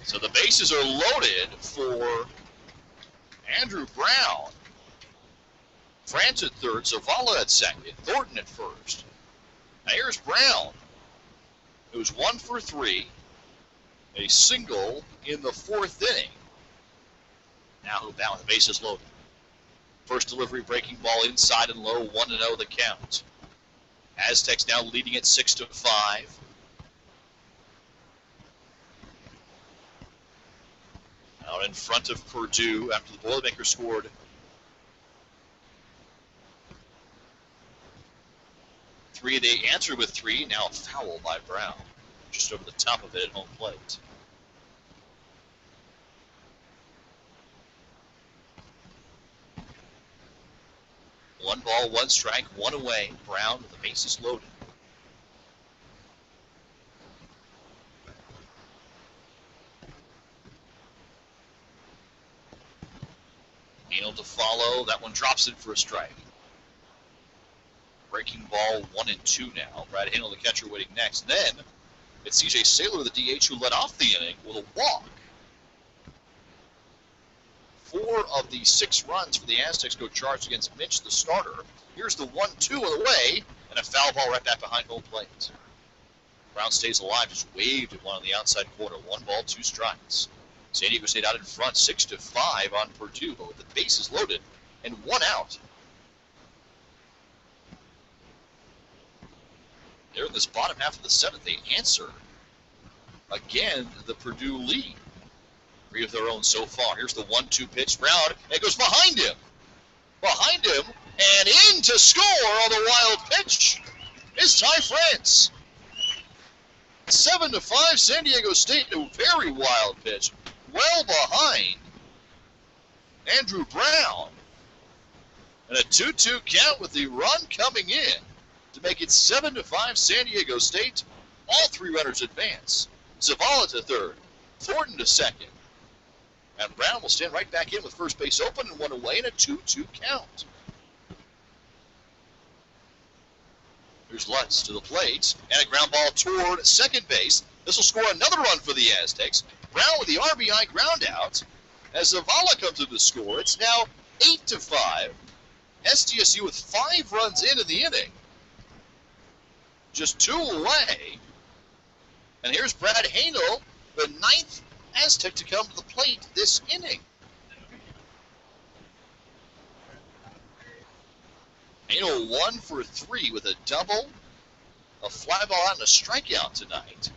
So the bases are loaded for Andrew Brown. France at third, Zavala at second, Thornton at first. Now here's Brown, who's 1 for 3, a single in the 4th inning. Now he'll down, the bases loaded. First delivery, breaking ball inside and low, 1-0 the count. Aztecs now leading at 6-5. Out in front of Perdue after the Boilermaker scored. They answered with 3. Now a foul by Brown. Just over the top of it at home plate. One ball, 1 strike, 1 away. Brown with the bases loaded. Neal to follow. That one drops in for a strike. Breaking ball 1-2 now. Brad Hanel, the catcher, waiting next. And then it's C.J. Saylor, the DH, who led off the inning with a walk. 4 of the 6 runs for the Aztecs go charged against Mitch, the starter. Here's the 1-2 on the way, and a foul ball right back behind home plate. Brown stays alive, just waved at one on the outside corner. 1 ball, 2 strikes. San Diego State out in front, 6-5 on Perdue, but with the bases loaded and 1 out. There in this bottom half of the 7th, they answer again the Perdue lead. 3 of their own so far. Here's the 1-2 pitch. Brown, and it goes behind him. Behind him, and in to score on the wild pitch is Ty France. 7-5 San Diego State, a very wild pitch. Well behind Andrew Brown. And a 2-2 count with the run coming in to make it 7-5 San Diego State. All 3 runners advance. Zavala to third, Thornton to second. And Brown will stand right back in with first base open and 1 away in a 2-2 count. Here's Lutz to the plate, and a ground ball toward second base. This will score another run for the Aztecs. Brown with the RBI ground out. As Zavala comes to the score, it's now 8-5. SDSU with 5 runs into the inning. Just 2 away. And here's Brad Hanel, the 9th Aztec to come to the plate this inning. Ano 1 for 3 with a double, a fly ball out, and a strikeout tonight.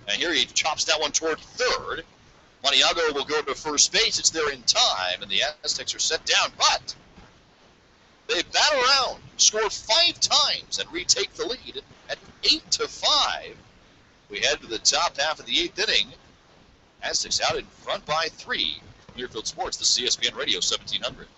And here he chops that one toward third. Maniago will go to first base. It's there in time, and the Aztecs are set down. But they bat around, score 5 times, and retake the lead at 8-5. We head to the top half of the 8th inning. Aztecs out in front by 3. Clearfield Sports, the CSPN Radio 1700.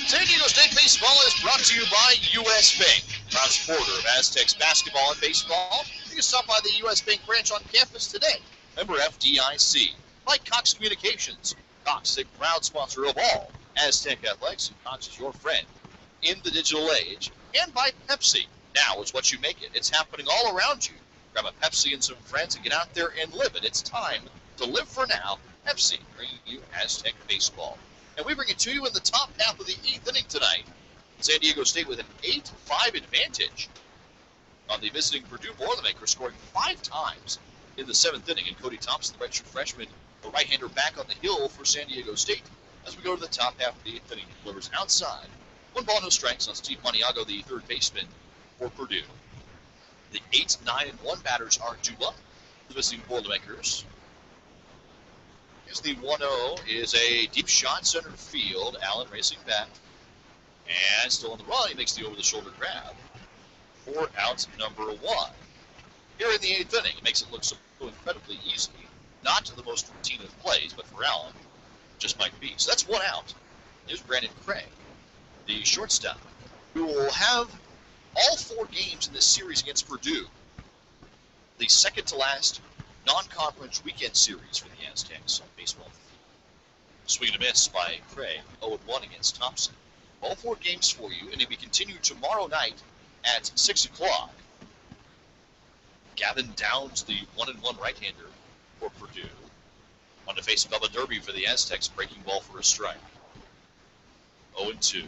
San Diego State Baseball is brought to you by U.S. Bank, proud supporter of Aztecs basketball and baseball. You can stop by the U.S. Bank branch on campus today. Member FDIC. By Cox Communications. Cox is a proud sponsor of all Aztec athletics, and Cox is your friend in the digital age. And by Pepsi. Now is what you make it. It's happening all around you. Grab a Pepsi and some friends and get out there and live it. It's time to live for now. Pepsi, bringing you Aztec baseball. And we bring it to you in the top half of the 8th inning tonight. San Diego State with an 8-5 advantage on the visiting Perdue Boilermakers, scoring 5 times in the 7th inning. And Cody Thompson, the redshirt freshman, the right-hander, back on the hill for San Diego State as we go to the top half of the 8th inning. He delivers outside. 1 ball, no strikes on Steve Maniago, the third baseman for Perdue. The 8, 9, and 1 batters are due up. The visiting Boilermakers. Here's the 1-0 is a deep shot center field. Allen racing back. And still on the run, he makes the over-the-shoulder grab. 4 out, number 1. Here in the 8th inning, it makes it look so incredibly easy. Not the most routine of plays, but for Allen, just might be. So that's 1 out. Here's Brandon Craig, the shortstop, who will have all 4 games in this series against Perdue. The second to last non-conference weekend series for the Aztecs on baseball. Swing and a miss by Craig. 0-1 against Thompson. All 4 games for you, and it will be continued tomorrow night at 6 o'clock. Gavin Downs, the 1-1 right-hander for Perdue. On to face Bubba Derby for the Aztecs, breaking ball for a strike. 0-2.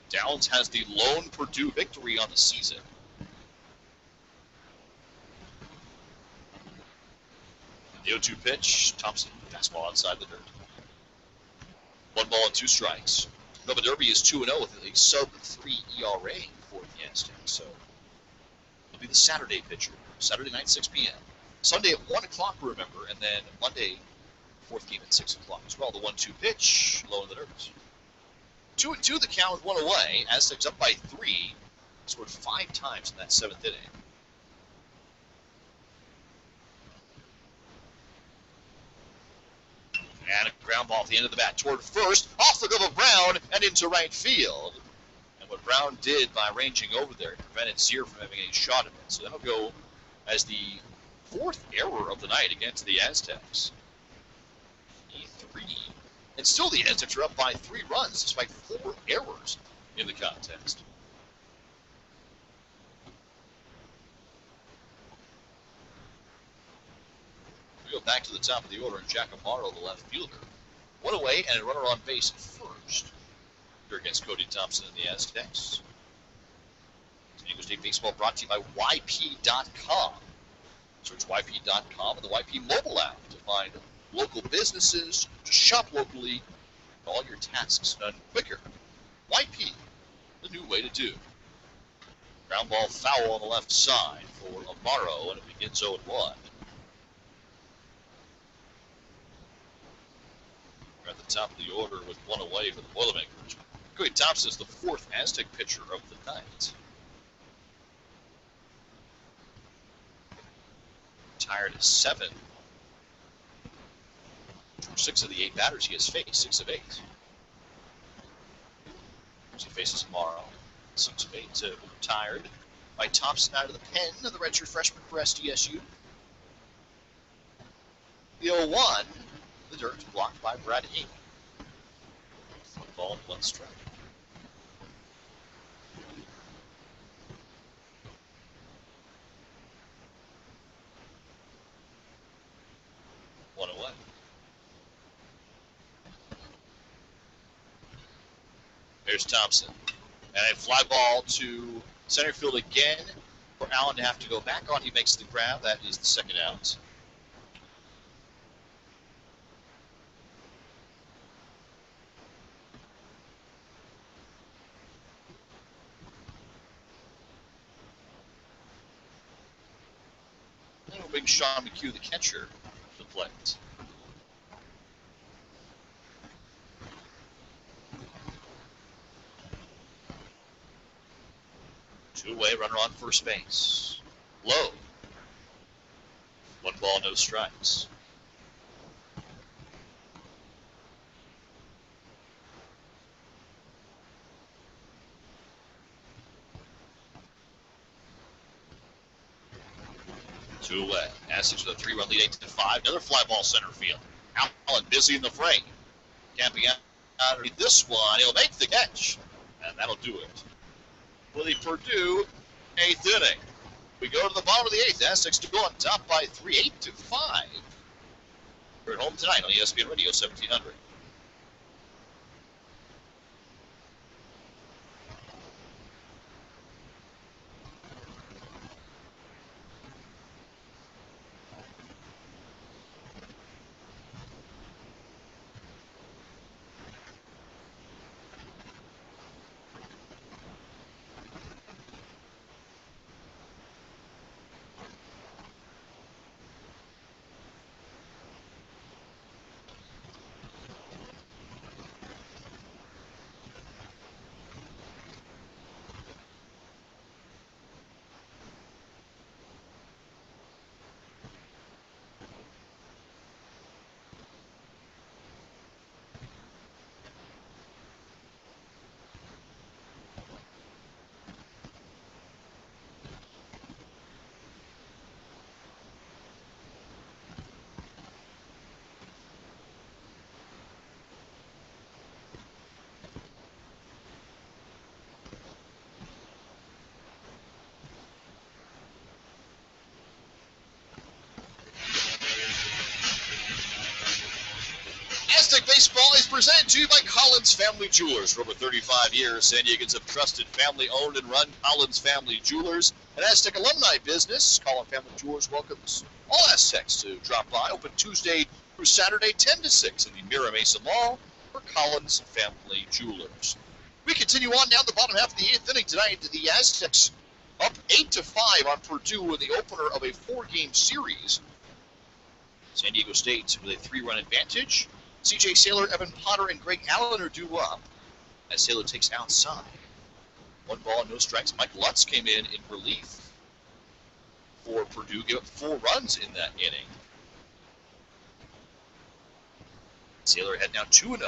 Downs has the lone Perdue victory on the season. The 0-2 pitch, Thompson, fastball outside the dirt. 1 ball and 2 strikes. Bubba Derby is 2-0 with a sub-3 ERA for the Aztecs, so it'll be the Saturday pitcher. Saturday night, 6 p.m. Sunday at 1 o'clock, remember, and then Monday, 4th game at 6 o'clock as well. The 1-2 pitch, low in the dirt. 2-2 the count with 1 away. Aztecs up by 3. Scored 5 times in that 7th inning. And a ground ball at the end of the bat toward first, off the glove of Brown, and into right field. And what Brown did by ranging over there prevented Zier from having a shot at it. So that'll go as the 4th error of the night against the Aztecs. E3. And still the Aztecs are up by 3 runs despite 4 errors in the contest. We go back to the top of the order, and Jack Amaro, the left fielder. 1 away and a runner on base at first. Here against Cody Thompson and the Aztecs. San Diego State Baseball brought to you by YP.com. Search YP.com and the YP mobile app to find local businesses, to shop locally, and all your tasks done quicker. YP, the new way to do. Ground ball foul on the left side for Amaro, and it begins 0-1. They're at the top of the order with one away for the Boilermakers. Cody Thompson is the fourth Aztec pitcher of the night. Retired at 7. 6 of the 8 batters he has faced, 6 of 8. As he faces tomorrow, 6 of 8 retired by Thompson out of the pen of the redshirt freshman for SDSU. The 0-1, the dirt blocked by Brad Ing. 1 ball and 1 strike. One away. Here's Thompson. And a fly ball to center field again for Allen to have to go back on. He makes the grab. That is the second out. And we'll bring Sean McHugh, the catcher, to the plate. Two-away, runner on first base. Low. 1 ball, no strikes. Two away. Aztecs with a 3-run lead, 8-5. Another fly ball center field. Allen busy in the frame. Camping out underneath this one. He'll make the catch. And that'll do it. For the Perdue 8th inning. We go to the bottom of the 8th. Aztecs to go on top by 3, 8-5. We're at home tonight on ESPN Radio 1700. Aztec Baseball is presented to you by Collins Family Jewelers. For over 35 years, San Diegans have trusted family-owned and run Collins Family Jewelers, an Aztec alumni business. Collins Family Jewelers welcomes all Aztecs to drop by. Open Tuesday through Saturday, 10 to 6 in the Mira Mesa Mall for Collins Family Jewelers. We continue on now the bottom half of the 8th inning tonight. The Aztecs up 8-5 on Perdue in the opener of a 4-game series. San Diego State with a 3-run advantage. C.J. Saylor, Evan Potter, and Greg Allen are due up as Saylor takes outside. 1 ball, no strikes. Mike Lutz came in relief for Perdue, gave up 4 runs in that inning. Saylor had now 2-0.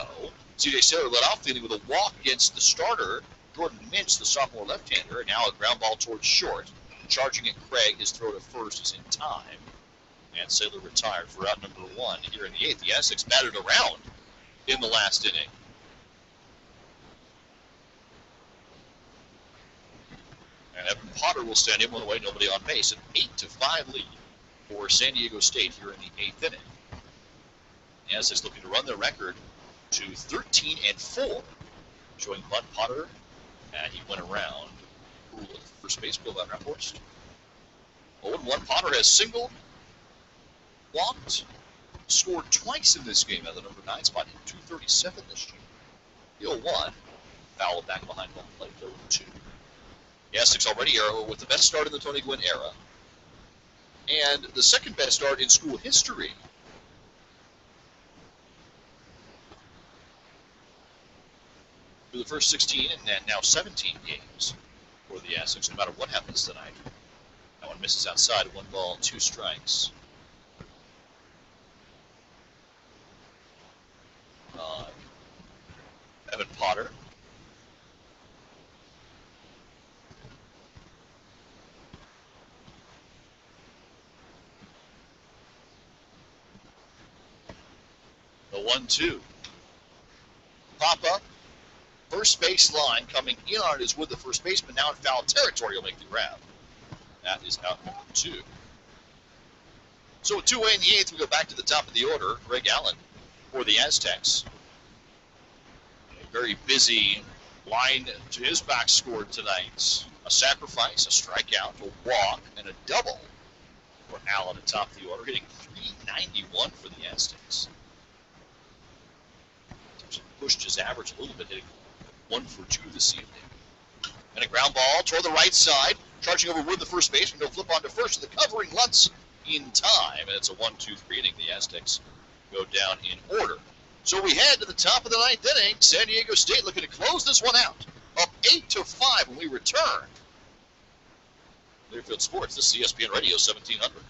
C.J. Saylor led off the inning with a walk against the starter, Jordan Minch, the sophomore left-hander, and now a ground ball towards short. Charging at Craig, his throw to first is in time. And Saylor retired for out number 1 here in the 8th. The Aztecs batted around in the last inning. And Evan Potter will stand in 1 away, nobody on base. An 8-5 lead for San Diego State here in the 8th inning. The Aztecs looking to run their record to 13-4. Showing Bud Potter, and he went around. First base, Bill Van Raphorst. 0-1. Potter has singled, walked, scored twice in this game at the number 9 spot in 237 this year. The 0-1, foul back behind home plate, 0-2. The Aztecs already are with the best start in the Tony Gwynn era, and the second best start in school history. through the first 16 and now 17 games for the Aztecs, no matter what happens tonight. That one misses outside, 1 ball, 2 strikes. Evan Potter. The 1-2. Pop up. First base line coming in on it is Wood, the first baseman. Now in foul territory, will make the grab. That is out number 2. So with 2 away in the 8th, we go back to the top of the order. Greg Allen for the Aztecs. A very busy line to his back score tonight. A sacrifice, a strikeout, a walk, and a double for Allen at top of the order, hitting .391 for the Aztecs. Pushed his average a little bit, hitting 1 for 2 this evening. And a ground ball toward the right side, charging over Wood, the first baseman. He'll flip onto first. The covering Lutz in time, and it's a 1-2-3 inning. The Aztecs go down in order. So we head to the top of the 9th inning. San Diego State looking to close this one out, up 8-5 when we return. Learfield Sports, this is ESPN Radio 1700.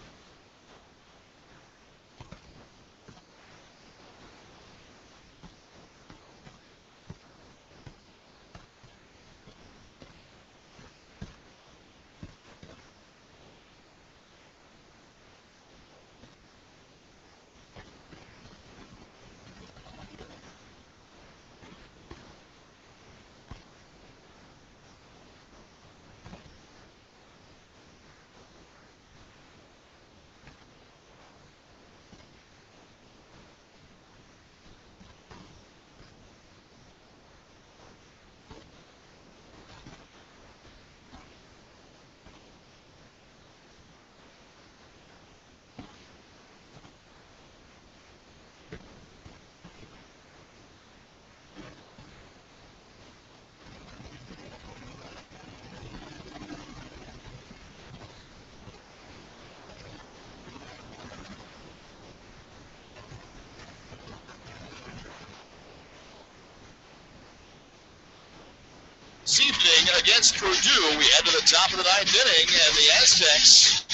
This evening against Perdue, we head to the top of the 9th inning, and the Aztecs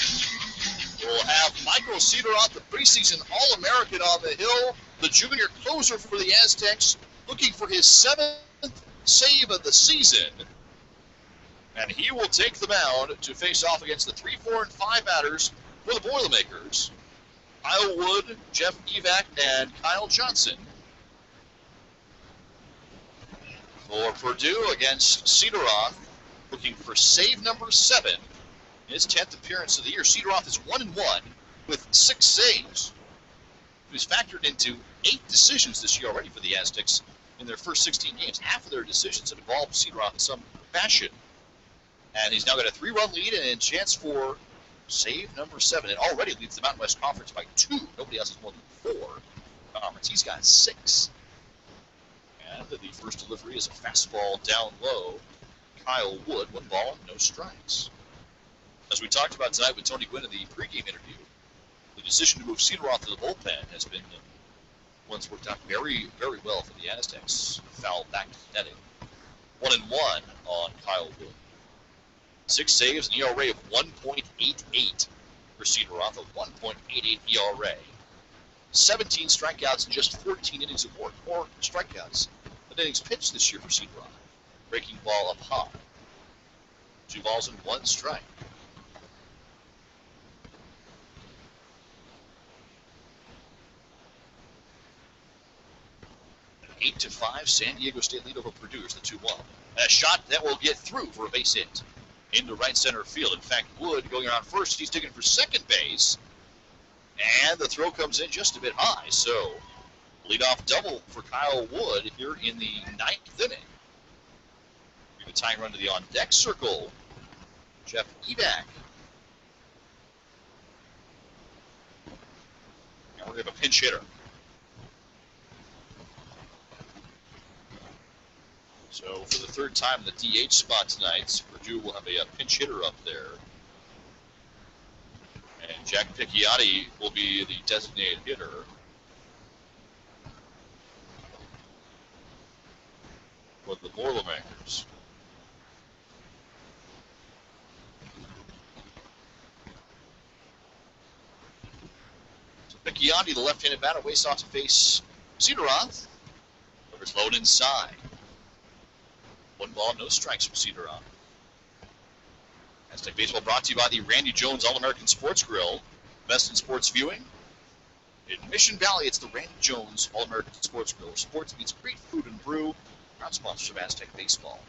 will have Michael Cederoth, the preseason All-American, on the hill, the junior closer for the Aztecs, looking for his 7th save of the season. And he will take the mound to face off against the 3, 4, and 5 batters for the Boilermakers. Kyle Wood, Jeff Evac, and Kyle Johnson. For Perdue against Cederoth, looking for save number 7, his 10th appearance of the year. Cederoth is 1-1 with 6 saves. He's factored into 8 decisions this year already for the Aztecs in their first 16 games. Half of their decisions have involved Cederoth in some fashion. And he's now got a 3-run lead and a chance for save number 7. And already leads the Mountain West Conference by 2. Nobody else has more than 4 conference. He's got 6. And the first delivery is a fastball down low. Kyle Wood, 1 ball, no strikes. As we talked about tonight with Tony Gwynn in the pregame interview, the decision to move Cederoth to the bullpen has been one's worked out very, very well for the Aztecs. Foul back to netting. 1-1 on Kyle Wood. 6 saves, an ERA of 1.88 for Cederoth, a 1.88 ERA. 17 strikeouts in just 14 innings of work, or strikeouts in innings pitched this year for Cederoth. Breaking ball up high. 2 balls and 1 strike. An 8-5 San Diego State lead over Perdue is the 2-1. A shot that will get through for a base hit into right center field. In fact, Wood going around first. He's digging for second base. And the throw comes in just a bit high. So, leadoff double for Kyle Wood here in the 9th inning. A tying run to the on-deck circle. Jeff Evac. Now we're going to have a pinch hitter. So for the 3rd time in the DH spot tonight, Perdue will have a pinch hitter up there. And Jack Picchiotti will be the designated hitter. for the Boilermakers. So Picchiotti, the left-handed batter, waits off to face Cedar-Roth. Numbers low inside. 1 ball, no strikes from Cedar-Roth. Aztec Baseball brought to you by the Randy Jones All-American Sports Grill. Best in sports viewing. In Mission Valley, it's the Randy Jones All-American Sports Grill, where sports meets great food and brew. Proud sponsors of Aztec Baseball.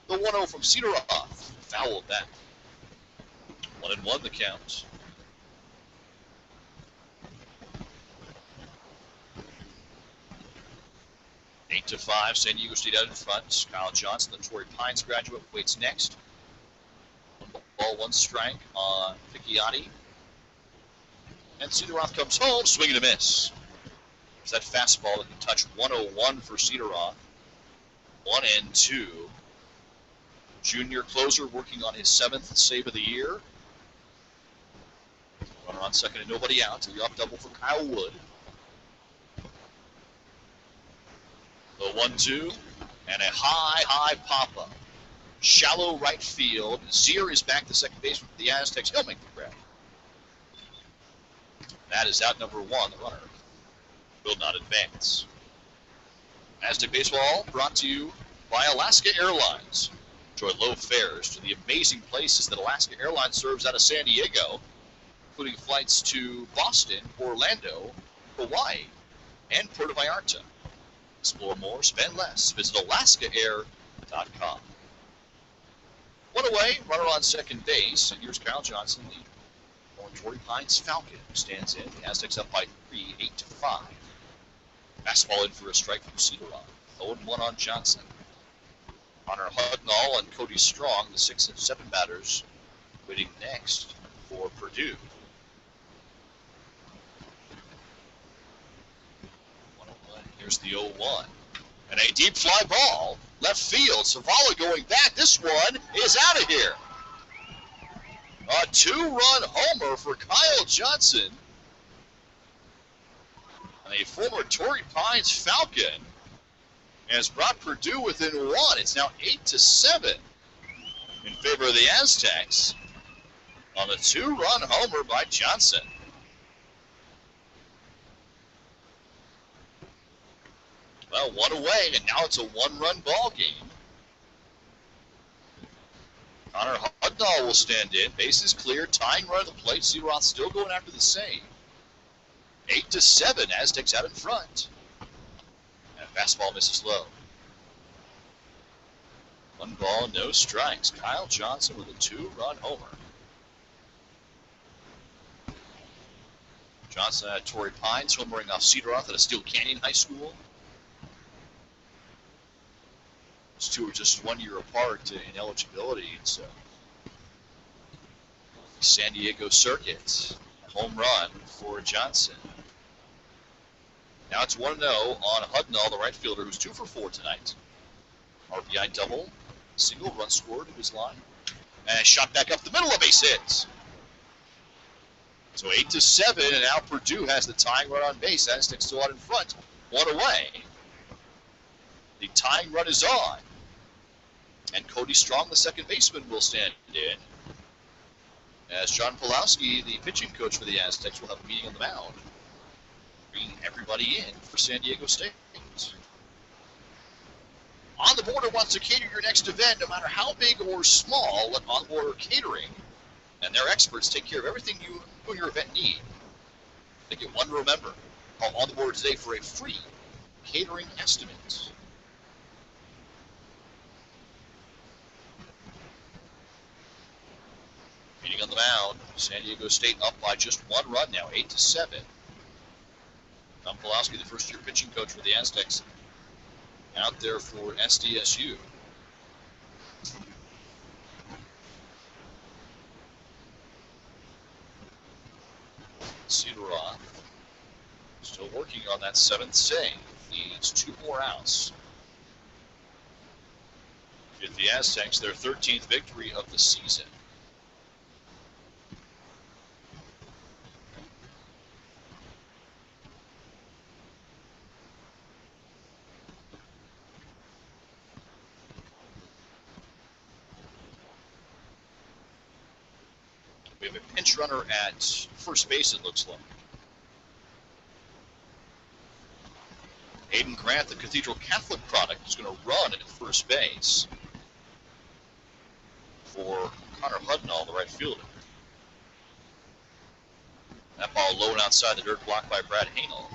The 1-0 from Cedar-Roth. Foul back. 1-1 the count. Eight to 5, San Diego State out in front. Kyle Johnson, the Torrey Pines graduate, waits next. 1 ball, 1 strike on Picchiotti. And Cedar-Roth comes home, swing and a miss. There's that fastball that can touch 101 for Cedar-Roth. 1-2. Junior closer working on his 7th save of the year. Runner on second and nobody out. Leadoff double for Kyle Wood. The 1-2 and a high pop-up. Shallow right field. Zier is back to second base for the Aztecs. He'll make the grab. That is out number 1. The runner will not advance. Aztec Baseball brought to you by Alaska Airlines. Enjoy low fares to the amazing places that Alaska Airlines serves out of San Diego, including flights to Boston, Orlando, Hawaii, and Puerto Vallarta. Explore more, spend less. Visit alaskaair.com. 1 away, runner on second base, and here's Kyle Johnson, the Torrey Pines Falcon, who stands in. The Aztecs up by 3, 8 to 5. Fastball in for a strike from Cedar-Roth. 0-1 on Johnson. Connor Hudnall and Cody Strong, the 6 and 7 batters, waiting next for Perdue. 1-1. Here's the 0-1. And a deep fly ball. Left field. Savala going back. This one is out of here. A 2-run homer for Kyle Johnson. And a former Torrey Pines Falcon has brought Perdue within 1. It's now 8 to 7 in favor of the Aztecs on the 2-run homer by Johnson. Well, 1 away, and now it's a 1-run ball game. Connor Hudnall will stand in. Bases clear. Tying run at the plate. Cedar-Roth still going after the save. 8 to 7. Aztecs out in front. And fastball misses low. 1 ball, no strikes. Kyle Johnson with a 2-run homer. Johnson at Torrey Pines, homering off Cedar-Roth at a Steel Canyon High School. Those two are just 1 year apart in eligibility. So, San Diego circuit, home run for Johnson. Now it's 1-0 on Hudnall, the right fielder, who's 2 for 4 tonight. RBI double, single run scored to his line, and shot back up the middle, a base hit. So 8 to 7, and now Perdue has the tying run on base. Aztecs still out in front, 1 away. The tying run is on, and Cody Strong, the second baseman, will stand in. As John Pulowski, the pitching coach for the Aztecs, will have a meeting on the mound, bringing everybody in for San Diego State. On the Border wants to cater your next event, no matter how big or small. Let On the Border Catering and their experts take care of everything you and your event need. Make it one to remember. Call On the Border today for a free catering estimate. Meeting on the mound, San Diego State up by just 1 run now, 8 to 7. Tom Pulowski, the first-year pitching coach for the Aztecs, out there for SDSU. Cedar-Roth still working on that 7th save. Needs 2 more outs. Give the Aztecs their 13th victory of the season. We have a pinch runner at first base, it looks like. Aiden Grant, the Cathedral Catholic product, is going to run at first base for Connor Hudnall, the right fielder. That ball low and outside the dirt, blocked by Brad Hanel.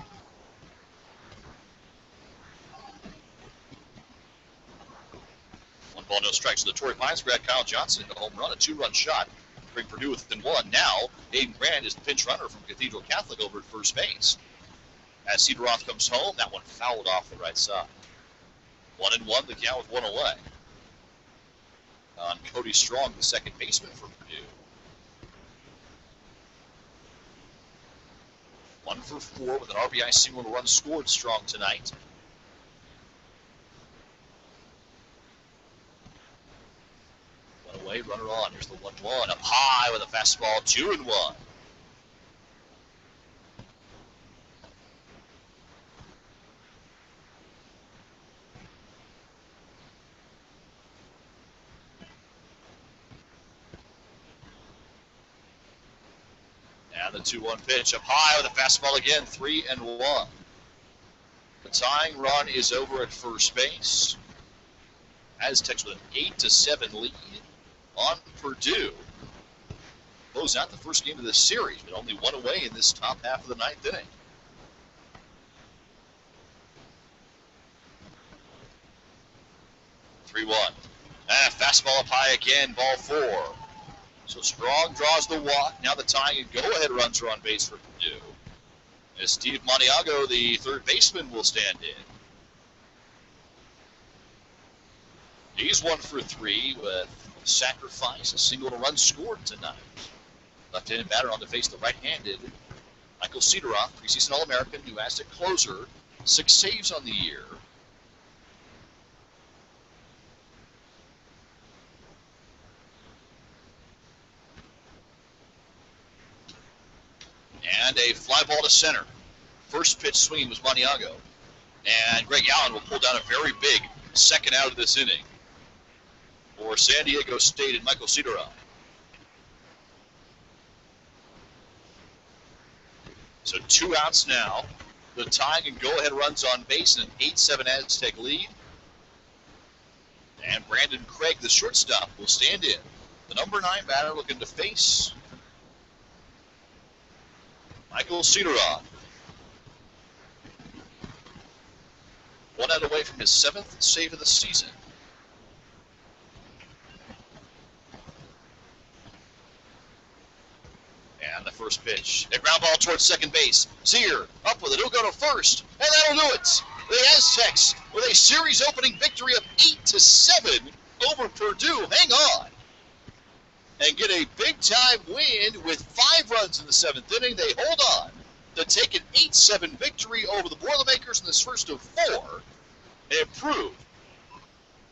One ball, no strikes. So the Torrey Pines grad Kyle Johnson hit a home run, a 2-run shot. Bring Perdue within one. Now, Aiden Grant is the pinch runner from Cathedral Catholic over at first base. As Cedar-Roth comes home, that one fouled off the right side. 1-1, the count with one away. On Cody Strong, the second baseman for Perdue. 1 for 4 with an RBI single and a run scored. Strong tonight. One away, runner on. Here's the 1-1. Up high with a fastball, 2-1. And the 2-1 pitch up high with a fastball again, 3-1. The tying run is over at first base. Aztecs with an 8-7 lead on Perdue. Close out the first game of this series, but only one away in this top half of the ninth inning. Fastball up high again, ball 4. So Strong draws the walk. Now the tying and go-ahead runs are on base for Perdue. As Steve Maniago, the third baseman, will stand in. He's 1 for 3 with sacrifice, a single and a run scored tonight. Left-handed batter on to face the right-handed Michael Cedar-Roth, preseason All-American, new Aztec closer, 6 saves on the year. And a fly ball to center. First pitch swing was Maniago. And Greg Allen will pull down a very big second out of this inning for San Diego State and Michael Cedar-Roth. So 2 outs now. The tying and go-ahead runs on base and an 8-7 Aztec lead. And Brandon Craig, the shortstop, will stand in. The number 9 batter looking to face Michael Cedar-Roth. 1 out away from his 7th save of the season. And the first pitch. A ground ball towards second base. Sear up with it. He'll go to first. And that'll do it. The Aztecs with a series opening victory of 8-7 over Perdue. Hang on. And get a big-time win with 5 runs in the 7th inning. They hold on to take an 8-7 victory over the Boilermakers in this first of 4 and improve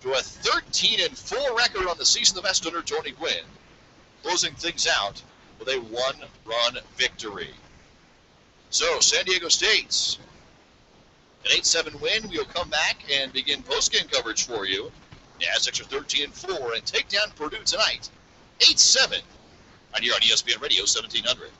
to a 13-4 record on the season, the best under Tony Gwynn, closing things out with a 1-run victory. So, San Diego State's an 8-7 win. We'll come back and begin post-game coverage for you. The Aztecs are 13-4 and take down Perdue tonight. 8-7 right here on ESPN Radio 1700.